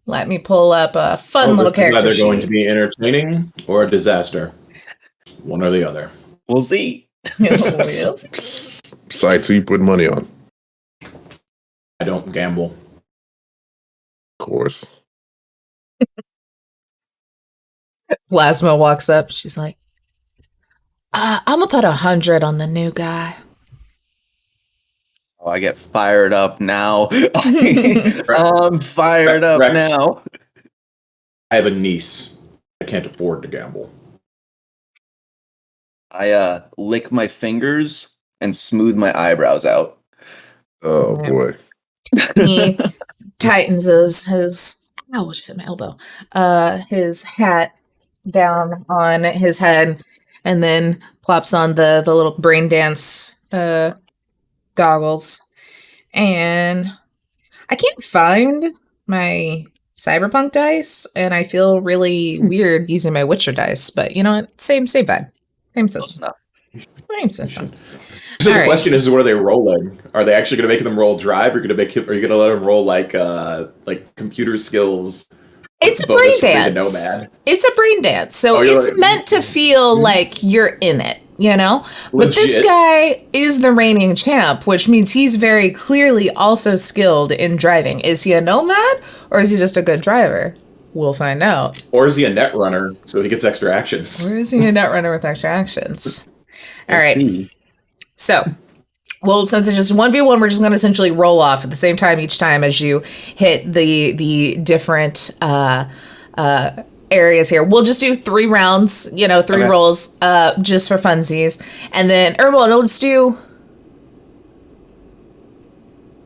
Let me pull up a fun little character either sheet. going to be entertaining or a disaster. One or the other. We'll see. Besides, who you put money on? I don't gamble. Of course. Plasma walks up. She's like, I'm going to put 100 on the new guy. Oh, I get fired up now. I'm fired up Rex. now. I have a niece. I can't afford to gamble. I lick my fingers and smooth my eyebrows out. Oh boy. He tightens his my elbow. His hat down on his head and then plops on the little brain dance goggles. And I can't find my Cyberpunk dice, and I feel really weird using my Witcher dice, but you know what? Same vibe. Same system. Same system. So All the right. question is, what are they rolling? Are they actually going to make them roll drive, or are you going to let them roll like computer skills, It's a bonus brain for being a dance. nomad. It's a brain dance. So Oh, you're it's like- meant to feel like you're in it, you know? But this Legit. guy is the reigning champ, which means he's very clearly also skilled in driving. Is he a nomad or is he just a good driver? We'll find out. Or is he a net runner so he gets extra actions? Or is he a net runner with extra actions? All Let's right. see. So, well, since it's just 1v1, we're just going to essentially roll off at the same time each time as you hit the different areas here. We'll just do 3 rounds, three Okay. rolls just for funsies. And then, let's do...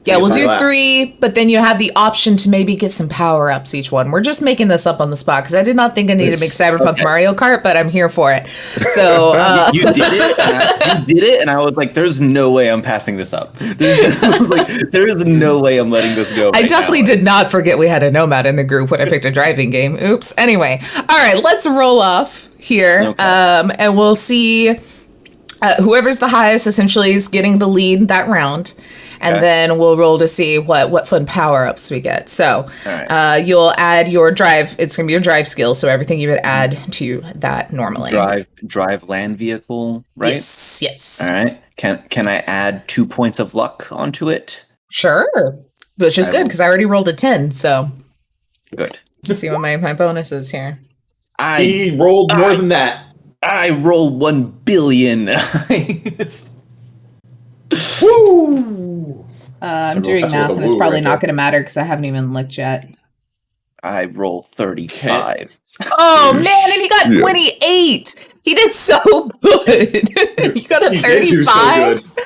Yeah, we'll do 3, but then you have the option to maybe get some power-ups each one. We're just making this up on the spot because I did not think I needed to make Cyberpunk Mario Kart, but I'm here for it. So You did it, and I was like, "There's no way I'm passing this up. There is no way I'm letting this go." I right definitely now. did not forget we had a nomad in the group when I picked a driving game. Oops. Anyway, all right, let's roll off here, Okay. and we'll see whoever's the highest essentially is getting the lead that round. And Okay. then we'll roll to see what fun power-ups we get. So right. you'll add your drive. It's going to be your drive skill. So everything you would add to that normally. drive land vehicle, right? Yes. All right. Can I add 2 points of luck onto it? Sure. Which is good because I already rolled a 10. So Good. let's see what my bonus is here. He rolled more than that. I roll 1 billion. Woo! I'm doing That's math with a and it's woo probably right not there. going to matter because I haven't even looked yet. I roll 35. Oh man, and he got Yeah. 28. He did so good. You got a He did do so 35. good.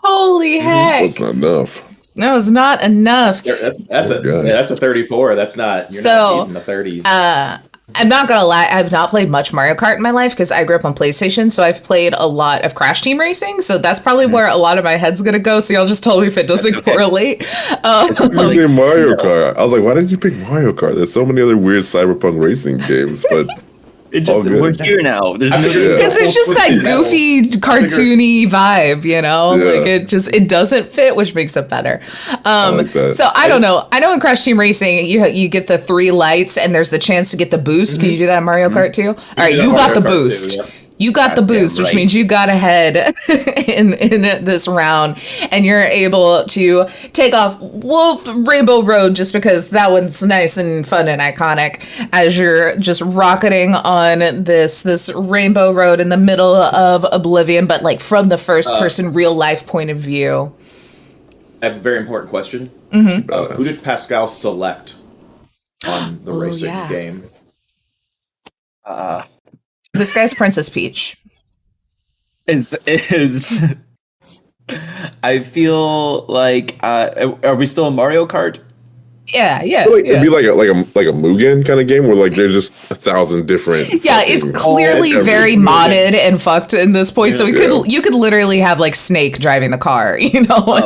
Holy heck! That's not enough. That was not enough. That's Oh, God. that's a 34. That's not. You're So, not beating the 30s. I'm not gonna lie, I've not played much Mario Kart in my life because I grew up on PlayStation, so I've played a lot of Crash Team Racing, so that's probably where a lot of my head's gonna go, so y'all just tell me if it doesn't correlate. You say Mario Kart. I was like, why didn't you pick Mario Kart? There's so many other weird Cyberpunk racing games, but It all just, good. we're here now. There's no Yeah. Because it's just that goofy, cartoony vibe, Yeah. Like it doesn't fit, which makes it better. like that. So I don't know. I know in Crash Team Racing, you get the 3 lights, and there's the chance to get the boost. Can you do that in Mario Kart too? All right, do that you in got Mario the Kart too, boost. yeah. You got the boost, which right. means you got ahead in this round, and you're able to take off Rainbow Road just because that one's nice and fun and iconic as you're just rocketing on this Rainbow Road in the middle of Oblivion, but like from the first person real life point of view. I have a very important question. Mm-hmm. Who did Pascal select on the racing yeah. game? This guy's Princess Peach. is I feel like are we still in Mario Kart? Yeah. it'd be like a Mugen kind of game where like there's just 1,000 different. Yeah, it's fucking- clearly very everything. modded and fucked in this point. So Yeah. you could literally have like Snake driving the car, and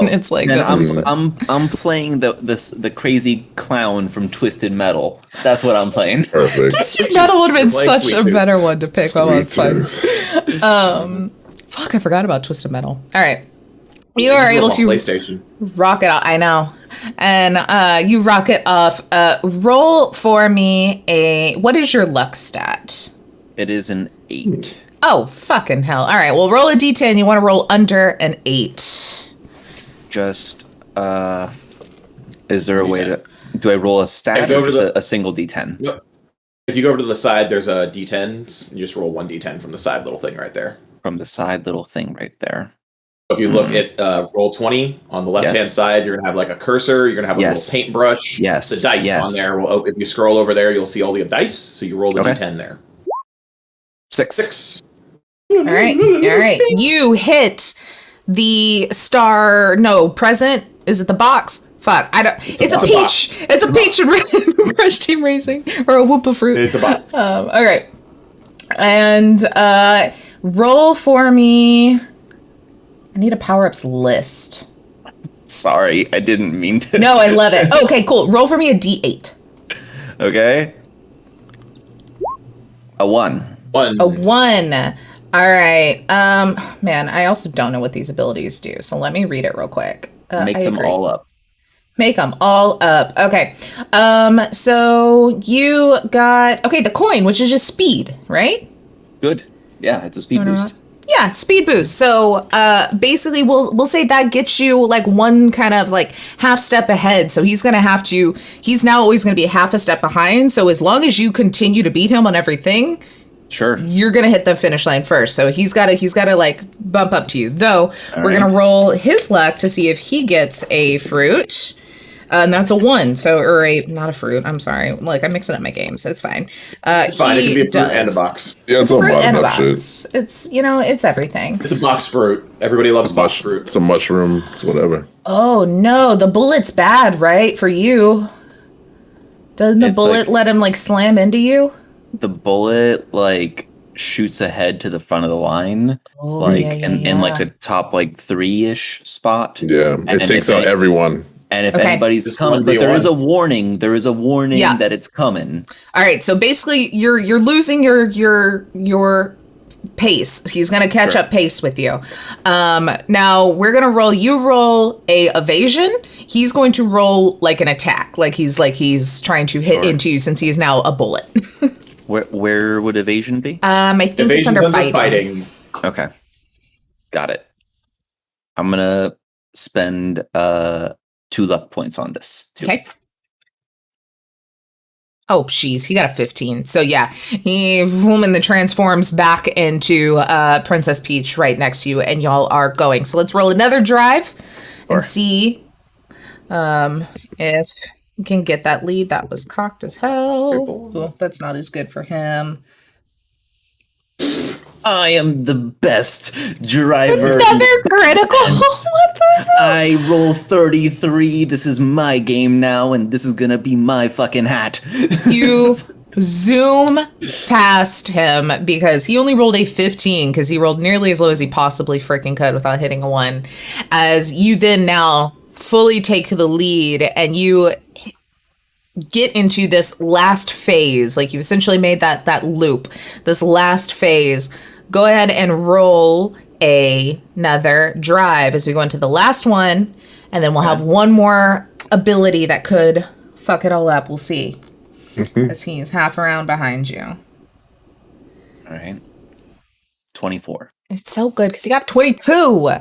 it's like And doesn't make sense. I'm playing the crazy clown from Twisted Metal. That's what I'm playing. Perfect. Twisted Metal would have been Like such Sweet a Tooth. better one to pick. Oh, it's fine. Tooth. Fuck, I forgot about Twisted Metal. All right. You are Grew up able on to PlayStation. rock it out. I know. And you rock it off. Roll for me what is your luck stat? It is an 8. Oh, fucking hell. All right, well, roll a d10. You want to roll under an 8. Just is there a way to do I roll a stat go or over just the- a single D10? Yep. If you go over to the side, there's a D10. You just roll 1d10 from the side little thing right there. From the side little thing right there. If you look at roll 20 on the left-hand Yes. side, you're gonna have like a cursor. You're gonna have a Yes. little paintbrush. Yes. The dice Yes. on there. If you scroll over there, you'll see all the dice. So you roll the Okay. D10 there. 6. 6. All right. You hit the present. Is it the box? Fuck, I don't. It's a box. peach. It's a peach in Crash Team Racing or a Whoompa fruit. It's a box. All right. And roll for me. I need a power-ups list. Sorry, I didn't mean to. No, I love it. Okay, cool. Roll for me a D8. Okay. A 1. 1. A 1. All right. Man, I also don't know what these abilities do, so let me read it real quick. Make I them agree. all up. Make them all up. Okay. So you got the coin, which is just speed, right? Good. Yeah, it's a speed boost. Yeah, speed boost. So basically we'll say that gets you like one kind of like half step ahead. So he's now always gonna be half a step behind. So as long as you continue to beat him on everything, sure, you're gonna hit the finish line first. So he's gotta like bump up to you. Though we're gonna roll his luck to see if he gets a fruit. And that's a 1, not a fruit. I'm sorry. Like, I'm mixing up my games. It's fine. It's fine. It can be a fruit and a box. Yeah, it's a fruit and a box. Shit. It's, it's everything. It's a box fruit. Everybody loves box fruit. It's a mushroom. It's whatever. Oh, no. The bullet's bad, right? For you. Doesn't the bullet let him, like, slam into you? The bullet, like, shoots ahead to the front of the line. In, like, the top, like, 3-ish spot. Yeah. It takes out everyone. And if anybody's coming, but there is a warning. There is a warning that it's coming. All right, so basically, you're losing your pace. He's gonna catch up pace with you. Now we're gonna roll. You roll a evasion. He's going to roll like an attack, like he's trying to hit into you since he is now a bullet. Where would evasion be? I think Evasion's it's under fighting. Okay, got it. I'm gonna spend 2 luck points on this. Okay. Oh, jeez, he got a 15. So yeah, he then transforms back into Princess Peach right next to you, and y'all are going. So let's roll another drive and see if we can get that lead. That was cocked as hell. Well, that's not as good for him. I am the best driver. Another critical? What the hell? I roll 33. This is my game now, and this is gonna be my fucking hat. You zoom past him because he only rolled a 15 because he rolled nearly as low as he possibly freaking could without hitting a 1. As you then now fully take the lead and you get into this last phase, like you've essentially made that loop, this last phase. Go ahead and roll another drive as we go into the last one, and then we'll have one more ability that could fuck it all up. We'll see. As he's half around behind you. All right. 24. It's so good because he got 22.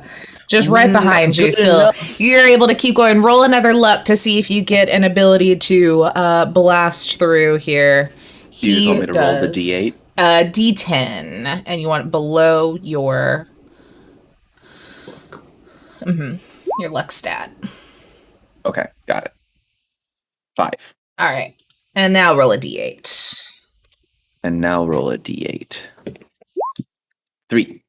Just right behind you still. Enough. You're able to keep going. Roll another luck to see if you get an ability to blast through here. Do you just want me to roll the D8? D10, and you want it below your your luck stat. Okay, got it. 5. All right, and now roll a D8. And now roll a D8. 3.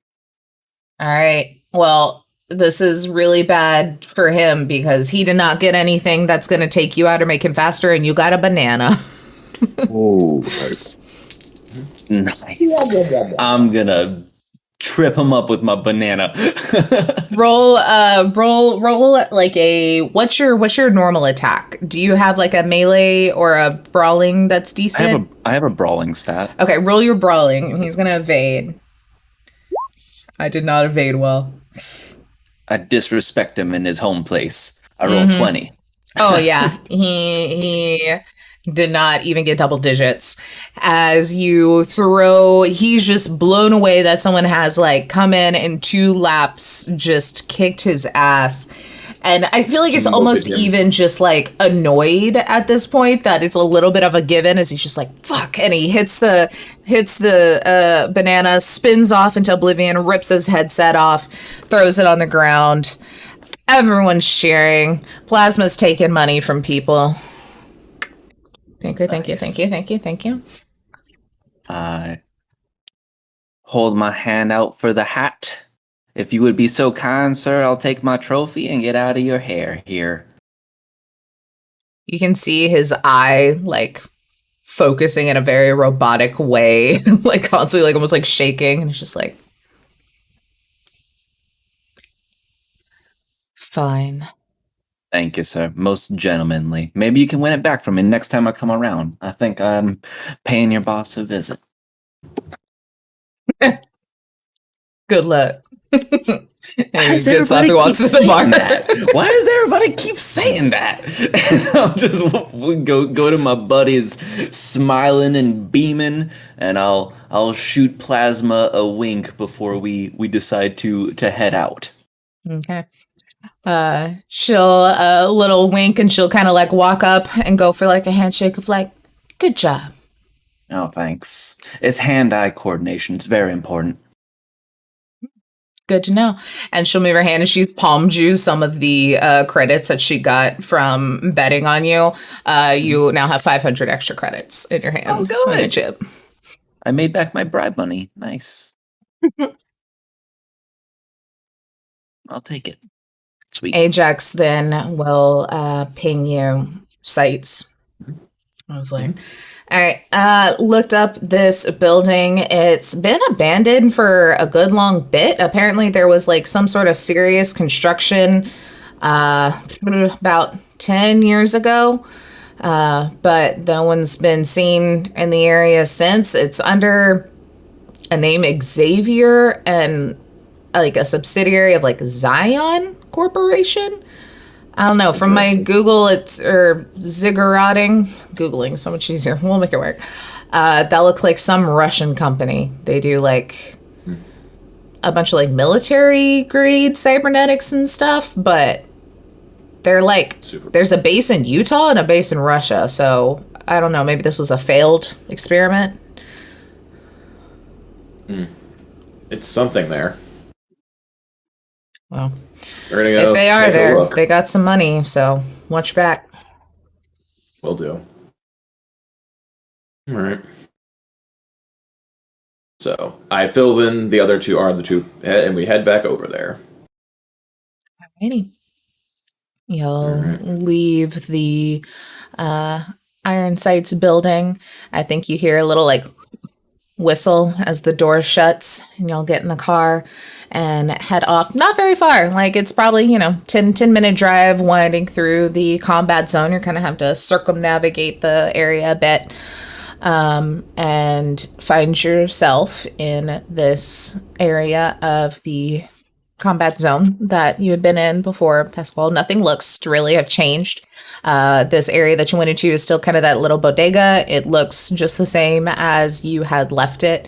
All right. Well, this is really bad for him because he did not get anything that's going to take you out or make him faster, and you got a banana. Oh, nice. Nice. I'm gonna trip him up with my banana. roll like a what's your normal attack? Do you have like a melee or a brawling that's decent? I have a brawling stat. Okay, roll your brawling, and he's gonna evade. I did not evade well. I disrespect him in his home place. I rolled 20. Oh yeah, he did not even get double digits. As you throw, he's just blown away that someone has like come in 2 laps, just kicked his ass. And I feel like it's almost even just like annoyed at this point that it's a little bit of a given as he's just like, fuck. And he hits the banana, spins off into oblivion, rips his headset off, throws it on the ground. Everyone's cheering. Plasma's taking money from people. Thank you. I hold my hand out for the hat. If you would be so kind, sir, I'll take my trophy and get out of your hair here. You can see his eye, like, focusing in a very robotic way, like, constantly, like, almost, like, shaking. And it's just like, fine. Thank you, sir. Most gentlemanly. Maybe you can win it back from me next time I come around. I think I'm paying your boss a visit. Good luck. Why does everybody keep saying that? Why does everybody keep saying that? I'll just go to my buddies, smiling and beaming, and I'll shoot Plasma a wink before we decide to head out. Okay. She'll a little wink, and she'll kind of like walk up and go for like a handshake of like, good job. Oh, thanks. It's hand-eye coordination. It's very important. Good to know. And she'll move her hand, and she's palmed you some of the credits that she got from betting on you. You now have 500 extra credits in your hand. Oh, good. On a chip. I made back my bribe money. Nice. I'll take it. Sweet. Ajax then will ping you sites. I was like, all right, looked up this building. It's been abandoned for a good long bit. Apparently there was like some sort of serious construction about 10 years ago. But no one's been seen in the area since. It's under a name Xavier and like a subsidiary of like Zion Corporation. I don't know. From my Google, it's Googling so much easier. We'll make it work. That looks like some Russian company. They do like a bunch of like military grade cybernetics and stuff, but they're like, there's a base in Utah and a base in Russia. So I don't know. Maybe this was a failed experiment. It's something there. Well, if they are there, they got some money, so watch back. Will do. All right. So I filled in the other two are the two, and we head back over there. Alrighty. You'll leave the Iron Sights building. I think you hear a little like whistle as the door shuts, and you'll get in the car and head off. Not very far. Like it's probably, 10-minute drive winding through the combat zone. You're kind of have to circumnavigate the area a bit and find yourself in this area of the combat zone that you had been in before Pasquale. Nothing looks to really have changed. This area that you went into is still kind of that little bodega. It looks just the same as you had left it.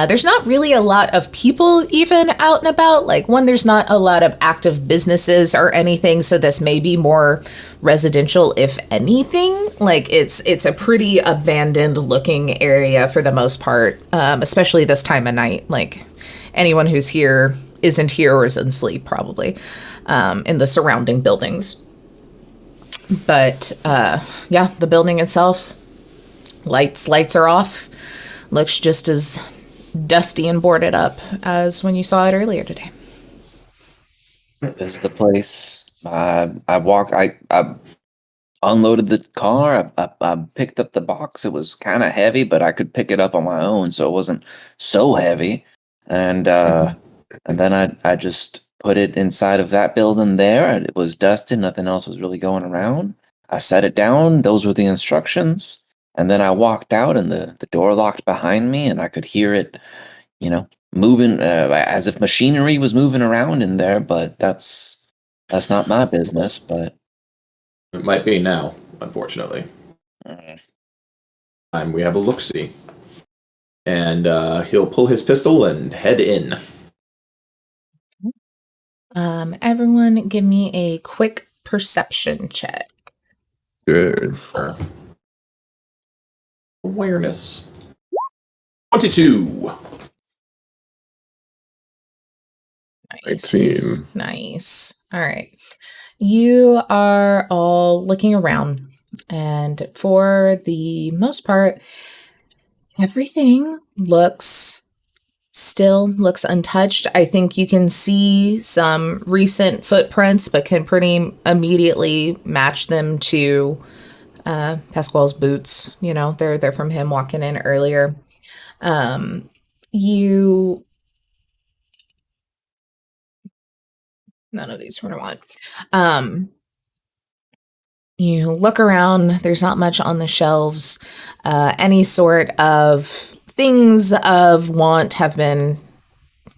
There's not really a lot of people even out and about. Like, one, there's not a lot of active businesses or anything, so this may be more residential, if anything. Like, it's a pretty abandoned looking area for the most part, especially this time of night. Like, anyone who's here isn't here or is in sleep, probably, in the surrounding buildings. But, yeah, the building itself, lights are off. Looks just as dusty and boarded up as when you saw it earlier today. This is the place. I unloaded the car. I picked up the box. It was kind of heavy, but I could pick it up on my own, so it wasn't so heavy. And then I just put it inside of that building there, and it was dusted. Nothing else was really going around. I set it down. Those were the instructions. And then I walked out, and the door locked behind me, and I could hear it, moving as if machinery was moving around in there. But that's not my business. But it might be now, unfortunately. We have a look-see, and he'll pull his pistol and head in. Everyone, give me a quick perception check. Good. Awareness. 22. Nice. 19. Nice. All right. You are all looking around, and for the most part, everything looks untouched. I think you can see some recent footprints, but can pretty immediately match them to Pasquale's boots. They're from him walking in earlier. None of these are what I want. You look around, there's not much on the shelves. Any sort of things of want have been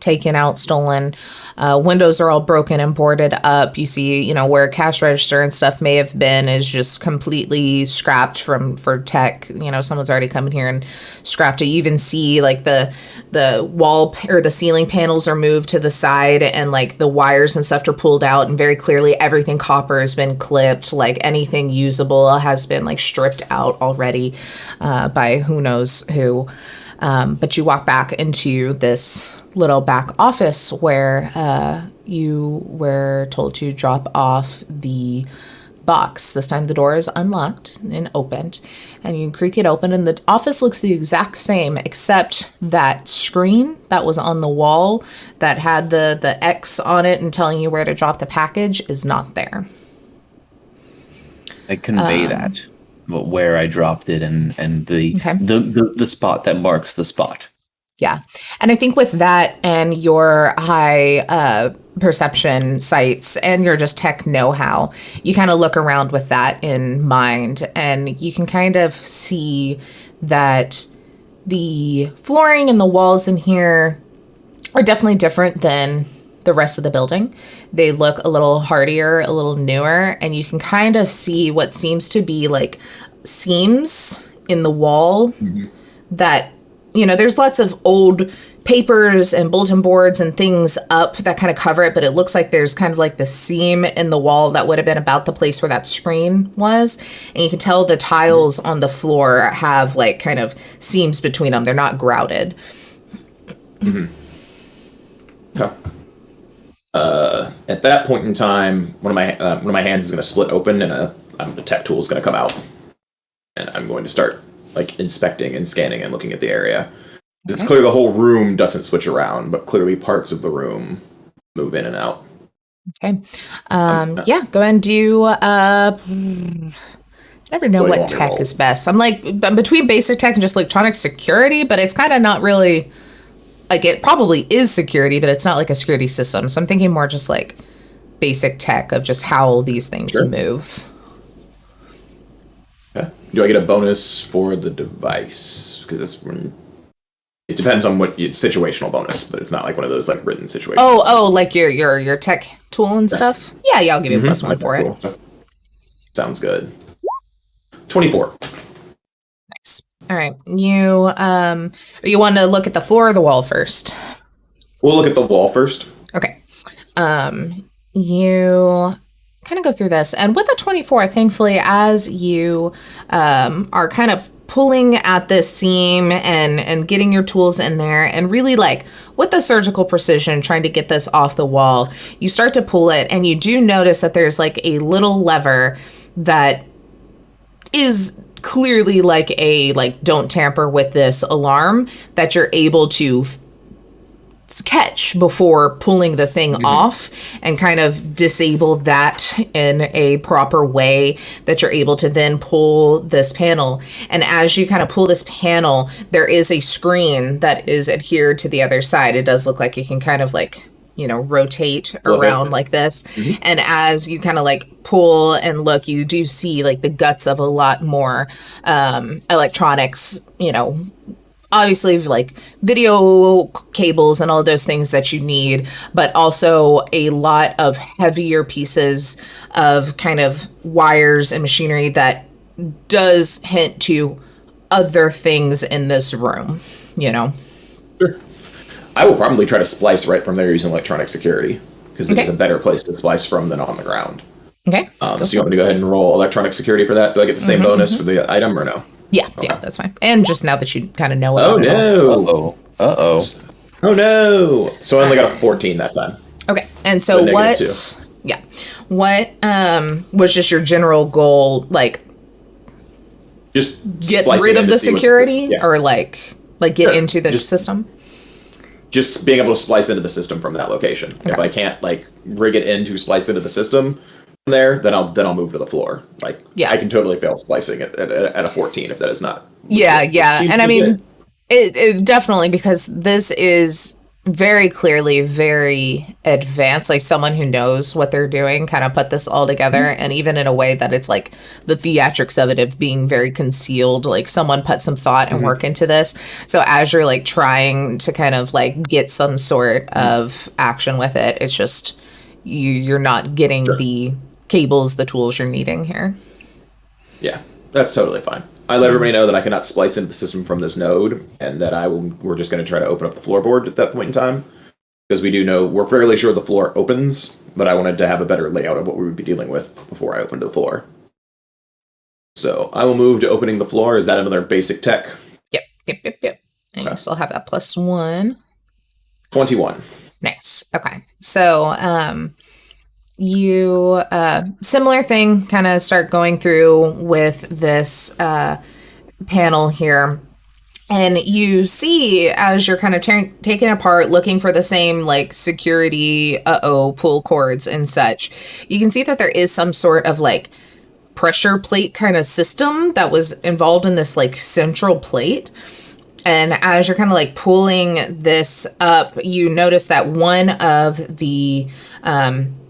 taken out, stolen. Windows are all broken and boarded up. You see, where cash register and stuff may have been is just completely scrapped for tech. Someone's already come in here and scrapped it. You even see like the wall or the ceiling panels are moved to the side, and like the wires and stuff are pulled out, and very clearly everything copper has been clipped. Like anything usable has been like stripped out already by who knows who. But you walk back into this little back office where you were told to drop off the box. This time the door is unlocked and opened, and you creak it open, and the office looks the exact same, except that screen that was on the wall that had the X on it and telling you where to drop the package is not there. I convey that, where I dropped it and the spot that marks the spot. Yeah. And I think with that and your high perception sights and your just tech know-how, you kind of look around with that in mind, and you can kind of see that the flooring and the walls in here are definitely different than the rest of the building. They look a little hardier, a little newer, and you can kind of see what seems to be like seams in the wall that, there's lots of old papers and bulletin boards and things up that kind of cover it, but it looks like there's kind of like the seam in the wall that would have been about the place where that screen was. And you can tell the tiles on the floor have like kind of seams between them. They're not grouted. Okay. At that point in time, one of my hands is going to split open, and a tech tool is going to come out, and I'm going to start like inspecting and scanning and looking at the area. Okay. It's clear the whole room doesn't switch around, but clearly parts of the room move in and out. Okay. Yeah, go ahead and do. I never know what tech is best. I'm between basic tech and just electronic security, but it's kind of not really. Like, it probably is security, but it's not like a security system. So I'm thinking more just like basic tech of just how these things move. Okay. Do I get a bonus for the device? Because it depends on what situational bonus, but it's not like one of those like written situations. Oh, like your tech tool and stuff. Yeah, I'll give you a plus one for it. Sounds good. 24. Nice. All right. You want to look at the floor or the wall first? We'll look at the wall first. Okay. You kind of go through this, and with the 24, thankfully, as you are kind of pulling at this seam and getting your tools in there, and really like with the surgical precision trying to get this off the wall, you start to pull it, and you do notice that there's like a little lever that is clearly like a don't tamper with this alarm that you're able to catch before pulling the thing off, and kind of disable that in a proper way that you're able to then pull this panel. And as you kind of pull this panel, there is a screen that is adhered to the other side. It does look like it can kind of like rotate around like this. And as you kind of like pull and look, you do see like the guts of a lot more electronics, obviously like video cables and all those things that you need, but also a lot of heavier pieces of kind of wires and machinery that does hint to other things in this room, Sure. I will probably try to splice right from there using electronic security, because it's a better place to splice from than on the ground. Okay. So you want me to go ahead and roll electronic security for that? Do I get the same bonus for the item or no? Yeah, that's fine. And just now that you kind of know about it. Oh, no. Oh, no. So I only got a 14 that time. Okay. And so what was just your general goal, like just get rid of the security or like get into the system? Just being able to splice into the system from that location. Okay. If I can't like rig it in to splice into the system from there, then I'll move to the floor. I can totally fail splicing at a 14 if that is not. Yeah. And I mean, it definitely, because this is very clearly very advanced, like someone who knows what they're doing kind of put this all together, and even in a way that it's like the theatrics of it of being very concealed, like someone put some thought and work into this. So as you're like trying to kind of like get some sort of action with it, it's just you're not getting the cables, the tools you're needing here. Yeah, that's totally fine. I let everybody know that I cannot splice into the system from this node, and that we're just going to try to open up the floorboard at that point in time. Because we do know, we're fairly sure the floor opens, but I wanted to have a better layout of what we would be dealing with before I opened the floor. So I will move to opening the floor. Is that another basic tech? Yep. And you still have that +1. 21. Nice. Okay. So, you similar thing, kind of start going through with this panel here, and you see as you're kind of taking apart, looking for the same like security pull cords and such, you can see that there is some sort of like pressure plate kind of system that was involved in this like central plate. And as you're kind of like pulling this up, you notice that one of the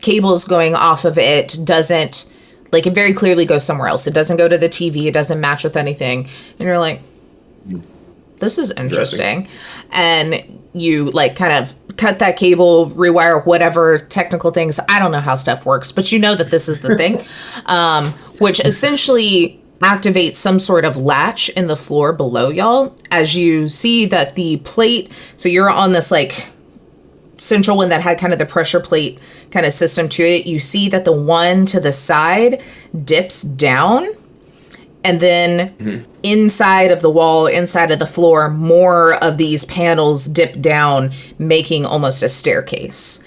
cables going off of it doesn't, like, it very clearly goes somewhere else. It doesn't go to the TV. It doesn't match with anything. And you're like, this is interesting. And you like kind of cut that cable, rewire whatever technical things. I don't know how stuff works, but you know that this is the thing, which essentially activate some sort of latch in the floor below y'all as you see that the plate, so you're on this like central one that had kind of the pressure plate kind of system to it. You see that the one to the side dips down, and then inside of the wall, inside of the floor, more of these panels dip down, making almost a staircase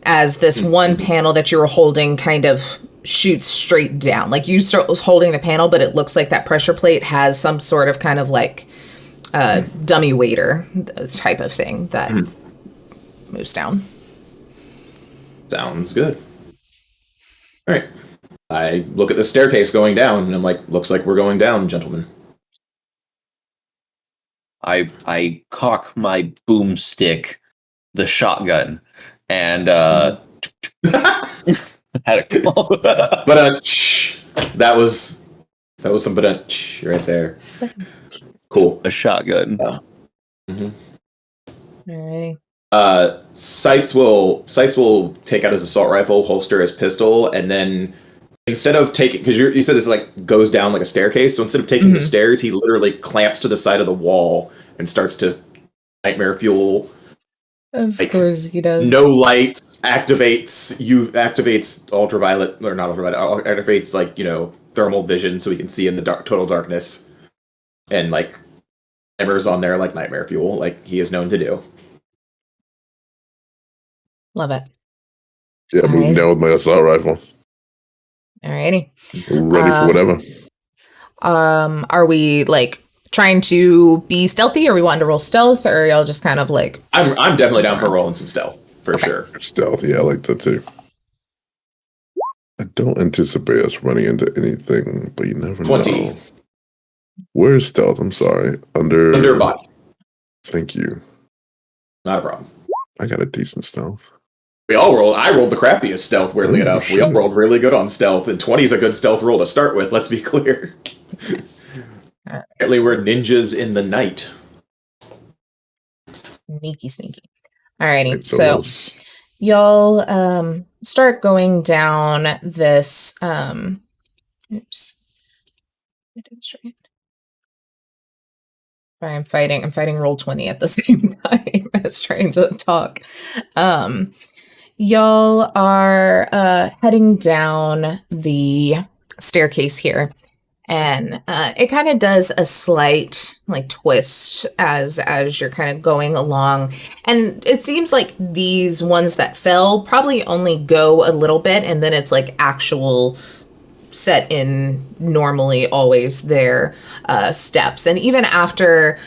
as this one panel that you were holding kind of shoots straight down. Like you start holding the panel, but it looks like that pressure plate has some sort of kind of like dummy waiter type of thing that moves down. Sounds good. All right. I look at the staircase going down, and I'm like, looks like we're going down, gentlemen. I cock my boomstick, the shotgun, and had a call. But that was some right there. Cool. A shotgun. Alrighty. Sights will take out his assault rifle, holster his pistol, and then instead of taking, because you said this like goes down like a staircase, so instead of taking the stairs, he literally clamps to the side of the wall and starts to nightmare fuel. Of course he does. No lights, activates ultraviolet, or not ultraviolet, activates like, thermal vision so we can see in the total darkness, and like timers on there like nightmare fuel, like he is known to do. Love it. Yeah, moving down with my assault rifle. Alrighty. Ready for whatever. Are we like trying to be stealthy, or we wanting to roll stealth, or are y'all just kind of like? I'm definitely down for rolling some stealth for sure. Stealth, yeah, I like that too. I don't anticipate us running into anything, but you never 20. know. Where's stealth? I'm sorry. Under body. Thank you. Not a problem. I got a decent stealth. I rolled the crappiest stealth, weirdly enough. We all rolled really good on stealth, and 20 is a good stealth roll to start with, let's be clear. Apparently we're ninjas in the night. Sneaky. Alrighty, so y'all start going down this oops. Sorry, I'm fighting roll 20 at the same time as trying to talk. Y'all are heading down the staircase here, and it kind of does a slight like twist as you're kind of going along, and it seems like these ones that fell probably only go a little bit, and then it's like actual set in normally always their steps. And even after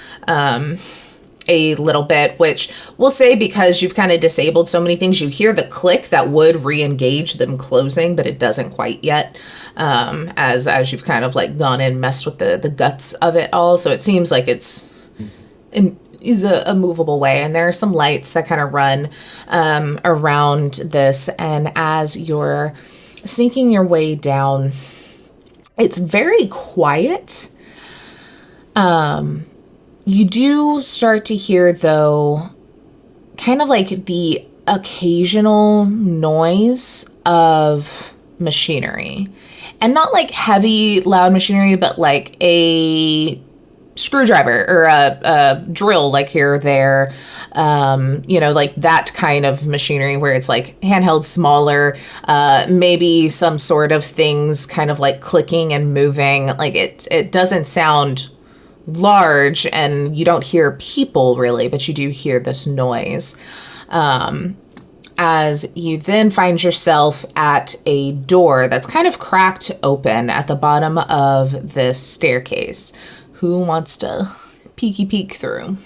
a little bit, which we'll say because you've kind of disabled so many things, you hear the click that would re-engage them closing, but it doesn't quite yet, as you've kind of like gone and messed with the guts of it all. So it seems like it's is a movable way, and there are some lights that kind of run around this. And as you're sneaking your way down, it's very quiet. You do start to hear, though, kind of like the occasional noise of machinery. And not like heavy, loud machinery, but like a screwdriver or a drill, like here or there. Like that kind of machinery where it's like handheld, smaller, maybe some sort of things kind of like clicking and moving. Like it doesn't sound large, and you don't hear people really, but you do hear this noise. As you then find yourself at a door that's kind of cracked open at the bottom of this staircase. Who wants to peek through?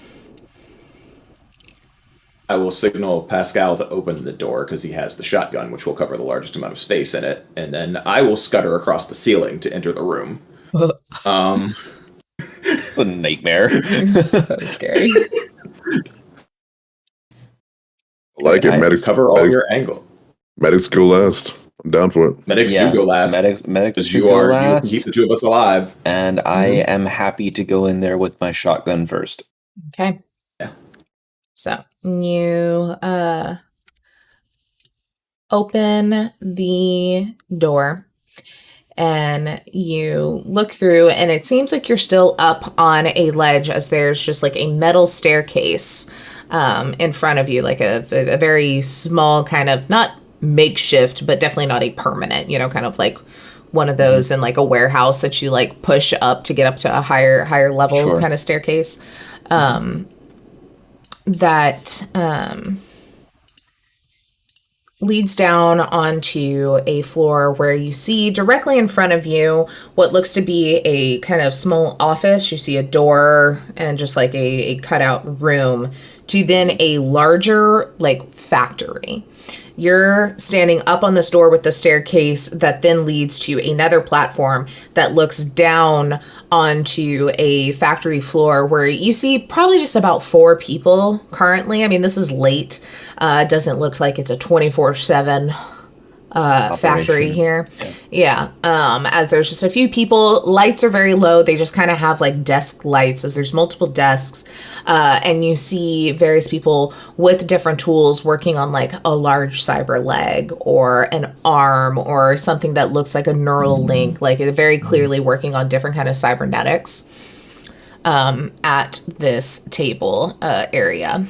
I will signal Pascal to open the door because he has the shotgun, which will cover the largest amount of space in it. And then I will scutter across the ceiling to enter the room. It's a nightmare. So scary. Like it. Medics cover all your angle. Medics go last. I'm down for it. Medics do go last. Medics you go are last. You can keep the two of us alive. And I am happy to go in there with my shotgun first. Okay. Yeah. So you open the door and you look through, and it seems like you're still up on a ledge, as there's just like a metal staircase in front of you, like a very small kind of, not makeshift, but definitely not a permanent, kind of like one of those in like a warehouse that you like push up to get up to a higher level kind of staircase. That leads down onto a floor where you see directly in front of you what looks to be a kind of small office. You see a door and just like a cutout room to then a larger like factory. You're standing up on this door with the staircase that then leads to another platform that looks down onto a factory floor where you see probably just about 4 people currently. I mean, this is late. It doesn't look like it's a 24/7 factory here. Yeah. As there's just a few people, lights are very low. They just kind of have like desk lights, as there's multiple desks. And you see various people with different tools working on like a large cyber leg or an arm or something that looks like a neural link, like very clearly working on different kind of cybernetics at this table area,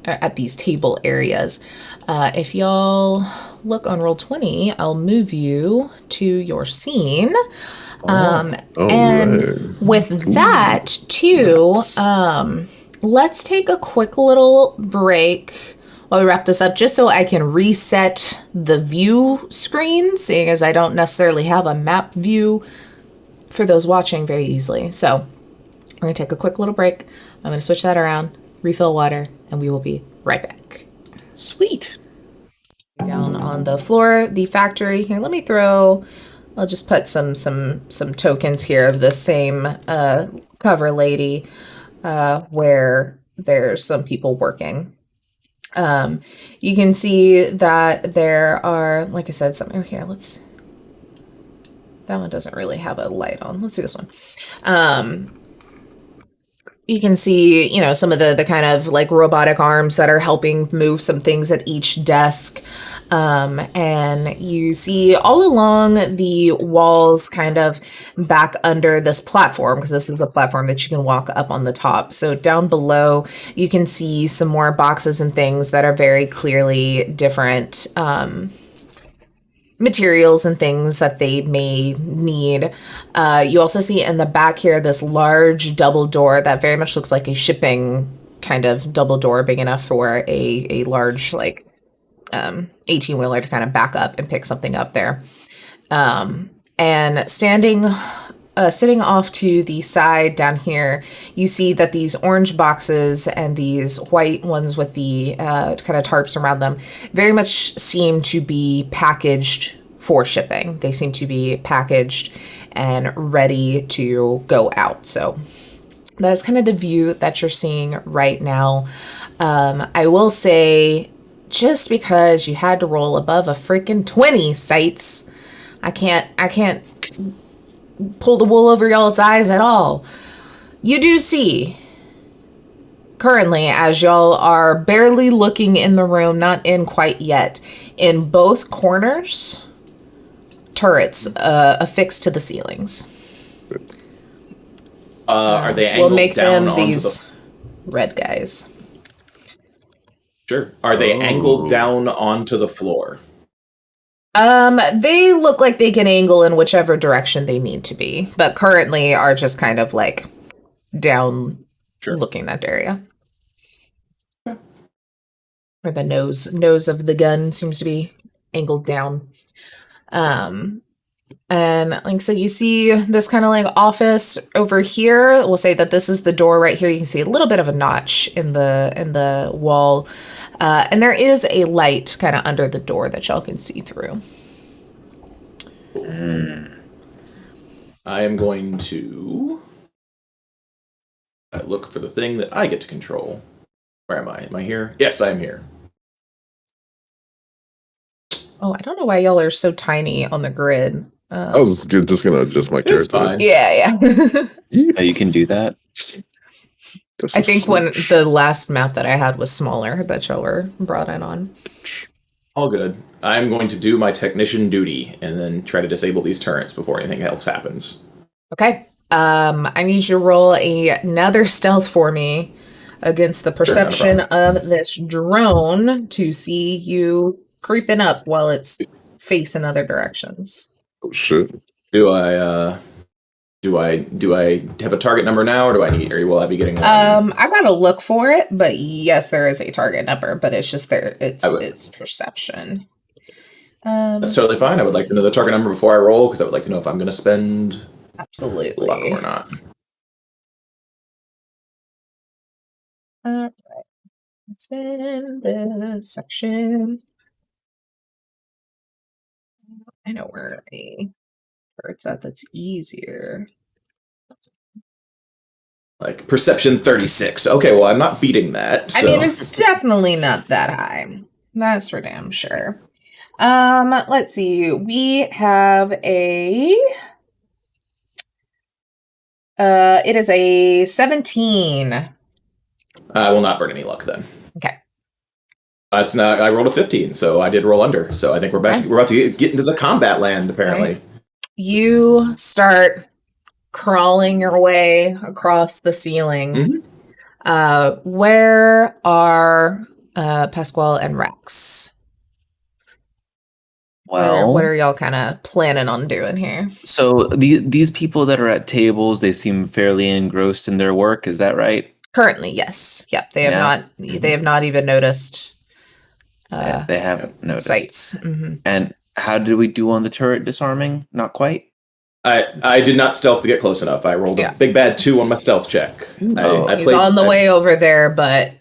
at these table areas. If y'all look on Roll20, I'll move you to your scene. With that, too, let's take a quick little break while we wrap this up, just so I can reset the view screen, seeing as I don't necessarily have a map view for those watching very easily. So we're going to take a quick little break. I'm going to switch that around, refill water, and we will be right back. Sweet. Down on the floor, the factory here. I'll just put some tokens here of the same cover lady where there's some people working. You can see that there are, like I said, something here. That one doesn't really have a light on. Let's see this one. You can see, some of the kind of like robotic arms that are helping move some things at each desk. And you see all along the walls kind of back under this platform, because this is a platform that you can walk up on the top. So down below, you can see some more boxes and things that are very clearly different, materials and things that they may need. You also see in the back here this large double door that very much looks like a shipping kind of double door, big enough for a large like 18-wheeler to kind of back up and pick something up there. And sitting off to the side down here, you see that these orange boxes and these white ones with the kind of tarps around them very much seem to be packaged for shipping. They seem to be packaged and ready to go out. So that is kind of the view that you're seeing right now. I will say, just because you had to roll above a freaking 20 sites, I can't pull the wool over y'all's eyes at all. You do see, currently, as y'all are barely looking in the room, not in quite yet, in both corners, turrets affixed to the ceilings. Are they angled We'll make down them onto these red guys. Sure. Are they angled down onto the floor? They look like they can angle in whichever direction they need to be, but currently are just kind of like down, looking that area. Where the nose of the gun seems to be angled down. And like so you see this kind of like office over here. We'll say that this is the door right here. You can see a little bit of a notch in the wall. And there is a light kind of under the door that y'all can see through. I am going to look for the thing that I get to control. Where am I? Am I here? Yes, I am here. Oh, I don't know why y'all are so tiny on the grid. I was just gonna adjust my It's character. fine. Yeah. You can do that. I think when the last map that I had was smaller that y'all were brought in on. All good. I'm going to do my technician duty and then try to disable these turrets before anything else happens. Okay. I need you to roll another stealth for me against the perception of this drone to see you creeping up while it's facing other directions. Oh shit. Do I have a target number now, or will I be getting one? I gotta look for it, but yes, there is a target number, but it's just there. It's perception. That's totally fine. I would like to know the target number before I roll, because I would like to know if I'm going to spend absolutely luck or not. All right, it's in this section. I know where it's at. That's easier. Like perception 36. Okay, well, I'm not beating that. So. I mean, it's definitely not that high. That's for damn sure. Let's see. We have it is a 17. I will not burn any luck then. Okay. That's not. I rolled a 15, so I did roll under. So I think we're back. Okay. We're about to get into the combat land. Apparently, right. You start crawling your way across the ceiling. Mm-hmm. Where are Pasquale and Rex? Well, what are y'all kind of planning on doing here? So these people that are at tables, they seem fairly engrossed in their work. Is that right? Currently, yes. Yep. They have not. They have not even noticed. They haven't noticed sights. Mm-hmm. And how did we do on the turret disarming? Not quite. I did not stealth to get close enough. I rolled a big bad 2 on my stealth check. He's on the way over there, but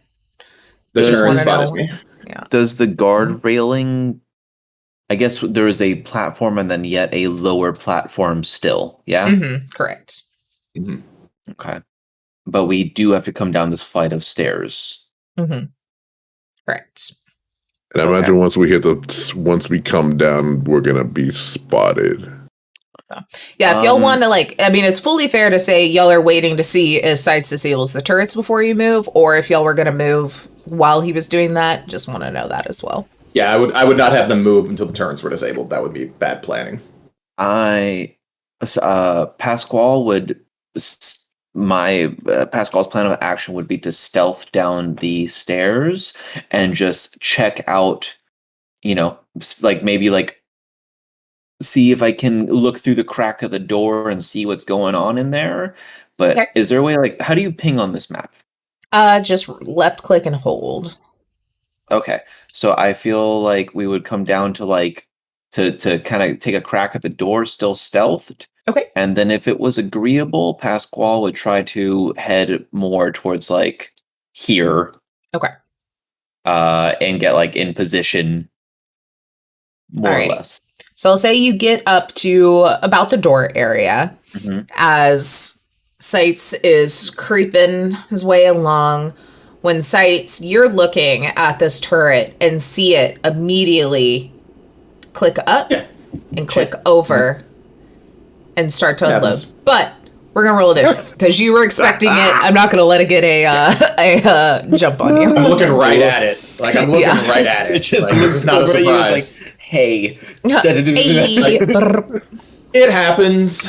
the turret spotted me. Yeah. Does the guard railing? I guess there is a platform and then yet a lower platform still. Yeah. Mm-hmm. Correct. Mm-hmm. Okay, but we do have to come down this flight of stairs. Mm-hmm. Correct. And I imagine once we come down, we're gonna be spotted. Yeah, if y'all want to, it's fully fair to say y'all are waiting to see if Sides disables the turrets before you move, or if y'all were going to move while he was doing that, just want to know that as well. Yeah, I would not have them move until the turrets were disabled. That would be bad planning. Pasquale would... Pasquale's plan of action would be to stealth down the stairs and just check out, maybe see if I can look through the crack of the door and see what's going on in there. But is there a way, how do you ping on this map? Just left click and hold. Okay. So I feel like we would come down to to kind of take a crack at the door, still stealthed. Okay. And then if it was agreeable, Pasquale would try to head more towards here. Okay. And get in position more or less. So I'll say you get up to about the door area as Sights is creeping his way along. When Sights, you're looking at this turret and see it immediately click up and click over and start to unload. Happens. But we're gonna roll initiative because you were expecting it. I'm not gonna let it get a jump on you. I'm looking right at it. Like, I'm looking right at it. It just Like, this is not a looks over at you, it's surprise. like, hey. Hey, brr. It happens.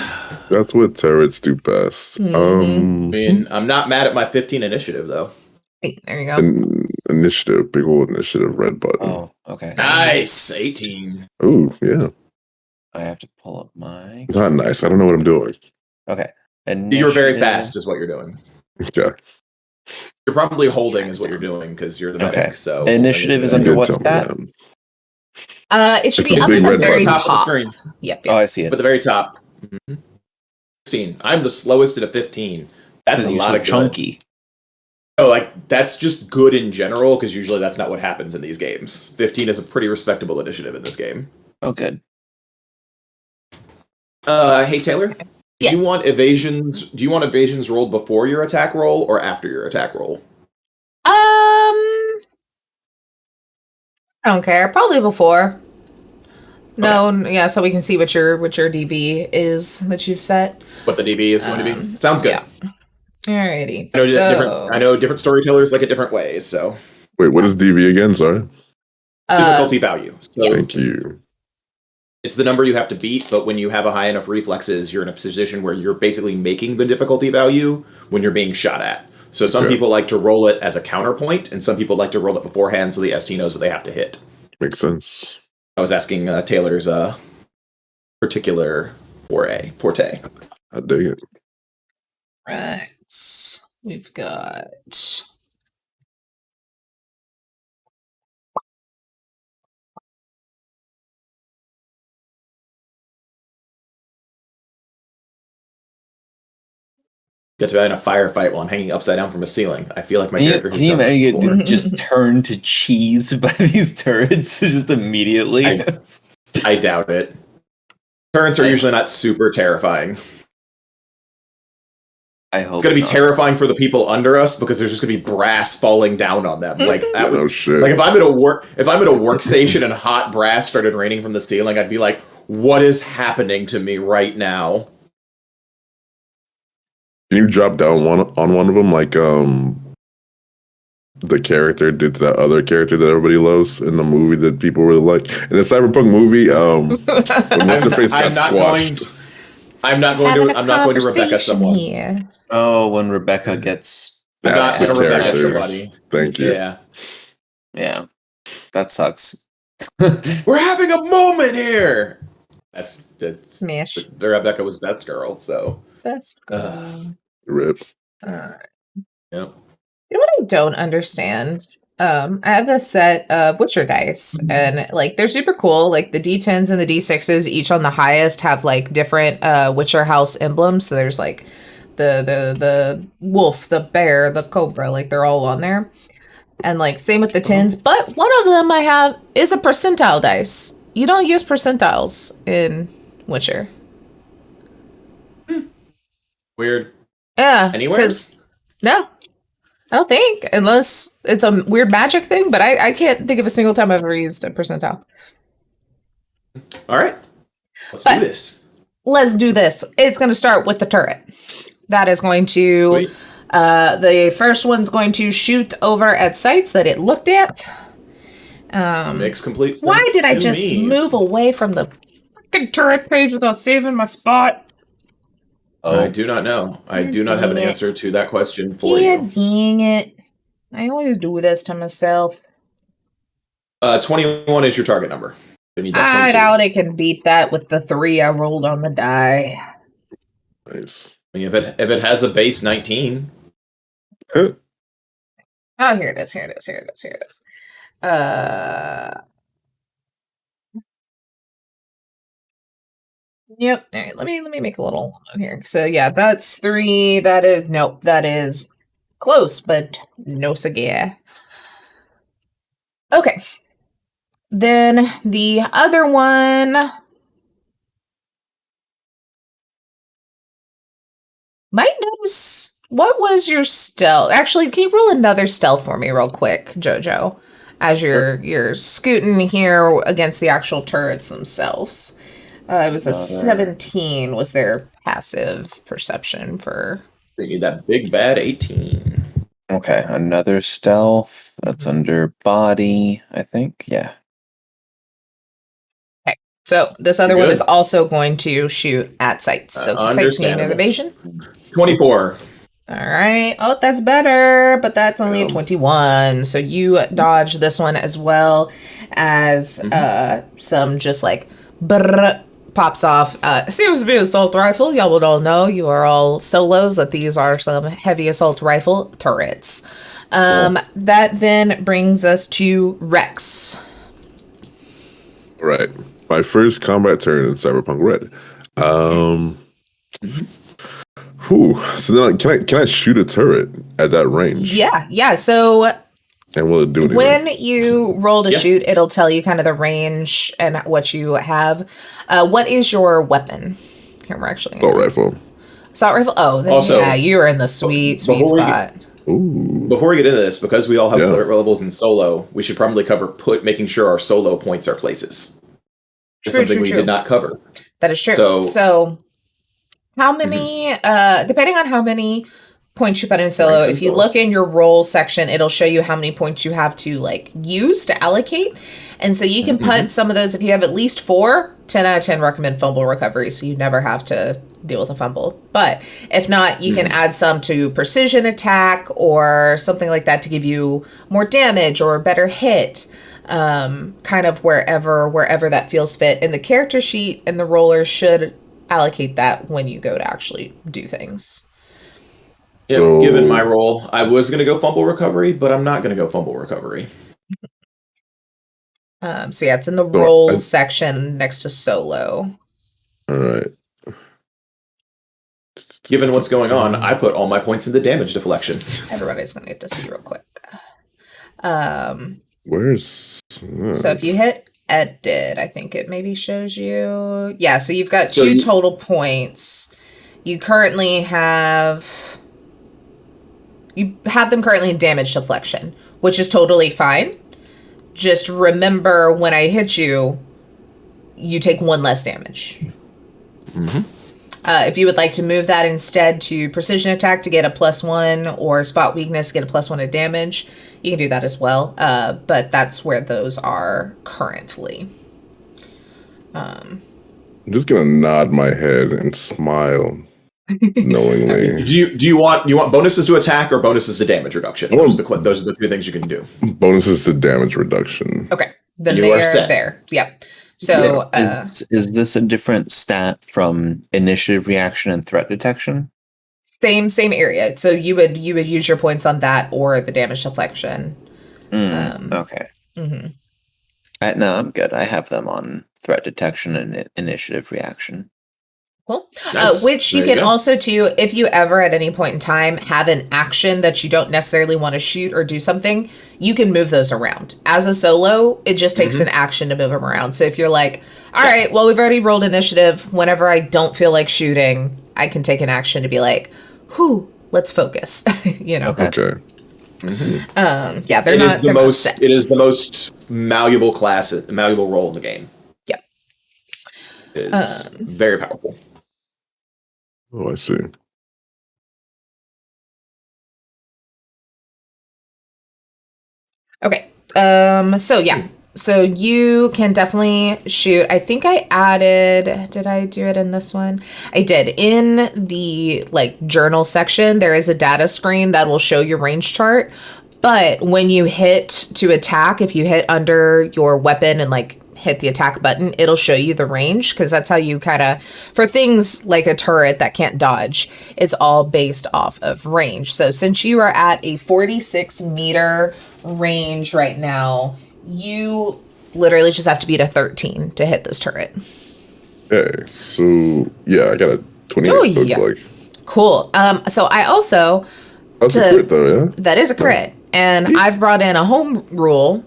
That's what turrets do best. I mean, I'm not mad at my 15 initiative, though. Hey, there you go. Initiative, big old initiative, red button. Oh, okay. Nice. 18. Ooh, yeah. I have to pull up my. Not nice. I don't know what I'm doing. Okay. You're very fast, is what you're doing. Okay. You're probably holding, is what you're doing, because you're the medic. Okay. So Initiative is under Good, what tell me stat? that. It should It's be a up big at the red very button. top of the top. screen. Yep. Oh, I see it. At the very top. 16. I'm the slowest at a 15. That's a You're lot so of good. chunky. Oh, like, that's just good in general, because usually that's not what happens in these games. 15 is a pretty respectable initiative in this game. Oh, good. Hey, Taylor? Yes. Do you want evasions rolled before your attack roll or after your attack roll? I don't care. Probably before. No, yeah, so we can see what your DV is that you've set. What the DB is going to be? Sounds good. Yeah. Alrighty. I know different storytellers like it different ways, so. Wait, what is DV again? Sorry. Difficulty value. So Thank you. it's the number you have to beat, but when you have a high enough reflexes, you're in a position where you're basically making the difficulty value when you're being shot at. So some Okay. people like to roll it as a counterpoint, and some people like to roll it beforehand so the ST knows what they have to hit. Makes sense. I was asking Taylor's particular forte. I dig it. Right. We've got Get to be in a firefight while I'm hanging upside down from a ceiling. I feel like my Can character you, has can you done this imagine before. you just turn to cheese by these turrets just immediately? I doubt it. Turrets are usually not super terrifying. I hope It's going to be not. terrifying for the people under us because there's just going to be brass falling down on them. Like that would, Oh shit. like if I'm at a workstation and hot brass started raining from the ceiling, I'd be like, "What is happening to me right now?" Can you drop down on one of them like the character did to that other character that everybody loves in the movie that people really like in the Cyberpunk movie? When what's her face got squashed. I'm not going to Rebecca someone. Here. Oh, when Rebecca gets. I'm not That's the going to Rebecca characters. somebody. Thank you. Yeah, Yeah. That sucks. we're having a moment here. That's Smash. Rebecca was best girl, so Best girl. Rip. Alright. yep. You know what I don't understand? I have this set of Witcher dice, and like they're super cool. Like the D10s and the D6s, each on the highest, have like different Witcher house emblems. So there's like the wolf, the bear, the cobra, like they're all on there. And like same with the tins, but one of them I have is a percentile dice. You don't use percentiles in Witcher. Weird. Yeah. Anywhere? 'Cause- no. I don't think, unless it's a weird magic thing, but I can't think of a single time I've ever used a percentile. All right, let's But- do this. Let's do this. It's going to start with the turret. That is going to, Wait. the first one's going to shoot over at sites that it looked at. Makes complete sense. Why did I to just me. move away from the fucking turret page without saving my spot? Oh, I do not know. I do not have an Dang it. answer to that question for Yeah, you. dang it. I always do this to myself. 21 is your target number. I need that I 22. doubt it can beat that with the 3 I rolled on the die. Nice. I mean, if it has a base 19, Oh, here it is. Yep. All right. Let me make a little note here. So yeah, that's 3. That is close, but no cigar. Okay. Then the other one. Might notice, what was your stealth? Actually, can you roll another stealth for me real quick, Jojo? As you're scooting here against the actual turrets themselves. It was a 17 was their passive perception for... You need that big bad 18. Okay, another stealth. That's under body, I think. Yeah. Okay, so this other one is also going to shoot at sights. So sights need an evasion. 24. All right. Oh, that's better, but that's only a 21. So you dodge this one as well as some just like brrr pops off. Seems to be an assault rifle. Y'all would all know, you are all solos, that these are some heavy assault rifle turrets. That then brings us to Rex. Right. My first combat turn in Cyberpunk Red. So then, can I shoot a turret at that range? Yeah. So, and will it do anything? When you roll to shoot, it'll tell you kind of the range and what you have. What is your weapon? Here, we're actually assault rifle. Assault rifle. Oh, then also, you're in the sweet spot. Before we get into this, because we all have threat levels in solo, we should probably cover making sure our solo points are places. Something we did not cover. That is true. So how many, depending on how many points you put in solo, if you look in your roll section, it'll show you how many points you have to like use to allocate. And so you can put some of those, if you have at least 4, 10 out of 10 recommend fumble recovery, so you never have to deal with a fumble. But if not, you can add some to precision attack or something like that to give you more damage or better hit, kind of wherever that feels fit. And the character sheet and the roller should allocate that when you go to actually do things. Yeah, given my role, I was going to go fumble recovery, but I'm not going to go fumble recovery. So yeah, it's in the roll section next to solo. All right. Given what's going on, I put all my points into damage deflection. Everybody's going to get to see real quick. Where's... So if you hit edit, I think it maybe shows you... Yeah, so you've got 2 total points. You currently have... You have them currently in damage deflection, which is totally fine. Just remember, when I hit you, you take 1 less damage. If you would like to move that instead to precision attack to get a +1 or spot weakness to get a +1 of damage, you can do that as well. But that's where those are currently. I'm just gonna nod my head and smile knowingly. Do you want bonuses to attack or bonuses to damage reduction? Those are the 2 things you can do. Bonuses to damage reduction. Okay, then they are set there. Yep. So is this a different stat from initiative reaction and threat detection? Same area. So you would use your points on that or the damage deflection. Okay. No, I'm good. I have them on threat detection and initiative reaction. Cool. Nice. Which you can also too, if you ever at any point in time have an action that you don't necessarily want to shoot or do something, you can move those around. As a solo, it just takes an action to move them around. So if you're like, all right, well, we've already rolled initiative. Whenever I don't feel like shooting, I can take an action to be like, whew, let's focus. You know? Okay. Yeah, it is the most malleable malleable role in the game. Yep. It's very powerful. Oh, I see. Okay. So yeah. So you can definitely shoot. I think I added, did I do it in this one? I did. In the like journal section, there is a data screen that will show your range chart. But when you hit to attack, if you hit under your weapon and like hit the attack button, it'll show you the range, because that's how you kind of, for things like a turret that can't dodge, it's all based off of range. So since you are at a 46 meter range right now, you literally just have to beat a 13 to hit this turret. Okay, so yeah, I got a 28. So it's like cool. So I also that's a crit though, yeah. That is a crit, and I've brought in a home rule.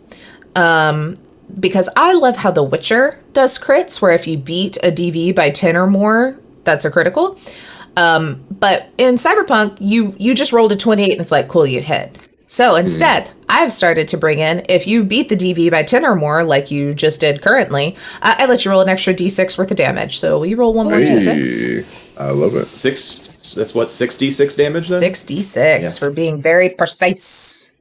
Because I love how The Witcher does crits, where if you beat a DV by 10 or more, that's a critical. But in Cyberpunk, you just rolled a 28 and it's like, cool, you hit. So instead, I've started to bring in, if you beat the DV by 10 or more, like you just did currently, I let you roll an extra D6 worth of damage. So we roll one more D6. I love it. 6, that's what, 66 damage then? 66 for being very precise.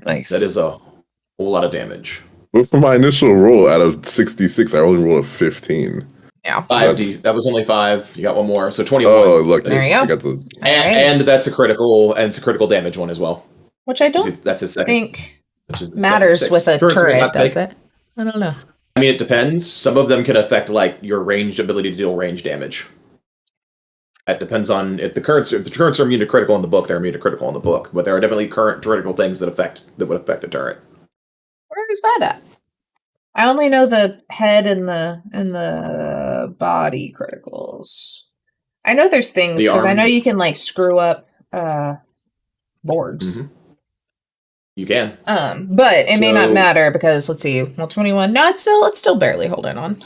Nice. That is a whole lot of damage. But for my initial roll out of 66, I only rolled a 15. Yeah. 5D. That was only 5. You got one more. So 21. Oh, look. There you go. I got the... And that's a critical, and it's a critical damage one as well. Which I don't That's a second. think Which is matters with a Turrets may turret, not does take- it? I don't know. I mean, it depends. Some of them can affect like your ranged ability to deal range damage. That depends on if the currents are immune to critical in the book, they're immune to critical in the book. But there are definitely current critical things that would affect a turret. Where is that at? I only know the head and the body criticals. I know there's things The because I arm. know you can like screw up boards. Mhm. You can. But it may not So- matter because let's see, well 21. No, it's still barely holding on.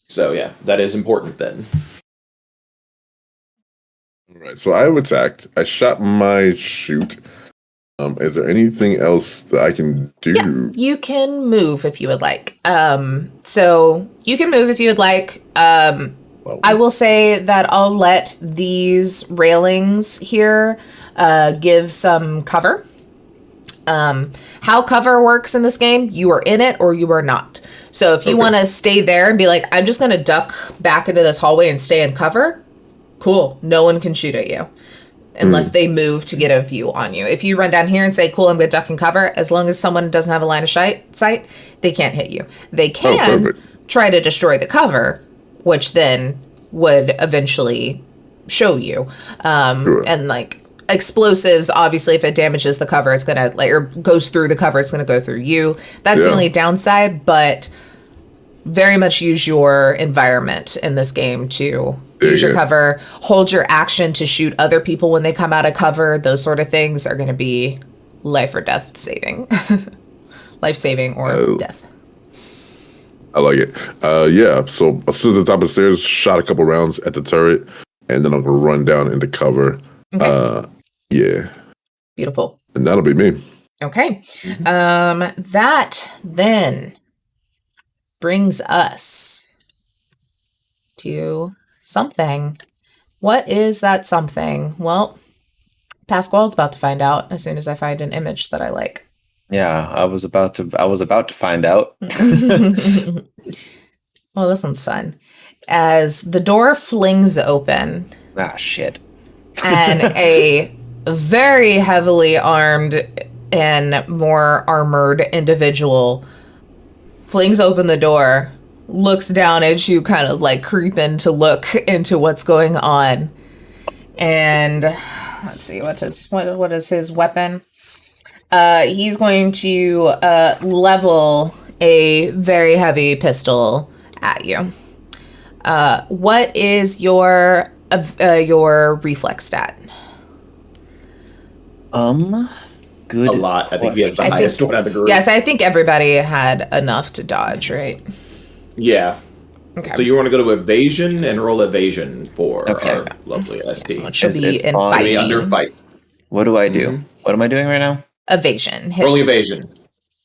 So yeah, that is important then. All right, so I have attacked. I shot my shoot. Is there anything else that I can do? Yeah, you can move if you would like. So you can move if you would like. I will say that I'll let these railings here give some cover. How cover works in this game, you are in it or you are not. So if you want to stay there and be like, I'm just going to duck back into this hallway and stay in cover, cool. No one can shoot at you unless they move to get a view on you. If you run down here and say, cool, I'm going to duck and cover, as long as someone doesn't have a line of sight, they can't hit you. They can try to destroy the cover, which then would eventually show you. And like explosives, obviously, if it damages the cover, it's gonna or goes through the cover, it's gonna go through you. That's the only downside, but very much use your environment in this game to use your cover, hold your action to shoot other people when they come out of cover. Those sort of things are going to be life or death saving. Life saving or death. I like it. Yeah, so as soon as the top of the stairs, shot a couple rounds at the turret, and then I'm going to run down into cover. Okay. Yeah. Beautiful. And that'll be me. Okay. That then brings us to something. What is that something? Well, Pasquale's about to find out as soon as I find an image that I like. Yeah, I was about to find out. Well, this one's fun. As the door flings open. Ah, shit. And a very heavily armed and more armored individual flings open the door, looks down at you, kind of like creeping to look into what's going on. And let's see, what is his weapon? He's going to level a very heavy pistol at you. What is your reflex stat? Good. A lot. I think he has the highest one out of the group. Yes, I think everybody had enough to dodge, right? Yeah. Okay. So you want to go to evasion and roll evasion for our lovely ST. It should be It's in on- fighting. Under fight. What do I do? What am I doing right now? Evasion. Rolling evasion.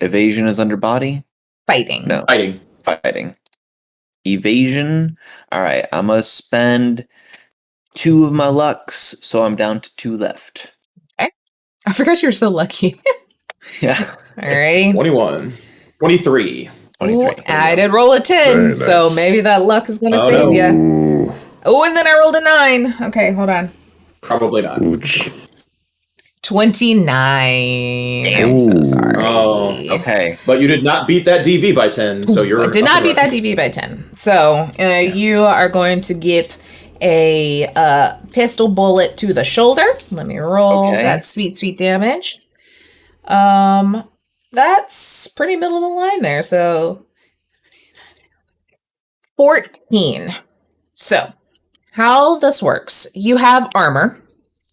Evasion is under body? Fighting. No. Fighting. Fighting. Evasion. All right. I'm going to spend 2 of my lucks, so I'm down to 2 left. I forgot you were so lucky. Yeah. All right. 21. 23. 23. Ooh, I did roll a 10, Very so nice. maybe that luck is going to Oh, save no. you. Ooh. Oh, and then I rolled a 9. Okay, hold on. Probably not. Ooch. 29. I'm so Ooh. sorry. Oh, Okay. But you did not beat that DV by 10, so you're... I did not beat that DV by 10. So you are going to get a pistol bullet to the shoulder. Let me roll that sweet, sweet damage. That's pretty middle of the line there. So 14. So how this works, you have armor.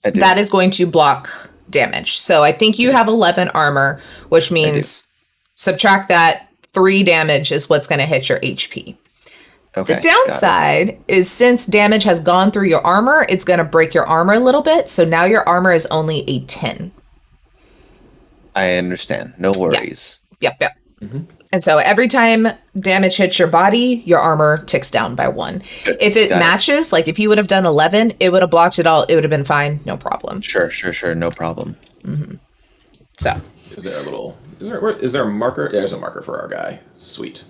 I do. That is going to block damage. So I think you have 11 armor, which means subtract that, 3 damage is what's going to hit your HP. Okay. The downside is since damage has gone through your armor, it's going to break your armor a little bit. So now your armor is only a 10. I understand. No worries. Yep. Mm-hmm. And so every time damage hits your body, your armor ticks down by 1. Good. If it matches, like if you would have done 11, it would have blocked it all. It would have been fine. No problem. Sure. No problem. Mm-hmm. So. Is there a marker? Yeah, there's a marker for our guy. Sweet.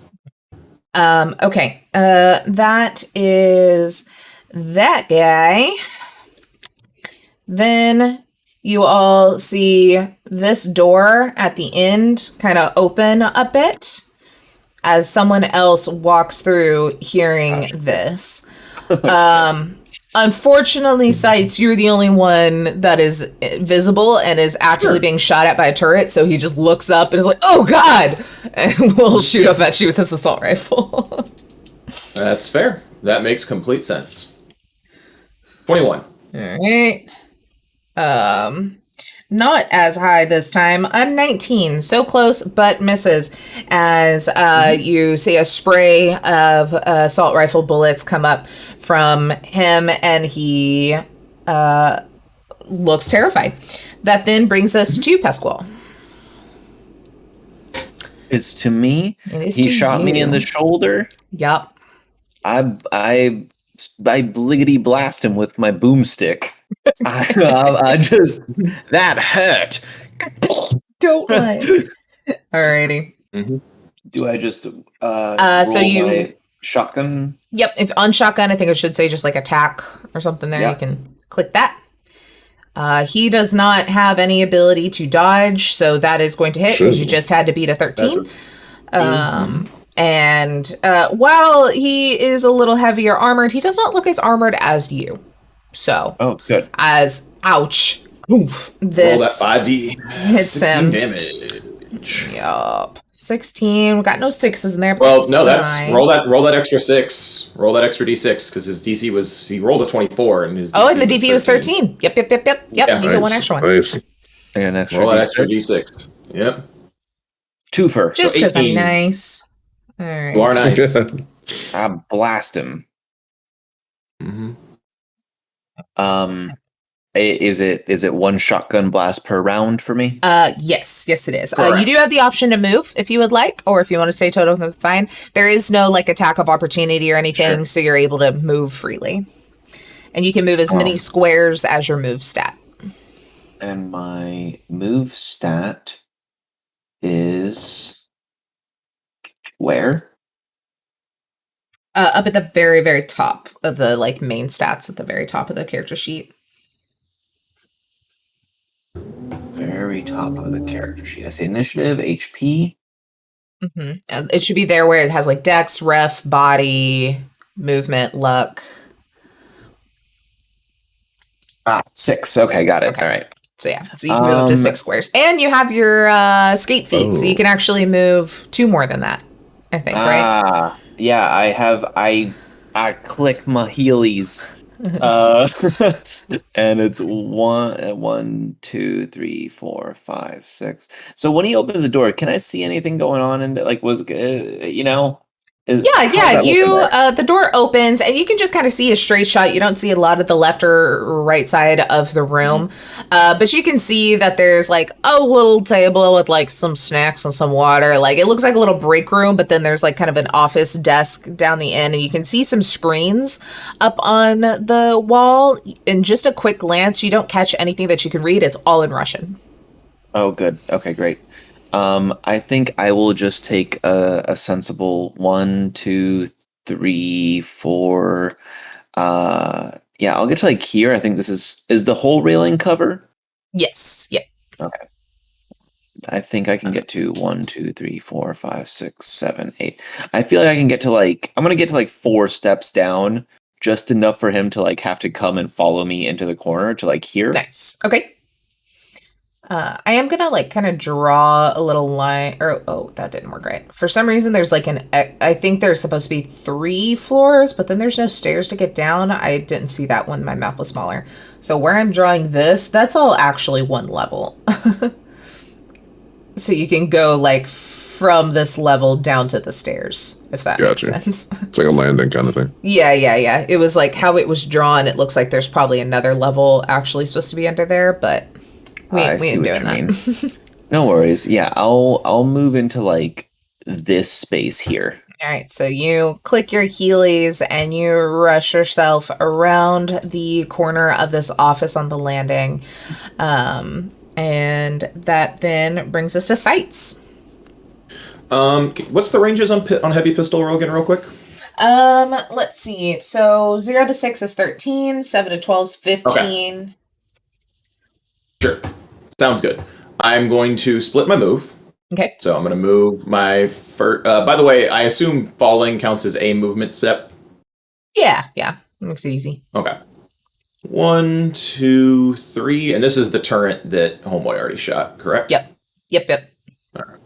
Okay. That is that guy. Then you all see this door at the end kind of open a bit as someone else walks through hearing this. Unfortunately, Sights, you're the only one that is visible and is actively being shot at by a turret, so he just looks up and is like, oh god! And will shoot up at you with this assault rifle. That's fair. That makes complete sense. 21. Alright. Not as high this time. A 19. So close, but misses. As you see a spray of assault rifle bullets come up from him, and he looks terrified. That then brings us to Pasquale. It's to me. He shot me in the shoulder. Yep. I bliggity blast him with my boomstick. I just that hurt. Don't lie. Alrighty. Mm-hmm. Do I just so roll my shotgun? Yep. If on shotgun, I think it should say just like attack or something there. Yeah. You can click that. He does not have any ability to dodge, so that is going to hit because you just had to beat a 13. And while he is a little heavier armored, he does not look as armored as you. So, good. As ouch, oof, this roll that 5d hits 16 him. Damage. Yup, 16. We got no 6s in there. Well, no, that's roll that extra 6. Roll that extra d6 because his DC was he rolled a 24 and his DC and the DP was 13. Yep. Yeah, you get one extra one. Nice. And extra roll that D6. extra d6. Yep. Twofer. Just because I'm nice. All right. You are nice. I blast him. Mm-hmm. Is it one shotgun blast per round for me? Yes it is. You do have the option to move if you would like, or if you want to stay totally fine. There is no like attack of opportunity or anything, so you're able to move freely. And you can move as many squares as your move stat. And my move stat is where? Up at the very, very top of the like main stats at the very top of the character sheet. Very top of the character sheet. I say initiative, HP. Mm-hmm. It should be there where it has like dex, ref, body, movement, luck. 6. Okay, got it. Okay. All right. So yeah, so you can move up to 6 squares. And you have your escape feat, so you can actually move 2 more than that, I think, right? Yeah, I have. I click my heelies. And it's 1, 2, 3, 4, 5, 6. So when he opens the door, can I see anything going on? And like, the door opens and you can just kind of see a straight shot. You don't see a lot of the left or right side of the room, but you can see that there's like a little table with like some snacks and some water. Like it looks like a little break room, but then there's like kind of an office desk down the end, and you can see some screens up on the wall. In just a quick glance, you don't catch anything that you can read. It's all in Russian. Oh, good. Okay, great. I think I will just take a sensible 1, 2, 3, 4. I'll get to like here. I think this is the whole railing cover. Yes. Yeah. Okay. I think I can get to 1, 2, 3, 4, 5, 6, 7, 8. I feel like I can get to I'm gonna get to 4 steps down, just enough for him to have to come and follow me into the corner to here. Nice. Okay. I am gonna kind of draw a little line, that didn't work right. For some reason, there's I think there's supposed to be 3 floors, but then there's no stairs to get down. I didn't see that when my map was smaller. So where I'm drawing that's all actually 1 level. So you can go from this level down to the stairs, if that makes sense. It's like a landing kind of thing. Yeah. It was like how it was drawn. It looks like there's probably another level actually supposed to be under there, but we ain't doing that. No worries. Yeah, I'll move into like this space here. All right, so you click your Heelys and you rush yourself around the corner of this office on the landing. And that then brings us to sights. What's the ranges on heavy pistol roll again real quick? Let's see. So 0 to 6 is 13, 7 to 12 is 15. Okay. Sure. Sounds good. I'm going to split my move. Okay. So I'm going to move my first... by the way, I assume falling counts as a movement step? Yeah. Makes it easy. Okay. 1, 2, 3. And this is the turret that Homeboy already shot, correct? Yep. All right.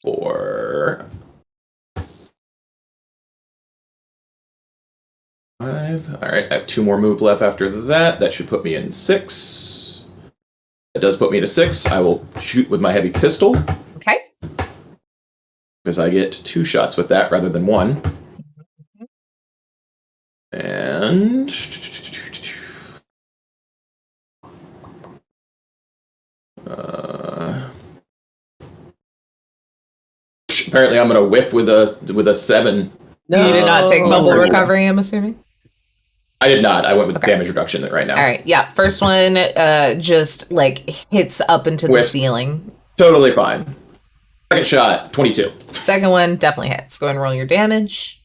4, 5. All right, I have 2 more move left after that. That should put me in 6. That does put me to 6. I will shoot with my heavy pistol. Okay. Because I get 2 shots with that rather than 1. And... apparently I'm going to whiff with a 7. No. You did not take fumble recovery, I'm assuming? I did not. I went with damage reduction right now. All right. Yeah. First one just like hits up into the ceiling. Totally fine. Second shot, 22. Second one definitely hits. Go ahead and roll your damage.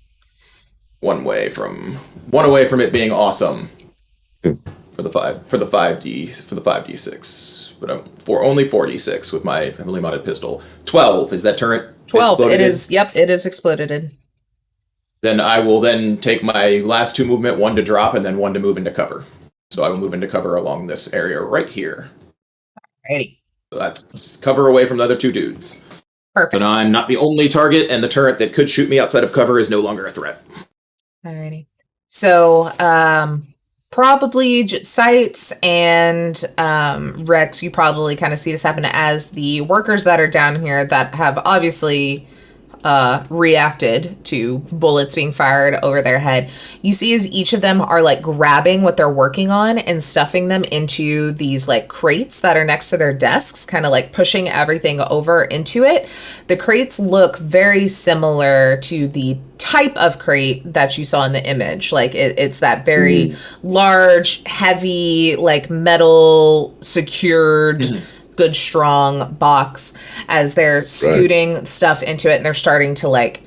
One away from it being awesome. For the 5d6. But for only 4d6 with my heavily modded pistol. 12. Is that turret? 12. It is. Yep. It is exploded. Then I will take my last 2 movement, 1 to drop and then 1 to move into cover. So I will move into cover along this area right here. Alrighty. So that's cover away from the other 2 dudes. Perfect. So now I'm not the only target, and the turret that could shoot me outside of cover is no longer a threat. Alrighty. So, probably sights and Rex, you probably kind of see this happen as the workers that are down here that have obviously reacted to bullets being fired over their head. You see as each of them are like grabbing what they're working on and stuffing them into these like crates that are next to their desks, kind of like pushing everything over into it. The crates look very similar to the type of crate that you saw in the image. Like it's that very large, heavy, like metal secured good strong box as they're scooting stuff into it, and they're starting to like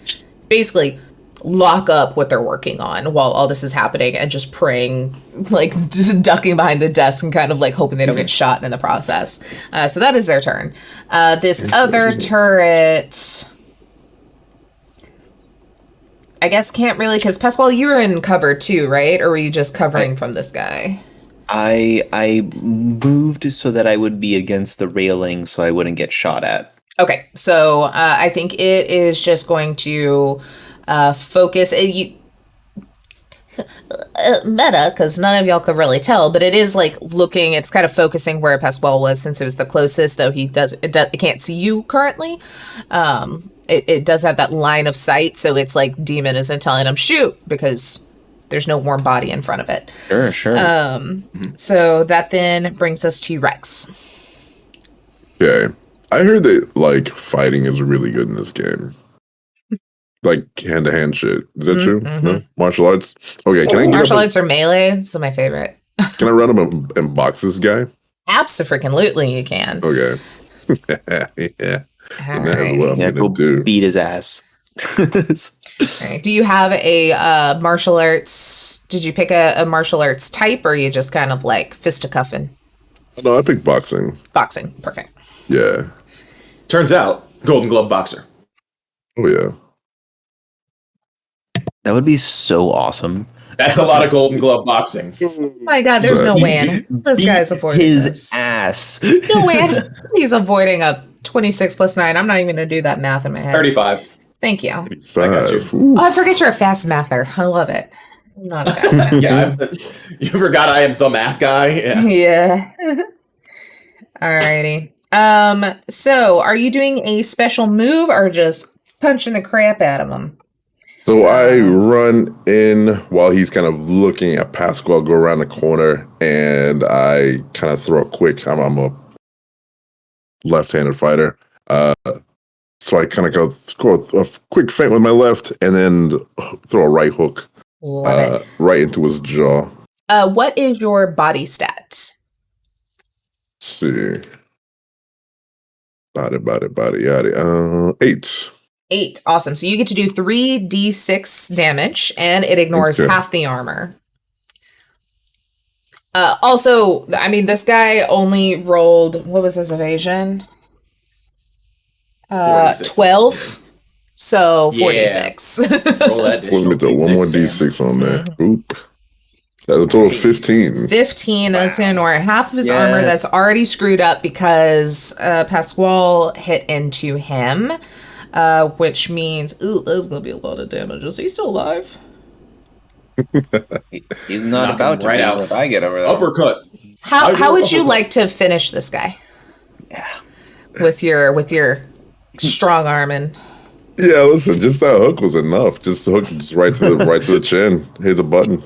basically lock up what they're working on while all this is happening and just praying, like just ducking behind the desk and kind of like hoping they don't get shot in the process. So that is their turn. This other turret, I guess can't really, because Pasquale, you were in cover too, right? Or were you just covering from this guy? I moved so that I would be against the railing so I wouldn't get shot at. Okay, so I think it is just going to focus. Meta, because none of y'all could really tell, but it is like looking, it's kind of focusing where Pasquale was since it was the closest, though it can't see you currently. It does have that line of sight, so it's like Demon isn't telling him shoot because there's no warm body in front of it. Sure. So that then brings us to Rex. Okay. I heard that, like, fighting is really good in this game. Like, hand-to-hand shit. Is that true? No? Martial arts? Okay, can I get Martial arts or melee? It's my favorite. Can I run up and box this guy? Absolutely, you can. Okay. Yeah. All That's right. what I'm Yeah, gonna do. beat his ass. All right. Do you have a martial arts? Did you pick a martial arts type, or are you just kind of like fisticuffing? No, I picked boxing. Boxing. Perfect. Yeah. Turns out, Golden Glove boxer. Oh, yeah. That would be so awesome. That's a lot of Golden Glove boxing. Oh my God, there's no way. This guy's avoiding his this. ass. No way. He's avoiding a 26 plus 9. I'm not even going to do that math in my head. 35. Thank you. 5. Oh, I forget you're a fast mather. I love it. I'm not a fast mather. Yeah, you forgot I am the math guy? Yeah. Yeah. Alrighty. So are you doing a special move or just punching the crap out of him? So I run in while he's kind of looking at Pasquale, go around the corner, and I kind of throw a quick. I'm a left-handed fighter, so I kind of go a quick feint with my left, and then throw a right hook right into his jaw. What is your body stat? Let's see, body, yada. 8. 8. Awesome. So you get to do 3d6 damage, and it ignores half the armor. Also, I mean, this guy only rolled, what was his evasion? 12. So 46. Roll that Let me throw one more d6 on there. Oop. That's a total of 15. 15. That's going to ignore half of his armor that's already screwed up because Pasquale hit into him. Which means, there's going to be a lot of damage. Is he still alive? He's not about to right be out. if I get over there. Uppercut. How would you like to finish this guy? Yeah. With your strong arming. Yeah, listen, just that hook was enough. Just the hook, just right to the chin. Hit the button.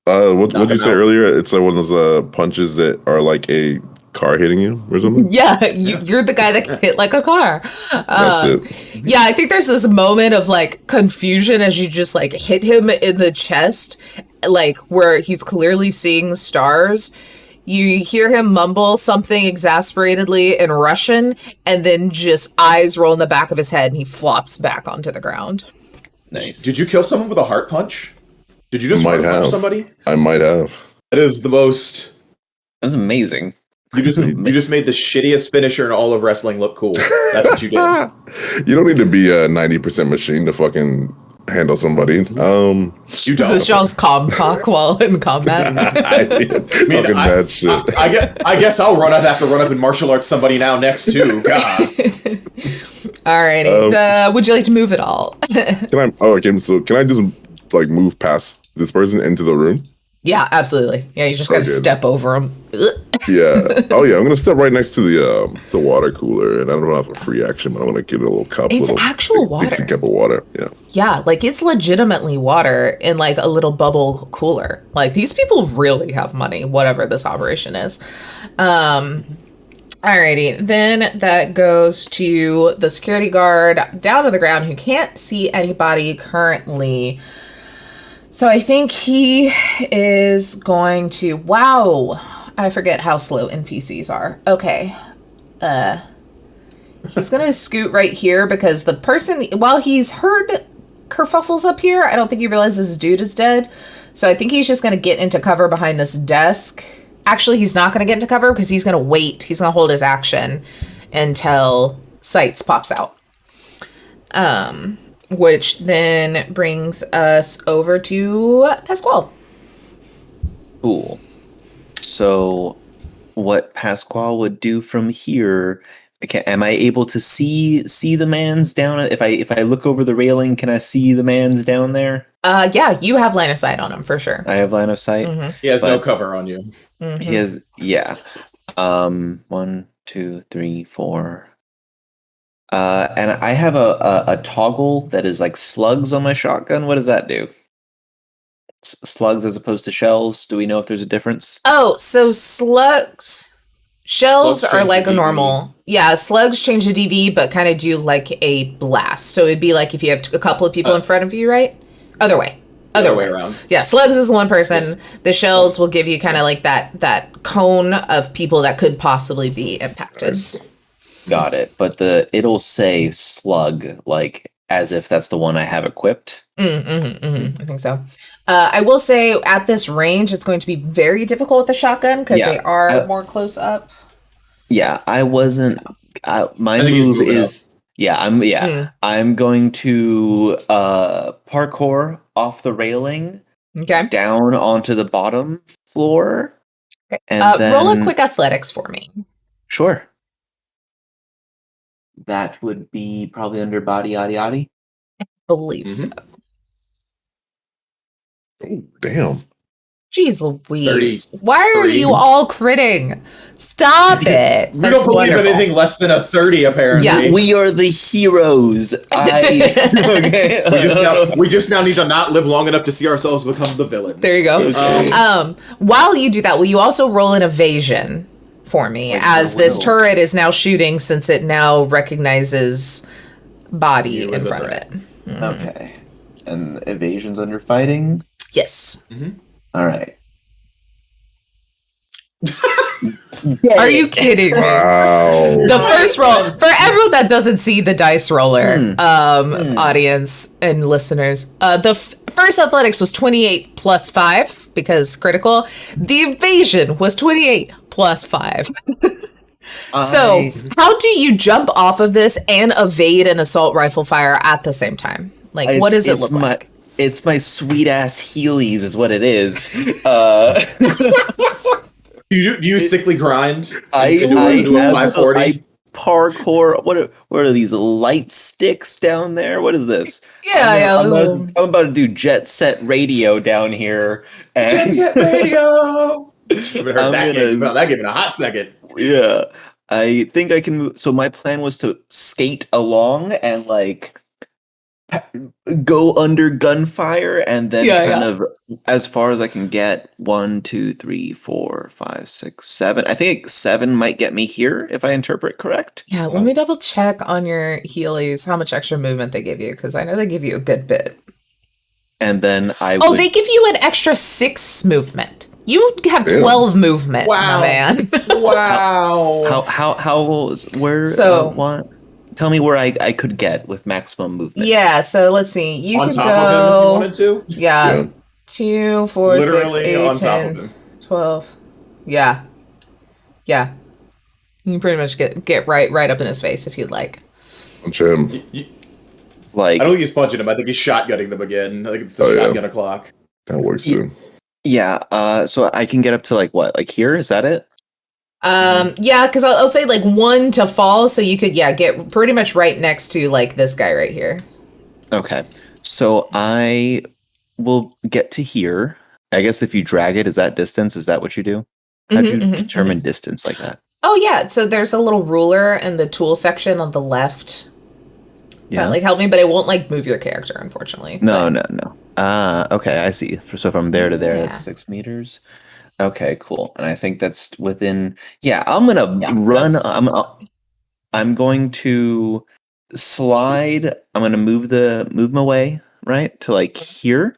What did you say earlier? It's like one of those punches that are like a car hitting you or something? Yeah, you're the guy that can hit like a car. That's it. Yeah, I think there's this moment of like confusion as you just like hit him in the chest, like where he's clearly seeing stars. You hear him mumble something exasperatedly in Russian, and then just eyes roll in the back of his head, and he flops back onto the ground. Nice. Did you kill someone with a heart punch? Did you just heart punch somebody? I might have. That is the most. That's amazing. You just made the shittiest finisher in all of wrestling look cool. That's what you did. You don't need to be a 90% machine to fucking handle somebody. You don't. This is y'all's calm talk while in combat. Talking bad shit. I guess I'll have to run up and martial arts somebody now next too. God. Alrighty. Would you like to move at all? Can I just like move past this person into the room? Yeah, absolutely. Yeah, you just gotta step over him. Yeah. Oh yeah, I'm gonna step right next to the water cooler, and I don't have a free action, but I'm gonna get a little cup. It's actual water. Big cup of water. Yeah. Yeah, like it's legitimately water in like a little bubble cooler. Like these people really have money, whatever this operation is. Alrighty, then that goes to the security guard down to the ground who can't see anybody currently. So I think he is going to, I forget how slow NPCs are. Okay. He's going to scoot right here because the person, while he's heard kerfuffles up here, I don't think he realizes this dude is dead. So I think he's just going to get into cover behind this desk. Actually, he's not going to get into cover because he's going to wait. He's going to hold his action until Sights pops out. Which then brings us over to Pasquale. Cool. So what Pasquale would do from here, am I able to see the man's down? If I look over the railing, can I see the man's down there? Yeah, you have line of sight on him for sure. I have line of sight. Mm-hmm. He has no cover on you. Mm-hmm. He has, yeah. 1, 2, 3, 4. And I have a toggle that is like slugs on my shotgun. What does that do? Slugs as opposed to shells. Do we know if there's a difference? Oh, so shells are like a normal. Yeah, slugs change the DV, but kind of do like a blast. So it'd be like if you have a couple of people in front of you, right? Other way around. Yeah, slugs is one person. Yes. The shells will give you kind of like that cone of people that could possibly be impacted. Nice. Got it. But it'll say slug like as if that's the one I have equipped. I think so. I will say at this range, it's going to be very difficult with the shotgun because they are more close up. Yeah, I wasn't. My move is. I'm going to parkour off the railing, down onto the bottom floor, and then roll a quick athletics for me. Sure. That would be probably under body yada yada. Believe so. Oh, damn. Jeez Louise. Why are you all critting? Stop it. We don't believe anything less than a 30, apparently. Yeah. We are the heroes. Okay. We just now need to not live long enough to see ourselves become the villains. There you go. While you do that, will you also roll an evasion for me, as this turret is now shooting, since it now recognizes body in front of it. Mm-hmm. Okay. And evasion's under fighting? Yes. Mm-hmm. All right. Are you kidding me? Wow. The first roll, for everyone that doesn't see the dice roller, audience and listeners, the first athletics was 28 plus 5 because critical. The evasion was 28 plus 5. So how do you jump off of this and evade an assault rifle fire at the same time? Like, what does it look like? It's my sweet ass Heelys is what it is. You sickly grind? I parkour. What are these light sticks down there? What is this? I'm about to do Jet Set Radio down here. And Jet Set Radio! That gave it a hot second. Yeah. I think I can move. So my plan was to skate along and like go under gunfire and then kind of as far as I can get. 1, 2, 3, 4, 5, 6, 7. I think 7 might get me here if I interpret correct. Yeah, let me double check on your Heelys how much extra movement they give you, because I know they give you a good bit. And then they give you an extra 6 movement. You have 12 movement, my man. Wow. What? Tell me where I could get with maximum movement. Yeah, so let's see. You on could top go. Of him if you wanted to? Yeah. 2, 4, Literally 6, 8, 10, 12. Yeah. Yeah. You can pretty much get right up in his face if you'd like. Punch him. I don't think he's punching him. I think he's shotgunning them again. I think it's a shotgun o'clock. That works too. Yeah. So I can get up to like what? Like here? Is that it? Yeah, because I'll say like 1 to fall, so you could get pretty much right next to like this guy right here. Okay, so I will get to here. I guess if you drag it, is that distance? Is that what you do? How do you determine distance like that? Oh yeah, so there's a little ruler in the tool section on the left. Yeah, like help me, but it won't like move your character, unfortunately. No. Okay, I see. So from there to there, that's 6 meters. Okay, cool. And I think that's within. Yeah, I'm gonna run. I'm going to slide. I'm gonna move my way right to like here,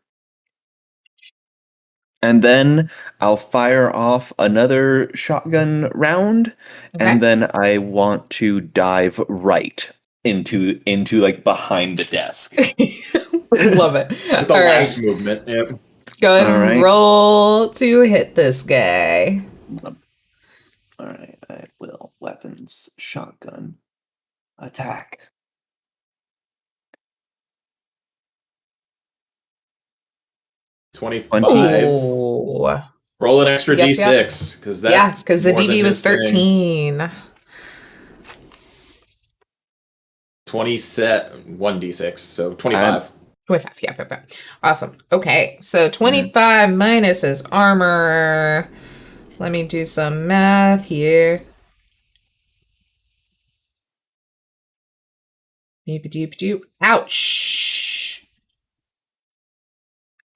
and then I'll fire off another shotgun round, and then I want to dive right into like behind the desk. Love it. With the last movement. Yep. Go ahead and roll to hit this guy. All right, I will. Weapons, shotgun, attack. $25. Roll an extra D6 because because the DV was 13. 1 D6, so 25. 25, yeah. Awesome. Okay, so 25 minus his armor. Let me do some math here. Ouch.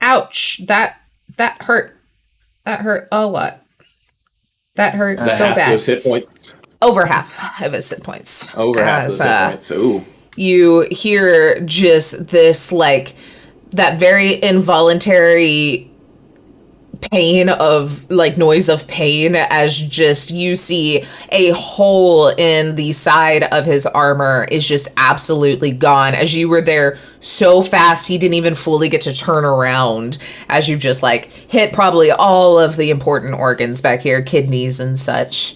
Ouch. That hurt. That hurt a lot. That hurt so half bad. Those hit points? Over half of his hit points. Over half of his hit points. Ooh. You hear just this, like, that very involuntary pain of, like, noise of pain as just you see a hole in the side of his armor is just absolutely gone. As you were there so fast, he didn't even fully get to turn around as you just, like, hit probably all of the important organs back here, kidneys and such.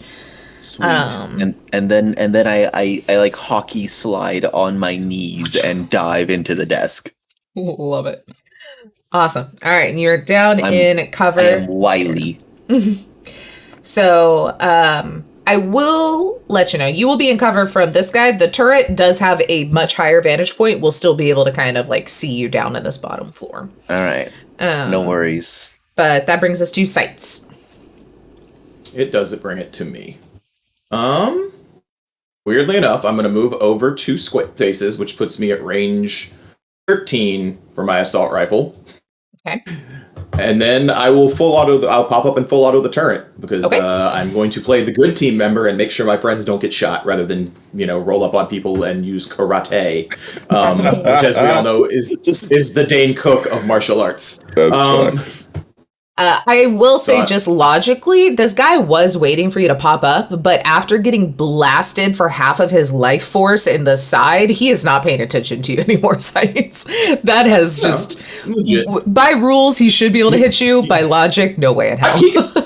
Sweet. And then I like hockey slide on my knees and dive into the desk. Love it. Awesome. All right, and you're down in cover. I am wily. So, I will let you know, you will be in cover from this guy. The turret does have a much higher vantage point. We'll still be able to kind of like see you down in this bottom floor. All right. No worries. But that brings us to sights. It doesn't bring it to me. Weirdly enough, I'm going to move over to spaces, which puts me at range 13 for my assault rifle. Okay. And then I will I'll pop up and full auto the turret because I'm going to play the good team member and make sure my friends don't get shot rather than, roll up on people and use karate, which as we all know is the Dane Cook of martial arts. That sucks. I will say, just logically, this guy was waiting for you to pop up, but after getting blasted for half of his life force in the side, he is not paying attention to you anymore, Sights. That has by rules, he should be able to hit you. By logic, no way in hell.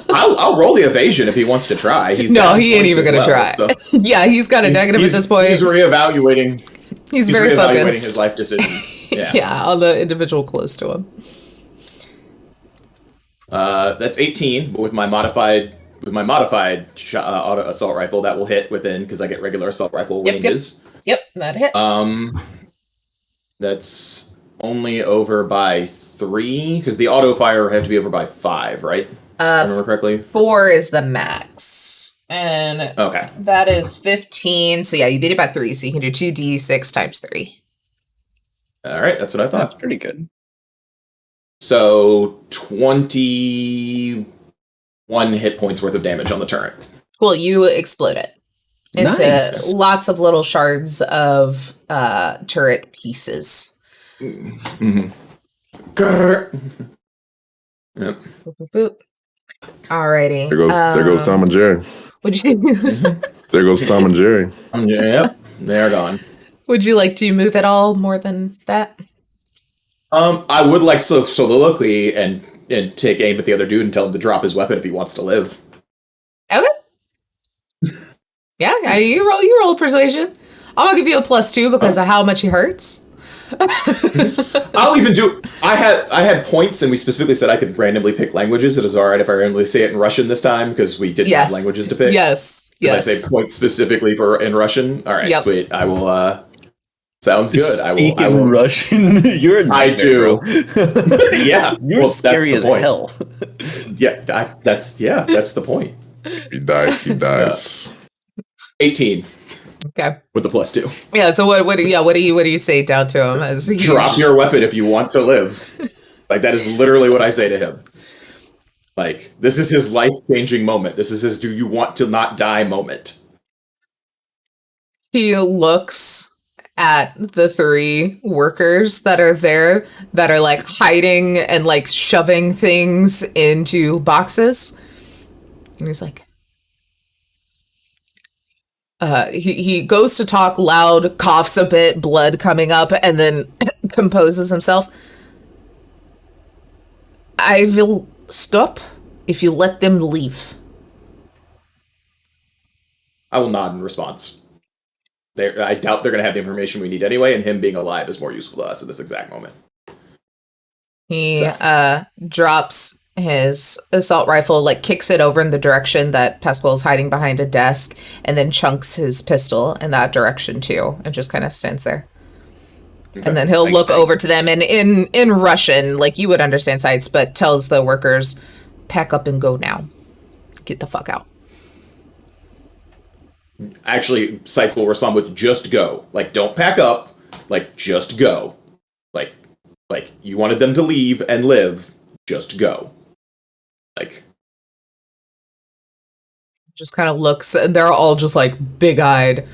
I'll roll the evasion if he wants to try. He ain't even going to try. So. Yeah, he's got a negative at this point. He's reevaluating. He's very reevaluating focused. His life decisions. Yeah, on the individual close to him. That's 18, but with my modified auto assault rifle, that will hit within because I get regular assault rifle ranges. Yep, that hits. That's only over by 3 because the auto fire have to be over by 5, right? If I remember correctly. 4 is the max, and that is 15. So yeah, you beat it by 3, so you can do 2d6 times 3. All right, that's what I thought. That's pretty good. So 21 hit points worth of damage on the turret. Cool, you explode it into lots of little shards of turret pieces. Mm-hmm. Yep. Boop, boop, boop. Alrighty. There goes Tom and Jerry. Would you? There goes Tom and Jerry. Yep, they're gone. Would you like to move at all more than that? I would like soliloquy and take aim at the other dude and tell him to drop his weapon if he wants to live. Okay. Yeah, you roll persuasion. I'm gonna give you a +2 because of how much he hurts. I'll even do. I had points, and we specifically said I could randomly pick languages. It is all right if I randomly say it in Russian this time because we didn't have languages to pick. Yes. I say points specifically in Russian. All right, sweet. I will. Sounds good. I will. Russian. You're a nightmare, I do. Yeah, you're scary as hell. Yeah, that's the point. He dies. 18. Okay. With the +2. Yeah. So what do you say down to him? As drop your weapon if you want to live. Like that is literally what I say to him. Like this is his life-changing moment. This is his "do you want to not die" moment. He looks at the 3 workers that are there that are like hiding and like shoving things into boxes. And he's like, he goes to talk loud, coughs a bit, blood coming up, and then composes himself. I will stop if you let them leave. I will nod in response. I doubt they're going to have the information we need anyway, and him being alive is more useful to us at this exact moment. He drops his assault rifle, like kicks it over in the direction that Pasquale is hiding behind a desk, and then chunks his pistol in that direction too, and just kind of stands there. Okay. And then he'll look over to them and in Russian, like you would understand Sights, but tells the workers, pack up and go now. Get the fuck out. Actually, Sights will respond with just go. Like, don't pack up. Like, just go. Like you wanted them to leave and live. Just go. Like. Just kind of looks, and they're all just like big-eyed.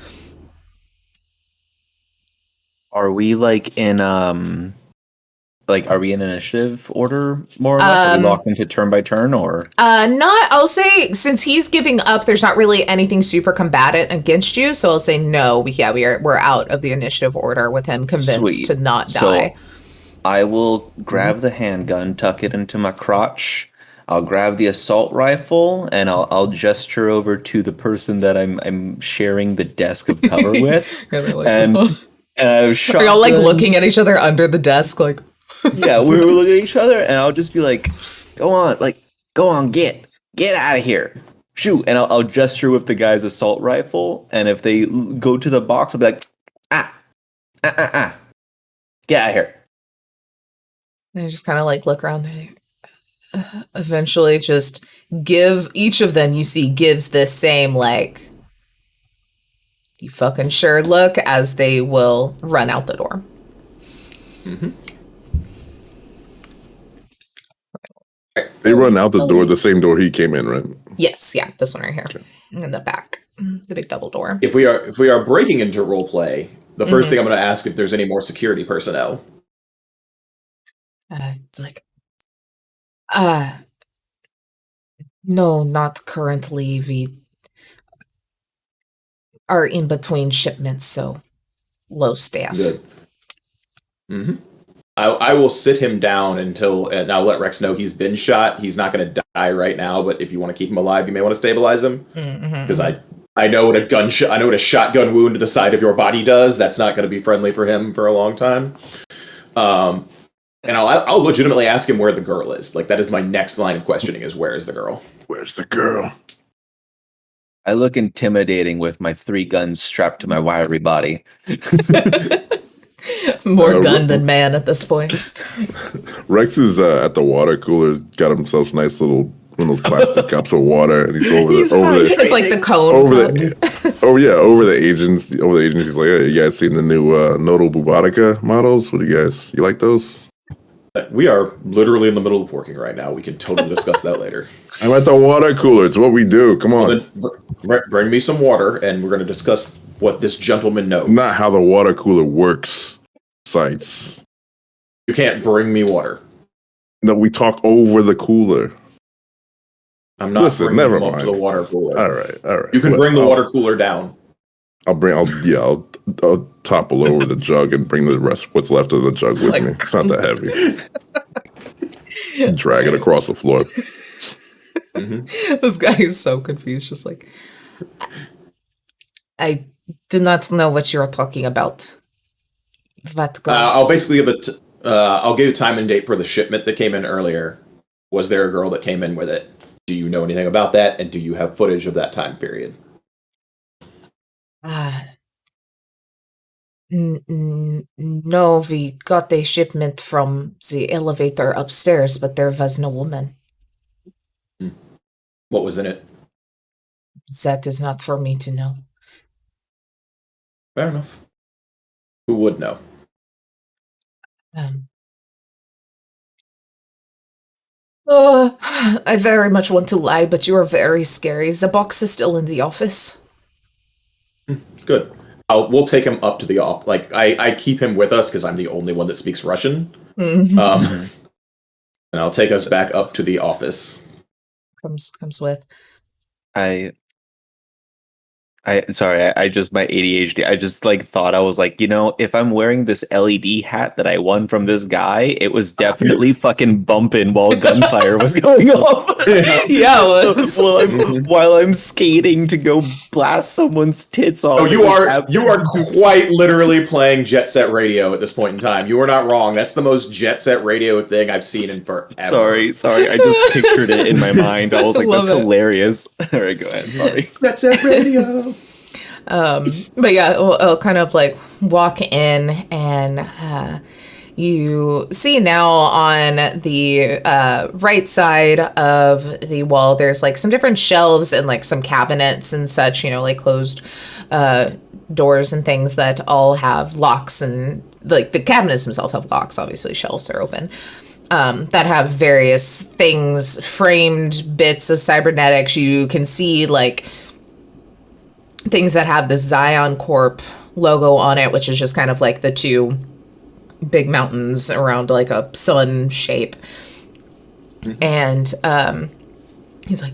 Are we like in are we in initiative order more or less? Are we locked into turn by turn or? I'll say since he's giving up, there's not really anything super combatant against you. So I'll say no. We're out of the initiative order with him convinced to not die. So I will grab the handgun, tuck it into my crotch. I'll grab the assault rifle and I'll gesture over to the person that I'm sharing the desk of cover with. And are y'all like looking at each other under the desk like? Yeah, we were looking at each other, and I'll just be like, go on, get out of here. Shoot. And I'll gesture with the guy's assault rifle, and if they go to the box, I'll be like, get out of here. They just kind of like look around there. eventually just give each of them, you see, gives this same, like, you fucking sure look as they will run out the door. Mm-hmm. They run out the door, the same door he came in, right? Yes, yeah, this one right here. Okay. In the back. The big double door. If we are breaking into role play, the first thing I'm going to ask if there's any more security personnel. It's like, no, not currently. We are in between shipments, so low staff. Good. Mm-hmm. I will sit him down until, and I'll let Rex know he's been shot. He's not going to die right now, but if you want to keep him alive, you may want to stabilize him. Because I know what a shotgun wound to the side of your body does. That's not going to be friendly for him for a long time. And I'll legitimately ask him where the girl is. Like, that is my next line of questioning is, where is the girl? Where's the girl? I look intimidating with my 3 guns strapped to my wiry body. More gun than man at this point. Rex is at the water cooler, got himself a nice little one of those plastic cups of water, and he's over there. It's like the cone. Over the agents. He's like, hey, you guys seen the new Noto Bubatica models? What do you like those? We are literally in the middle of working right now. We can totally discuss that later. I'm at the water cooler. It's what we do. Come on. Well, then, bring me some water, and we're going to discuss what this gentleman knows. Not how the water cooler works, Sites. You can't bring me water. No, we talk over the cooler. I'm not bringing them up to the water cooler. All right. You can bring the water cooler down. I'll topple over the jug and bring the rest, what's left of the jug with me. It's not that heavy. Drag it across the floor. This guy is so confused. Just like, I do not know what you're talking about. What girl? I'll basically give it. I'll give you time and date for the shipment that came in earlier. Was there a girl that came in with it? Do you know anything about that? And do you have footage of that time period? No, we got a shipment from the elevator upstairs, but there was no woman. What was in it? That is not for me to know. Fair enough. Who would know? I very much want to lie, but you are very scary. The box is still in the office. Good. We'll take him up to the office. Like, I keep him with us because I'm the only one that speaks Russian. And I'll take us back up to the office. Comes with. I just, my ADHD, I just like thought, I was like, if I'm wearing this LED hat that I won from this guy, it was definitely fucking bumping while gunfire was going off. Yeah, it was. While I'm skating to go blast someone's tits off. Oh, you are quite literally playing Jet Set Radio at this point in time. You are not wrong. That's the most Jet Set Radio thing I've seen in forever. Sorry. I just pictured it in my mind. I was like, that's hilarious. All right, go ahead. Sorry. Jet Set Radio. But yeah, I'll kind of like walk in, and you see now on the right side of the wall, there's like some different shelves and like some cabinets and such, like closed doors and things that all have locks, and like the cabinets themselves have locks. Obviously, shelves are open. That have various things, framed bits of cybernetics. You can see like things that have the Zion Corp logo on it, which is just kind of like the 2 big mountains around like a sun shape. And he's like,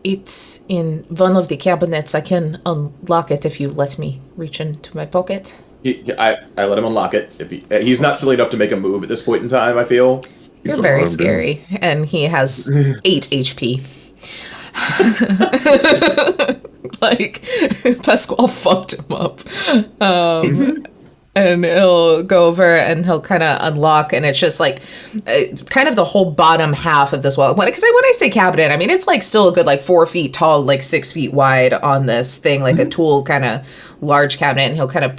it's in one of the cabinets. I can unlock it if you let me reach into my pocket. I let him unlock it. If he's not silly enough to make a move at this point in time, I feel. You're very scary. And he has 8 HP. Like, Pasquale fucked him up. And he'll go over and he'll kind of unlock, and it's just like kind of the whole bottom half of this wall. Because when I say cabinet, I mean it's like still a good like 4 feet tall, like 6 feet wide on this thing, like a tool kind of large cabinet. And he'll kind of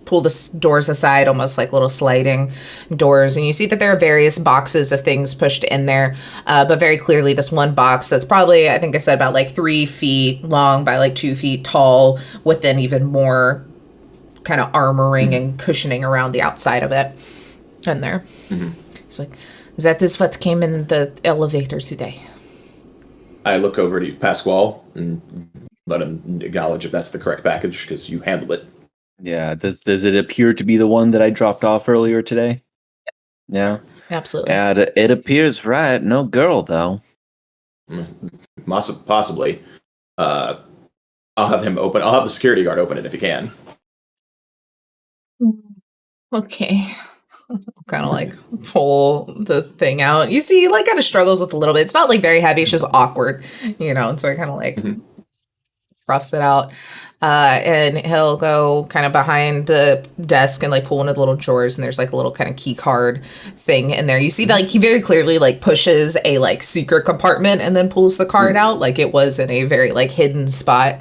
pull the doors aside, almost like little sliding doors. And you see that there are various boxes of things pushed in there, but very clearly this one box that's probably, I think I said about like 3 feet long by like 2 feet tall, with then even more kind of armoring and cushioning around the outside of it in there. It's like, that is what came in the elevator today. I look over to Pasquale and let him acknowledge if that's the correct package, because you handled it. Yeah, does it appear to be the one that I dropped off earlier today? Yeah. Absolutely. Yeah, it appears right. No girl, though. Possibly. I'll have the security guard open it if he can. Okay. Kind of like pull the thing out. You see, like, kind of struggles with a little bit. It's not like very heavy. It's just awkward, And so he kind of like roughs it out. And he'll go kind of behind the desk and like pull one of the little drawers, and there's like a little kind of key card thing in there. You see that like he very clearly like pushes a like secret compartment and then pulls the card out like it was in a very like hidden spot.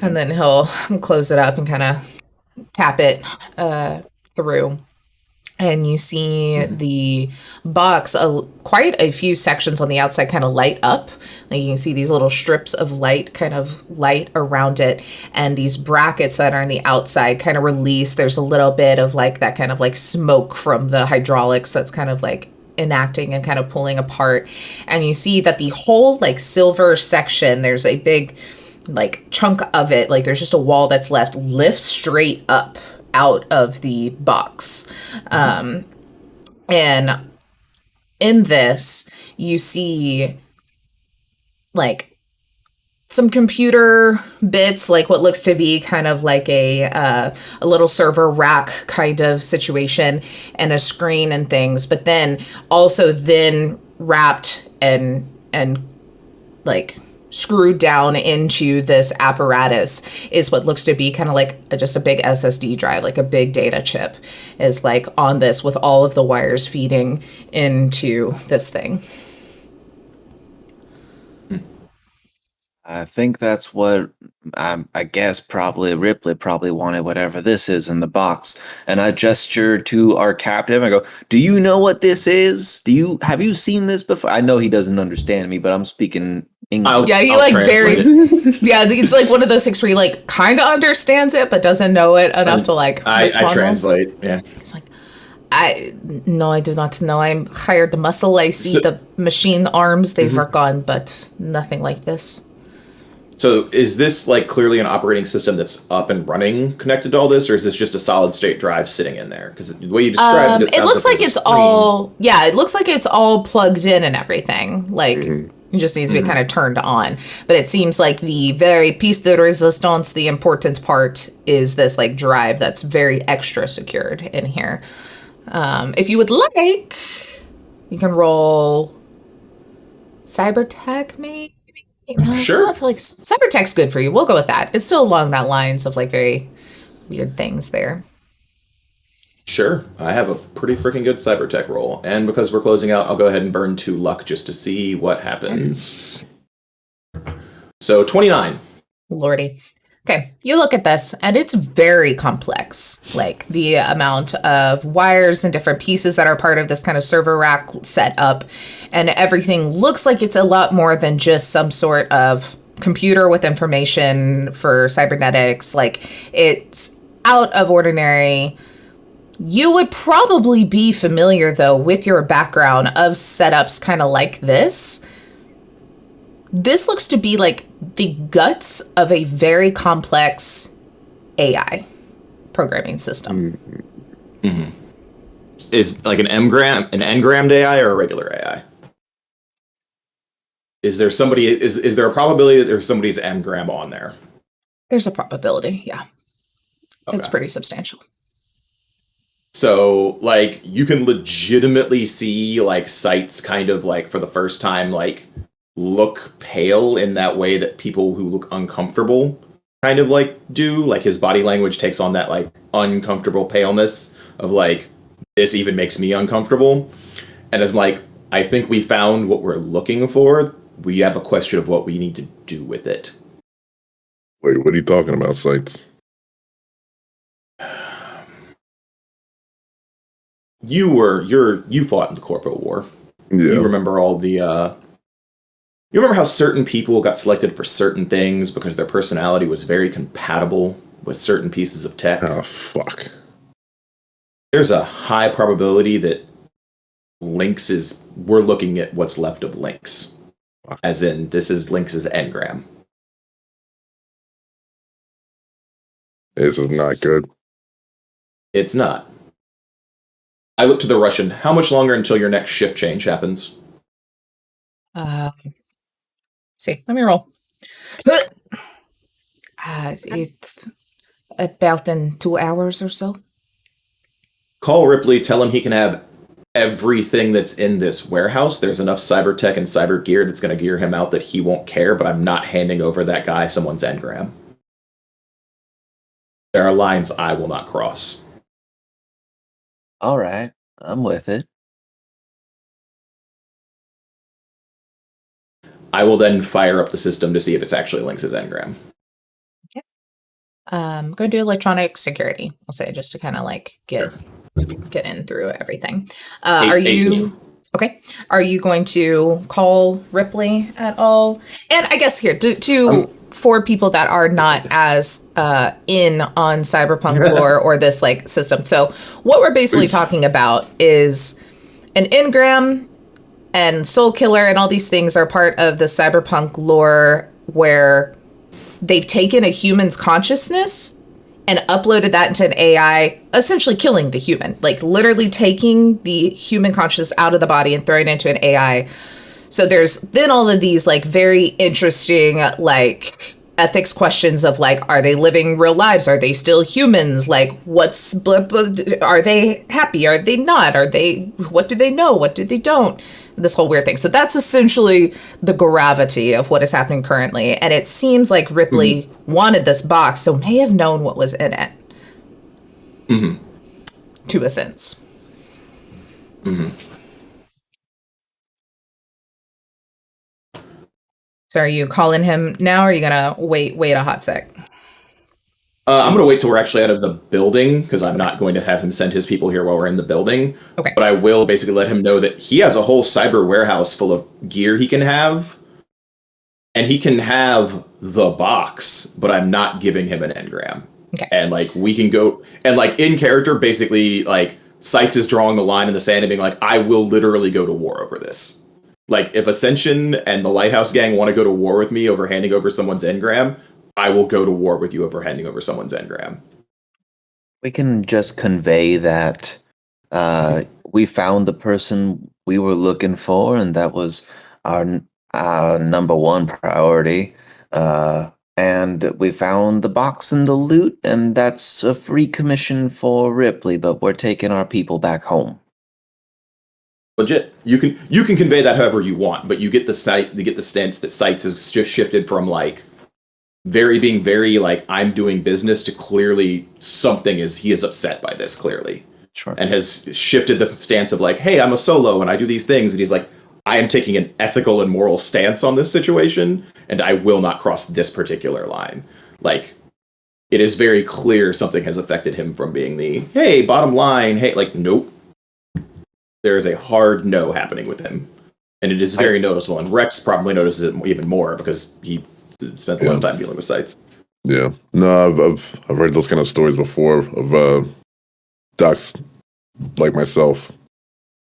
And then he'll close it up and kind of tap it through. And you see the box, quite a few sections on the outside kind of light up. Like you can see these little strips of light kind of light around it. And these brackets that are on the outside kind of release. There's a little bit of like that kind of like smoke from the hydraulics that's kind of like enacting and kind of pulling apart. And you see that the whole like silver section, there's a big like chunk of it. Like there's just a wall that's lifts straight up out of the box. And in this, you see like some computer bits, like what looks to be kind of like a little server rack kind of situation, and a screen and things, but then also then wrapped and like screwed down into this apparatus is what looks to be kind of like just a big SSD drive, like a big data chip is like on this with all of the wires feeding into this thing. I think that's what I guess probably Ripley probably wanted, whatever this is in the box. And I gesture to our captain. I go, "Do you know what this is? Have you seen this before?" I know he doesn't understand me, but I'm speaking English. He like very yeah. It's like one of those things where he like kind of understands it but doesn't know it enough to like. I translate. Yeah. It's like, I do not know. I'm hired the muscle. I see the machine arms they've worked on, but nothing like this. So is this like clearly an operating system that's up and running connected to all this, or is this just a solid state drive sitting in there? Because the way you described it, it looks like it's all, it looks like it's all plugged in and everything. Like it just needs to be kind of turned on. But it seems like the very piece de resistance, the important part, is this like drive that's very extra secured in here. If you would like, you can roll Cybertech, maybe. Sure. I feel like Cybertech's good for you. We'll go with that. It's still along that lines of like very weird things there. Sure. I have a pretty freaking good Cybertech roll. And because we're closing out, I'll go ahead and burn 2 luck just to see what happens. So 29. Lordy. Okay, you look at this, and it's very complex. Like, the amount of wires and different pieces that are part of this kind of server rack set up, and everything looks like it's a lot more than just some sort of computer with information for cybernetics. Like, it's out of ordinary. You would probably be familiar, though, with your background of setups kind of like this. This looks to be like the guts of a very complex AI programming system. Mm-hmm. Is like an n-grammed AI or a regular AI? Is there a probability that there's somebody's n-gram on there? There's a probability, yeah. Okay. It's pretty substantial. So, like, you can legitimately see, like, sites kind of, like, for the first time, like, look pale in that way that people who look uncomfortable kind of like do. Like his body language takes on that like uncomfortable paleness of like, this even makes me uncomfortable. And as like, I think we found what we're looking for. We have a question of what we need to do with it. Wait, what are you talking about, Sights? You fought in the Corpo War. Yeah. You remember all the you remember how certain people got selected for certain things because their personality was very compatible with certain pieces of tech? Oh, fuck. There's a high probability that we're looking at what's left of Lynx. Fuck. As in, this is Lynx's engram. This is not good. It's not. I look to the Russian. How much longer until your next shift change happens? See, let me roll. It's about in 2 hours or so. Call Ripley, tell him he can have everything that's in this warehouse. There's enough cyber tech and cyber gear that's going to gear him out that he won't care, but I'm not handing over that guy someone's engram. There are lines I will not cross. All right, I'm with it. I will then fire up the system to see if it's actually Lynx's engram. Okay. Go do electronic security. I'll say just to kind of like get in through everything. Are you 18. okay? Are you going to call Ripley at all? And I guess here for people that are not as in on Cyberpunk lore or this like system. So what we're basically talking about is an engram and Soul Killer and all these things are part of the Cyberpunk lore where they've taken a human's consciousness and uploaded that into an AI, essentially killing the human, like literally taking the human consciousness out of the body and throwing it into an AI. So there's then all of these like very interesting like ethics questions of like, are they living real lives? Are they still humans? Like are they happy? Are they not? What do they know? What do they don't? This whole weird thing. So that's essentially the gravity of what is happening currently. And it seems like Ripley wanted this box, so may have known what was in it. Mm-hmm. To a sense. Mm-hmm. So are you calling him now, or are you gonna wait a hot sec? I'm going to wait till we're actually out of the building, because I'm not going to have him send his people here while we're in the building. Okay. But I will basically let him know that he has a whole cyber warehouse full of gear he can have, and he can have the box, but I'm not giving him an engram. Okay. And, like, we can go... And, like, in character, basically, like, Sights is drawing the line in the sand and being like, I will literally go to war over this. Like, if Ascension and the Lighthouse Gang want to go to war with me over handing over someone's engram, I will go to war with you over handing over someone's engram. We can just convey that we found the person we were looking for, and that was our number one priority. And we found the box and the loot, and that's a free commission for Ripley, but we're taking our people back home. Legit. You can convey that however you want, but you get the stance that Sights has just shifted from like being very like I'm doing business to clearly he is upset by this clearly. Sure. And has shifted the stance of like, hey, I'm a solo and I do these things, and he's like, I am taking an ethical and moral stance on this situation, and I will not cross this particular line. Like, it is very clear something has affected him from being the hey, bottom line, hey, like, nope. There is a hard no happening with him. And it is very noticeable. And Rex probably notices it even more because he spent a long time dealing with Sights. Yeah. No, I've heard those kind of stories before of docs like myself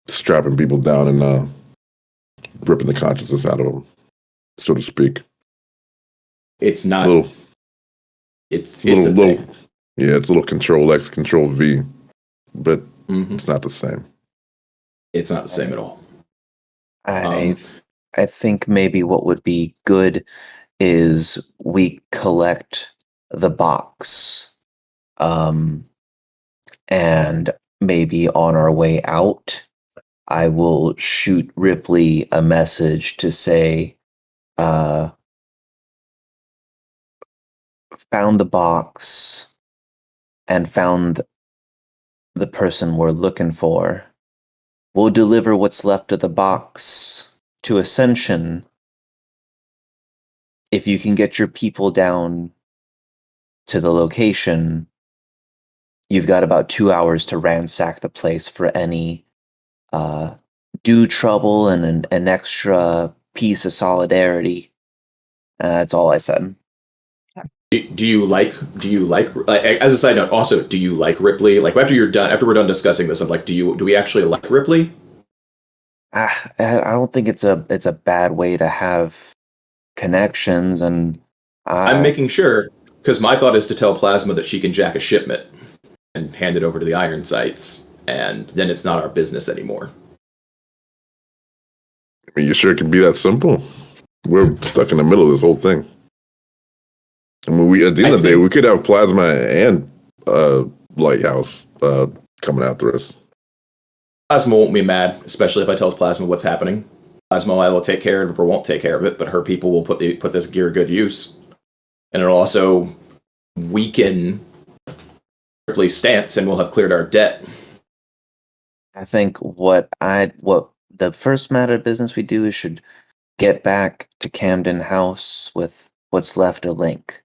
strapping people down and ripping the consciousness out of them, so to speak. It's not. It's a little. Yeah, it's a little Control X, Control V, but it's not the same. It's not the same at all. I think maybe what would be good is we collect the box, and maybe on our way out, I will shoot Ripley a message to say, found the box and found the person we're looking for, we'll deliver what's left of the box to Ascension. If you can get your people down to the location, you've got about 2 hours to ransack the place for any due trouble and an extra piece of solidarity. That's all I said. Do you like as a side note, also, do you like Ripley? Like after we're done discussing this, I'm like, do we actually like Ripley? I don't think it's a bad way to have connections, and I'm making sure, because my thought is to tell Plasma that she can jack a shipment and hand it over to the Iron Sights, and then it's not our business anymore. I mean, you sure it can be that simple? We're stuck in the middle of this whole thing. I mean, at the end of the day, we could have Plasma and Lighthouse coming after us. Plasma won't be mad, especially if I tell Plasma what's happening. Plasma either will take care of it or won't take care of it, but her people will put this gear to good use. And it'll also weaken Ripley's stance, and we'll have cleared our debt. I think what the first matter of business we do is should get back to Camden House with what's left of Lynk.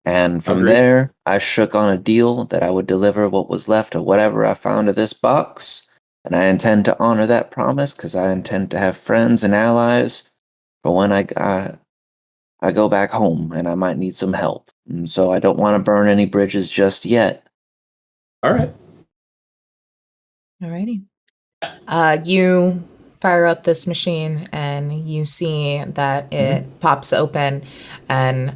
And from there, I shook on a deal that I would deliver what was left of whatever I found of this box. And I intend to honor that promise because I intend to have friends and allies for when I go back home and I might need some help. And so I don't want to burn any bridges just yet. All right. Alrighty. You fire up this machine and you see that it pops open, and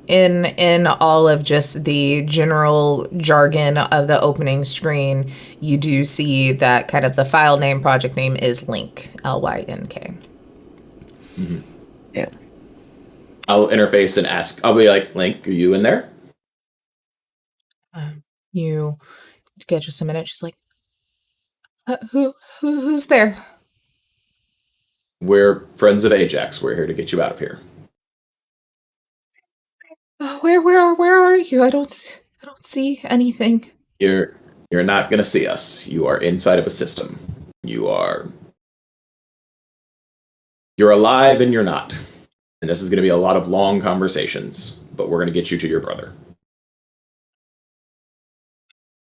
in all of just the general jargon of the opening screen, you do see that kind of the file name, project name is Lynk, Lynk. Yeah. I'll interface and ask. I'll be like, Lynk, are you in there? You get just a minute. She's like, who's there? We're friends of Ajax. We're here to get you out of here. Where are you? I don't see anything. You're not gonna see us. You are inside of a system. You're alive and you're not. And this is gonna be a lot of long conversations, but we're gonna get you to your brother.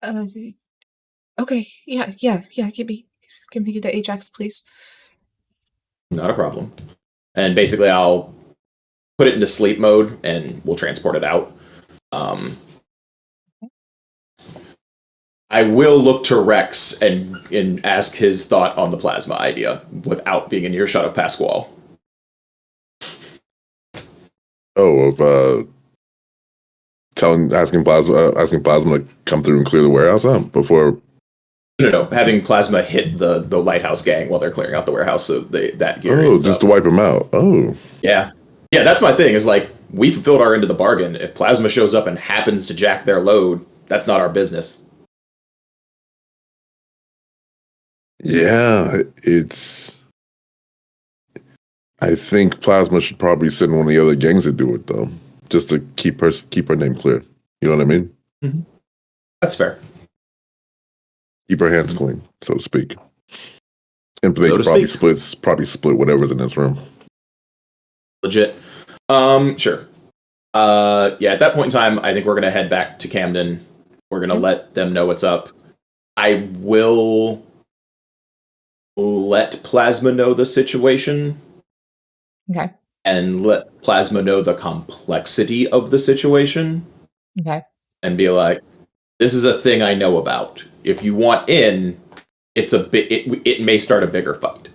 Okay. Yeah. Give me the Ajax, please. Not a problem. And basically, I'll put it into sleep mode, and we'll transport it out. I will look to Rex and ask his thought on the plasma idea without being in earshot of Pasquale. Asking Plasma to come through and clear the warehouse before. No. Having Plasma hit the Lighthouse gang while they're clearing out the warehouse, so that gear. Just to wipe them out. Oh. Yeah. That's my thing. Is like we fulfilled our end of the bargain. If Plasma shows up and happens to jack their load, that's not our business. Yeah, I think Plasma should probably send one of the other gangs to do it though, just to keep her name clear. You know what I mean? Mm-hmm. That's fair. Keep her hands clean, so to speak. And they could probably split whatever's in this room. Legit. Sure. At that point in time, I think we're gonna head back to Camden. We're gonna let them know what's up. I will let Plasma know the situation. Okay. And let Plasma know the complexity of the situation. Okay. And be like, this is a thing I know about. If you want in, it may start a bigger fight.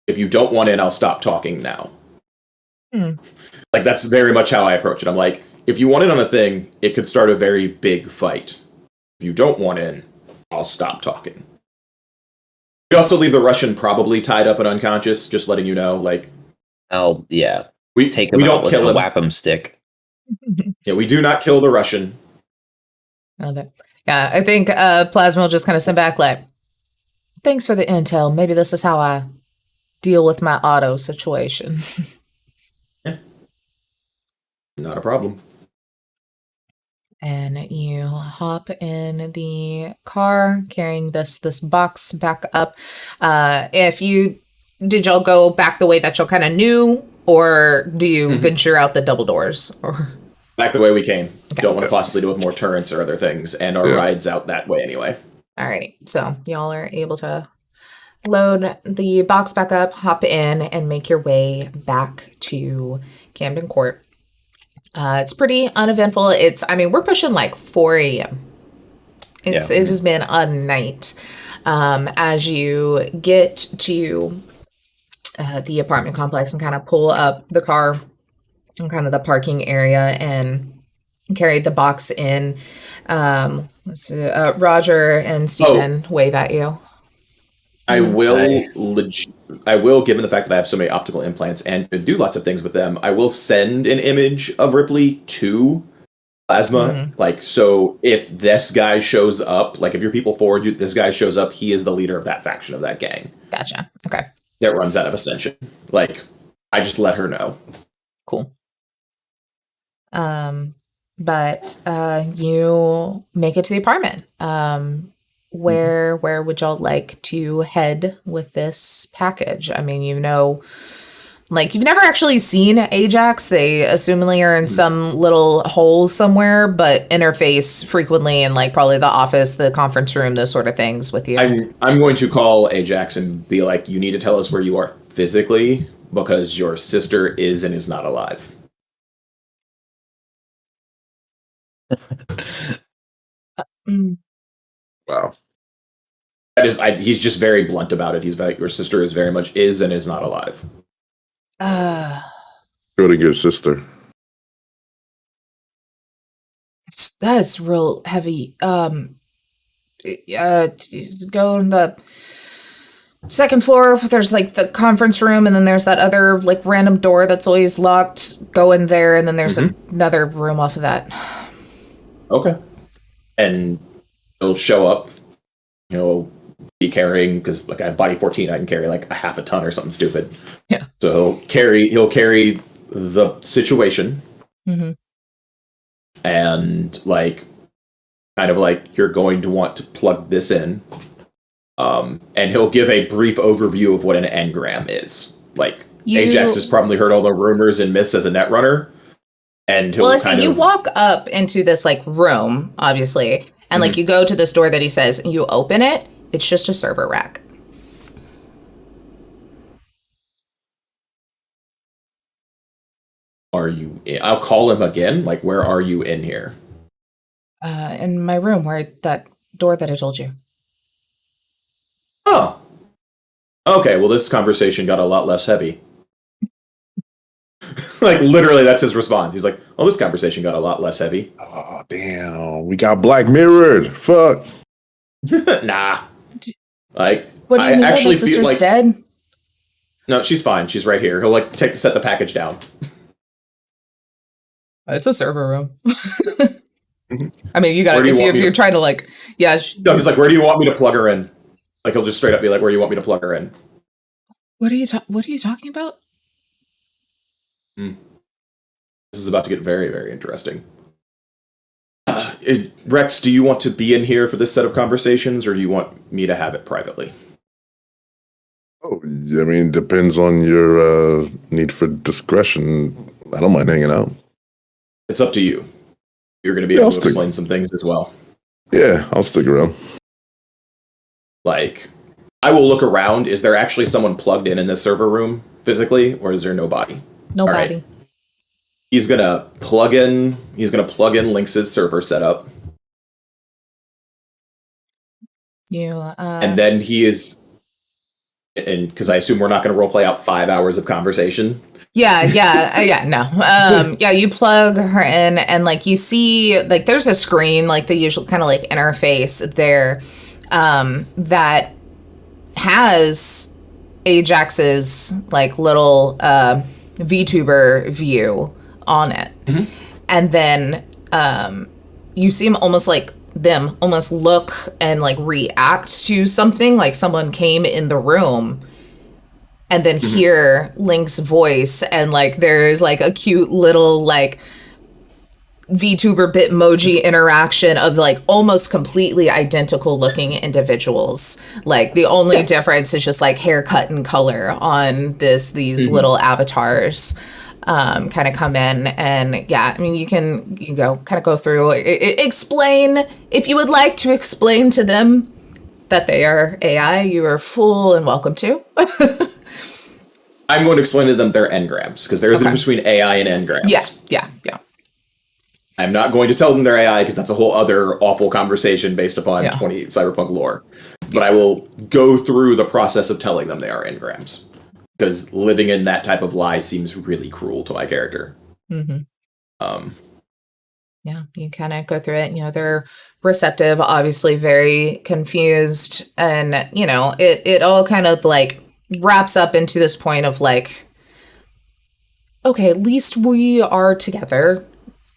If you don't want in, I'll stop talking now. Like, that's very much how I approach it. I'm like, if you want in on a thing, it could start a very big fight. If you don't want in, I'll stop talking. We also leave the Russian probably tied up and unconscious, just letting you know, like... We take him out with a whap-em stick. Yeah, we do not kill the Russian. Love it. Yeah, I think Plasma will just kind of sit back like, thanks for the intel. Maybe this is how I deal with my auto situation. Yeah. Not a problem. And you hop in the car carrying this box back up. Did y'all go back the way that y'all kind of knew, or do you venture out the double doors? Or back the way we came. Okay. Don't want to possibly do with more turrets or other things, and our ride's out that way anyway. Alrighty, so y'all are able to load the box back up, hop in, and make your way back to Camden Court. It's pretty uneventful. We're pushing like 4 a.m. It has been a night. As you get to the apartment complex and kind of pull up the car in kind of the parking area and carry the box in, Roger and Stephen wave at you. I will, given the fact that I have so many optical implants and could do lots of things with them, I will send an image of Ripley to Plasma. Like, so if this guy shows up, like if your people forward you, this guy shows up, he is the leader of that faction of that gang. Gotcha. Okay. That runs out of Ascension. Like, I just let her know. Cool. But you make it to the apartment. Where would y'all like to head with this package? I mean, you've never actually seen Ajax. They assumingly are in some little hole somewhere, but interface frequently in like probably the office, the conference room, those sort of things with you. I'm going to call Ajax and be like, you need to tell us where you are physically because your sister is and is not alive. Wow. He's just very blunt about it. He's like, your sister is very much is and is not alive. Go to your sister. That's real heavy. Go on the second floor. There's like the conference room, and then there's that other like random door that's always locked. Go in there, and then there's another room off of that. Okay. And he'll show up. Be carrying, because like I have body 14, I can carry like a half a ton or something stupid. Yeah. So he'll carry the situation. And like kind of like you're going to want to plug this in. And he'll give a brief overview of what an engram is. Like Ajax has probably heard all the rumors and myths as a netrunner. And he'll you walk up into this like room, obviously, and like you go to this door that he says, and you open it. It's just a server rack. Are you? I'll call him again. Like, where are you in here? In my room, where that door that I told you. Oh. Okay. Well, this conversation got a lot less heavy. Like, literally, that's his response. He's like, "Oh, this conversation got a lot less heavy." Oh, damn. We got Black Mirrored. Fuck. Nah. Like, what do you mean? Actually my sister's like dead? No, she's fine. She's right here. He'll like set the package down. It's a server room. I mean, you got it. If you're trying to like, yeah. No, he's like, where do you want me to plug her in? Like, he'll just straight up be like, where do you want me to plug her in? What are you talking about? This is about to get very, very interesting. Rex, do you want to be in here for this set of conversations, or do you want me to have it privately? Oh, I mean, depends on your need for discretion. I don't mind hanging out. It's up to you. You're going to be able to explain some things as well. Yeah, I'll stick around. Like, I will look around. Is there actually someone plugged in this server room physically, or is there nobody? Nobody. Right. He's gonna plug in Lynk's server setup. And then he is, and because I assume we're not going to roleplay out 5 hours of conversation. Yeah, no. You plug her in, and like you see, like there's a screen, like the usual kind of like interface there, that has Ajax's like little VTuber view on it. And then you see him almost look and like react to something, like someone came in the room, and then hear Lynk's voice, and like there's like a cute little like VTuber Bitmoji interaction of like almost completely identical looking individuals. Like the only difference is just like haircut and color on these little avatars. Kind of come in, and yeah, I mean you can go kind of go through explain if you would like to explain to them that they are AI. You are full and welcome to. I'm going to explain to them they're engrams because there is a difference between AI and engrams. Yeah. I'm not going to tell them they're AI because that's a whole other awful conversation based upon 20 Cyberpunk lore. But I will go through the process of telling them they are engrams. Because living in that type of lie seems really cruel to my character. Mm-hmm. Yeah, you kind of go through it. You know, they're receptive, obviously very confused. And, you know, it all kind of like wraps up into this point of like, okay, at least we are together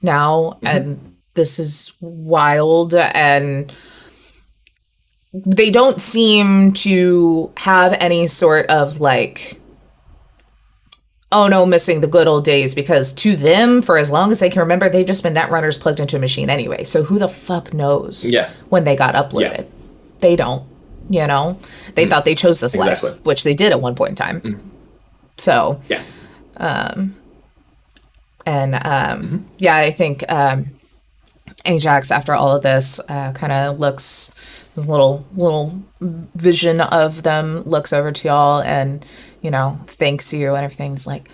now. And this is wild. And they don't seem to have any sort of like, oh no, missing the good old days, because to them, for as long as they can remember, they've just been netrunners plugged into a machine anyway. So who the fuck knows when they got uploaded? Yeah. They don't, you know? They thought they chose this life, which they did at one point in time. So, yeah, I think Ajax, after all of this, kind of looks, this little vision of them looks over to y'all and, you know, thanks you and everything's like,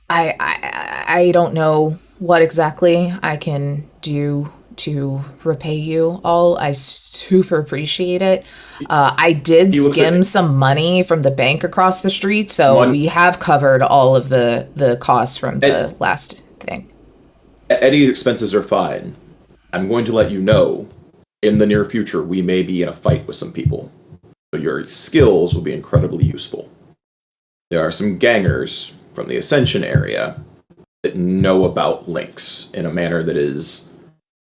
I don't know what exactly I can do to repay you all. I super appreciate it. I did skim some money from the bank across the street, so we have covered all of the costs from the last thing. Eddie's expenses are fine. I'm going to let you know, in the near future, we may be in a fight with some people. So your skills will be incredibly useful. There are some gangers from the Ascension area that know about Lynx in a manner that is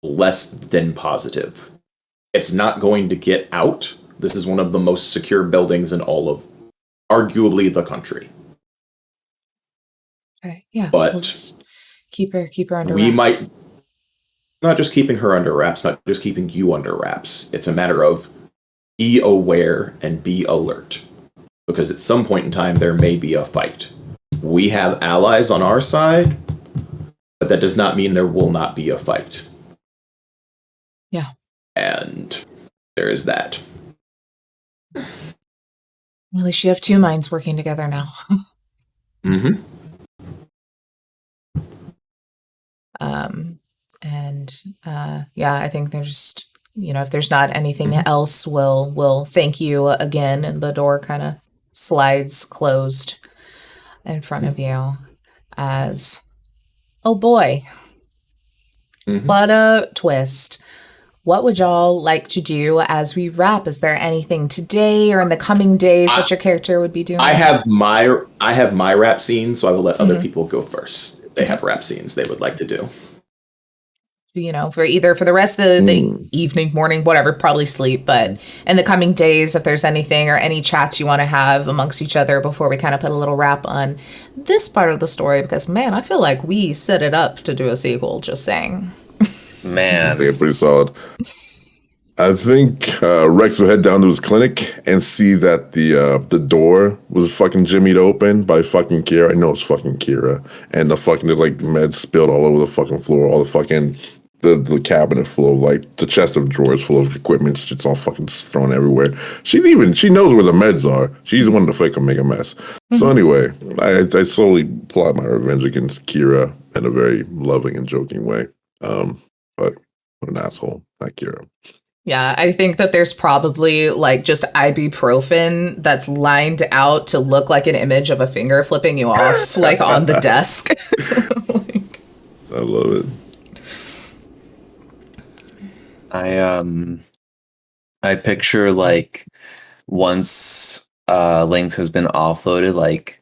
less than positive. It's not going to get out. This is one of the most secure buildings in all of, arguably, the country. Okay, yeah. But we'll just keep her under we wraps. might, not just keeping her under wraps, not just keeping you under wraps. It's a matter of be aware and be alert. Because at some point in time, there may be a fight. We have allies on our side, but that does not mean there will not be a fight. Yeah. And there is that. Well, at least you have two minds working together now. Mm-hmm. I think there's, you know, if there's not anything else, we'll thank you again. And the door kind of slides closed in front of you as, oh boy, what a twist. What would y'all like to do as we wrap? Is there anything today or in the coming days that your character would be doing? I have my rap scene, so I will let other people go first. If they have rap scenes they would like to do. You know, for the rest of the evening, morning, whatever, probably sleep. But in the coming days, if there's anything or any chats you want to have amongst each other before we kind of put a little wrap on this part of the story, because man, I feel like we set it up to do a sequel. Just saying. Man, yeah, pretty solid. I think Rex will head down to his clinic and see that the door was fucking jimmied open by fucking Kira. I know it's fucking Kira, and there's like meds spilled all over the fucking floor. All the fucking the cabinet full of like the chest of drawers full of equipment. It's all fucking thrown everywhere. She knows where the meds are. She's the one to fake and make a mess. So anyway, I slowly plot my revenge against Kira in a very loving and joking way. But what an asshole, not Kira. Yeah, I think that there's probably like just ibuprofen that's lined out to look like an image of a finger flipping you off, like on the desk. I love it. I picture like once Lynx has been offloaded, like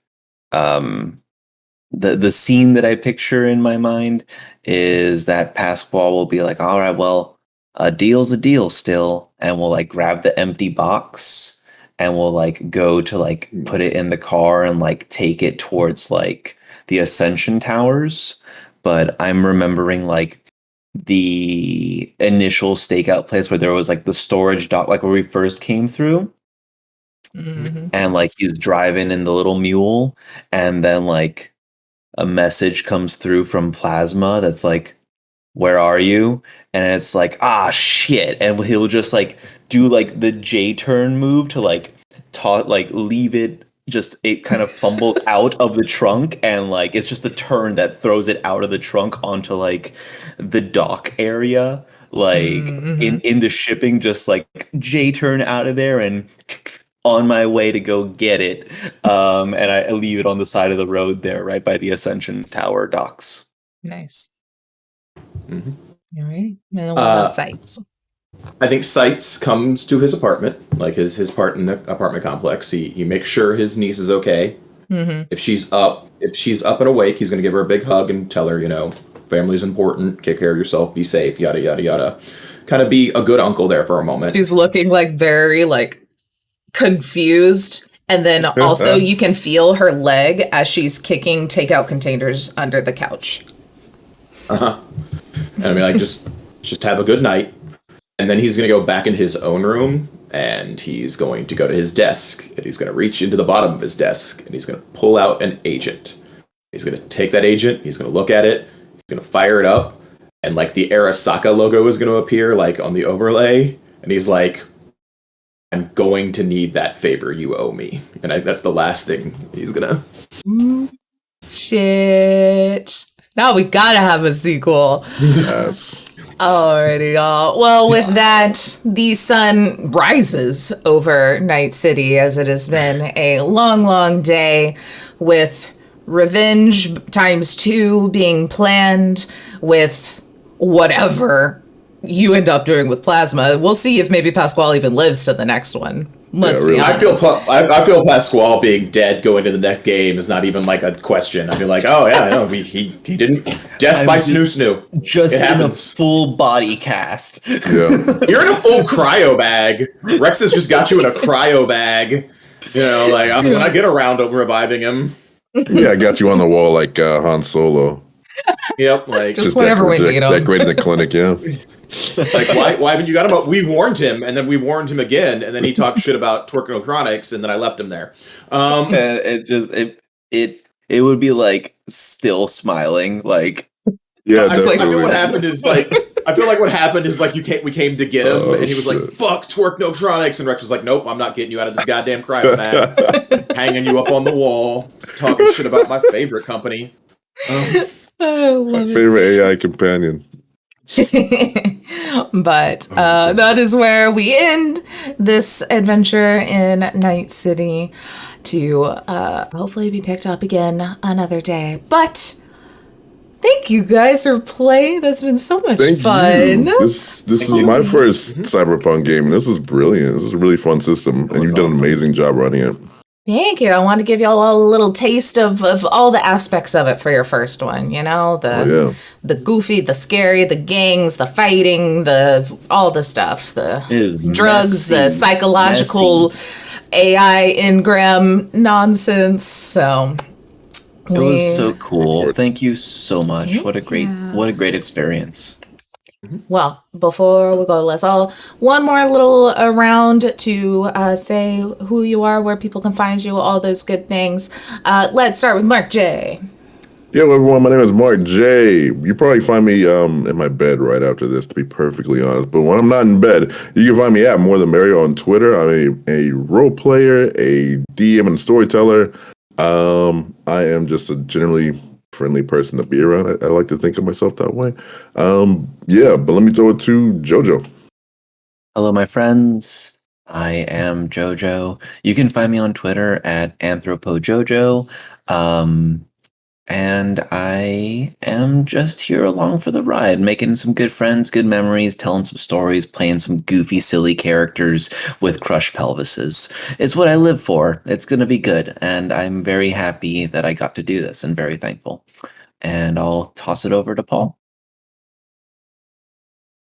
the scene that I picture in my mind is that Pasquale will be like, all right, well, a deal's a deal still, and we'll like grab the empty box and we'll like go to like put it in the car and like take it towards like the Ascension Towers. but I'm remembering like the initial stakeout place where there was like the storage dock, like where we first came through. And like he's driving in the little mule, and then like a message comes through from Plasma that's like, where are you? And it's like, ah, shit. And he'll just like do like the J turn move to like leave it, just it kind of fumbled out of the trunk, and like it's just a turn that throws it out of the trunk onto like the dock area, like in the shipping, just like J turn out of there and on my way to go get it. And I leave it on the side of the road there, right by the Ascension Tower docks. Nice. All right. And what about Sights? I think Sights comes to his apartment, like his part in the apartment complex. He makes sure his niece is okay. If she's up and awake, he's going to give her a big hug and tell her, family's important, take care of yourself, be safe, yada, yada, yada. Kind of be a good uncle there for a moment. She's looking like very like confused. And then also you can feel her leg as she's kicking takeout containers under the couch. And I mean, like, just have a good night. And then he's going to go back into his own room, and he's going to go to his desk, and he's going to reach into the bottom of his desk, and he's going to pull out an agent. He's going to take that agent, he's going to look at it, he's going to fire it up, and like the Arasaka logo is going to appear like on the overlay, and he's like, I'm going to need that favor you owe me. And that's the last thing he's going to... Shit. Now we gotta have a sequel. Yes. Alrighty, y'all. Well, with that, the sun rises over Night City, as it has been a long, long day with revenge times 2 being planned, with whatever you end up doing with Plasma. We'll see if maybe Pasquale even lives to the next one. Let's be honest. I feel Pasquale being dead going to the next game is not even like a question. I feel like, oh yeah, I know he didn't death by snoo. Just in a full body cast. Yeah. You're in a full cryo bag. Rex has just got you in a cryo bag. Like when I get around to reviving him. Yeah, I got you on the wall like Han Solo. Yep, like just whenever we need him. Decorating the clinic, yeah. Like why haven't you got him up? We warned him, and then we warned him again, and then he talked shit about Twerkinochronics, and then I left him there. And it would be like still smiling, like yeah. I feel like what happened is like we came to get him, and he was like, "Fuck Twerkinochronics," and Rex was like, "Nope, I'm not getting you out of this goddamn cryo bag." Hanging you up on the wall, talking shit about my favorite company. My favorite AI companion. But that is where we end this adventure in Night City, to hopefully be picked up again another day. But thank you guys for playing. That's been so much fun. This is my first Cyberpunk game, and this is brilliant. This is a really fun system, and you've done an amazing job running it. Thank you. I want to give y'all all a little taste of all the aspects of it for your first one. The goofy, the scary, the gangs, the fighting, all the stuff, the drugs, the psychological AI engram nonsense. So it was so cool. Thank you so much. What a great experience. Well, before we go, let's all one more little round to say who you are, where people can find you, all those good things. Let's start with Mark J. Yo, everyone, my name is Mark J. You probably find me in my bed right after this, to be perfectly honest. But when I'm not in bed, you can find me at More Than Mario on Twitter. I'm a role player, a DM, and storyteller. I am just a generally friendly person to be around. I like to think of myself that way. But let me throw it to Jojo. Hello, my friends. I am Jojo. You can find me on Twitter at AnthropoJojo. And I am just here along for the ride, making some good friends, good memories, telling some stories, playing some goofy, silly characters with crushed pelvises. It's what I live for. It's going to be good. And I'm very happy that I got to do this and very thankful. And I'll toss it over to Paul.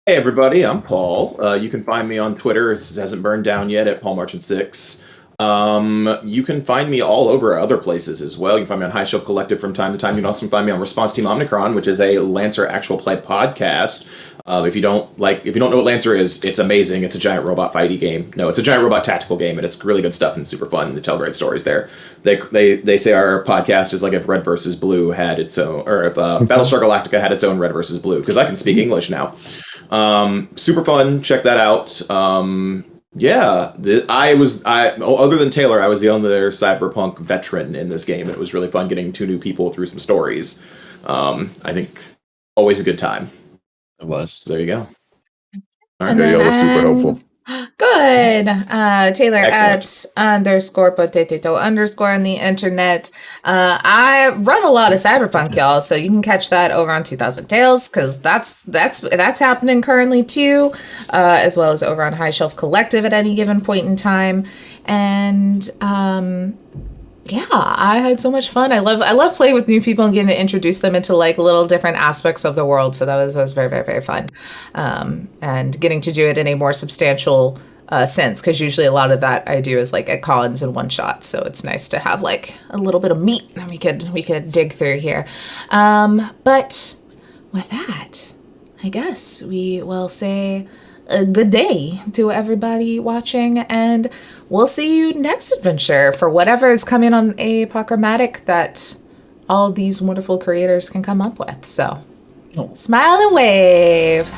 Hey, everybody. I'm Paul. You can find me on Twitter. It hasn't burned down yet at PaulMarchant6. You can find me all over other places as well. You can find me on High Shelf Collective from time to time. You can also find me on Response Team Omnicron, which is a Lancer actual play podcast. If you don't know what Lancer is, it's amazing. It's a giant robot fighty game. No, it's a giant robot tactical game, and it's really good stuff and super fun. They tell great stories there. They say our podcast is like if Red versus Blue had its own, or if Battlestar Galactica had its own Red versus Blue, because I can speak English now. Super fun. Check that out. Yeah, other than Taylor, I was the only Cyberpunk veteran in this game. It was really fun getting 2 new people through some stories. I think always a good time. It was. So there you go. All right, that was super helpful. Good. Taylor Excellent. at _potato_ on the internet. I run a lot of Cyberpunk, y'all, so you can catch that over on 2000 Tales, because that's happening currently too, as well as over on High Shelf Collective at any given point in time. And yeah, I had so much fun. I love playing with new people and getting to introduce them into like little different aspects of the world. So that was very, very, very fun. And getting to do it in a more substantial sense, because usually a lot of that I do is like at cons and one shots. So it's nice to have like a little bit of meat that we could dig through here. But with that, I guess we will say a good day to everybody watching, and we'll see you next adventure for whatever is coming on Apochromatic that all these wonderful creators can come up with. So, smile and wave.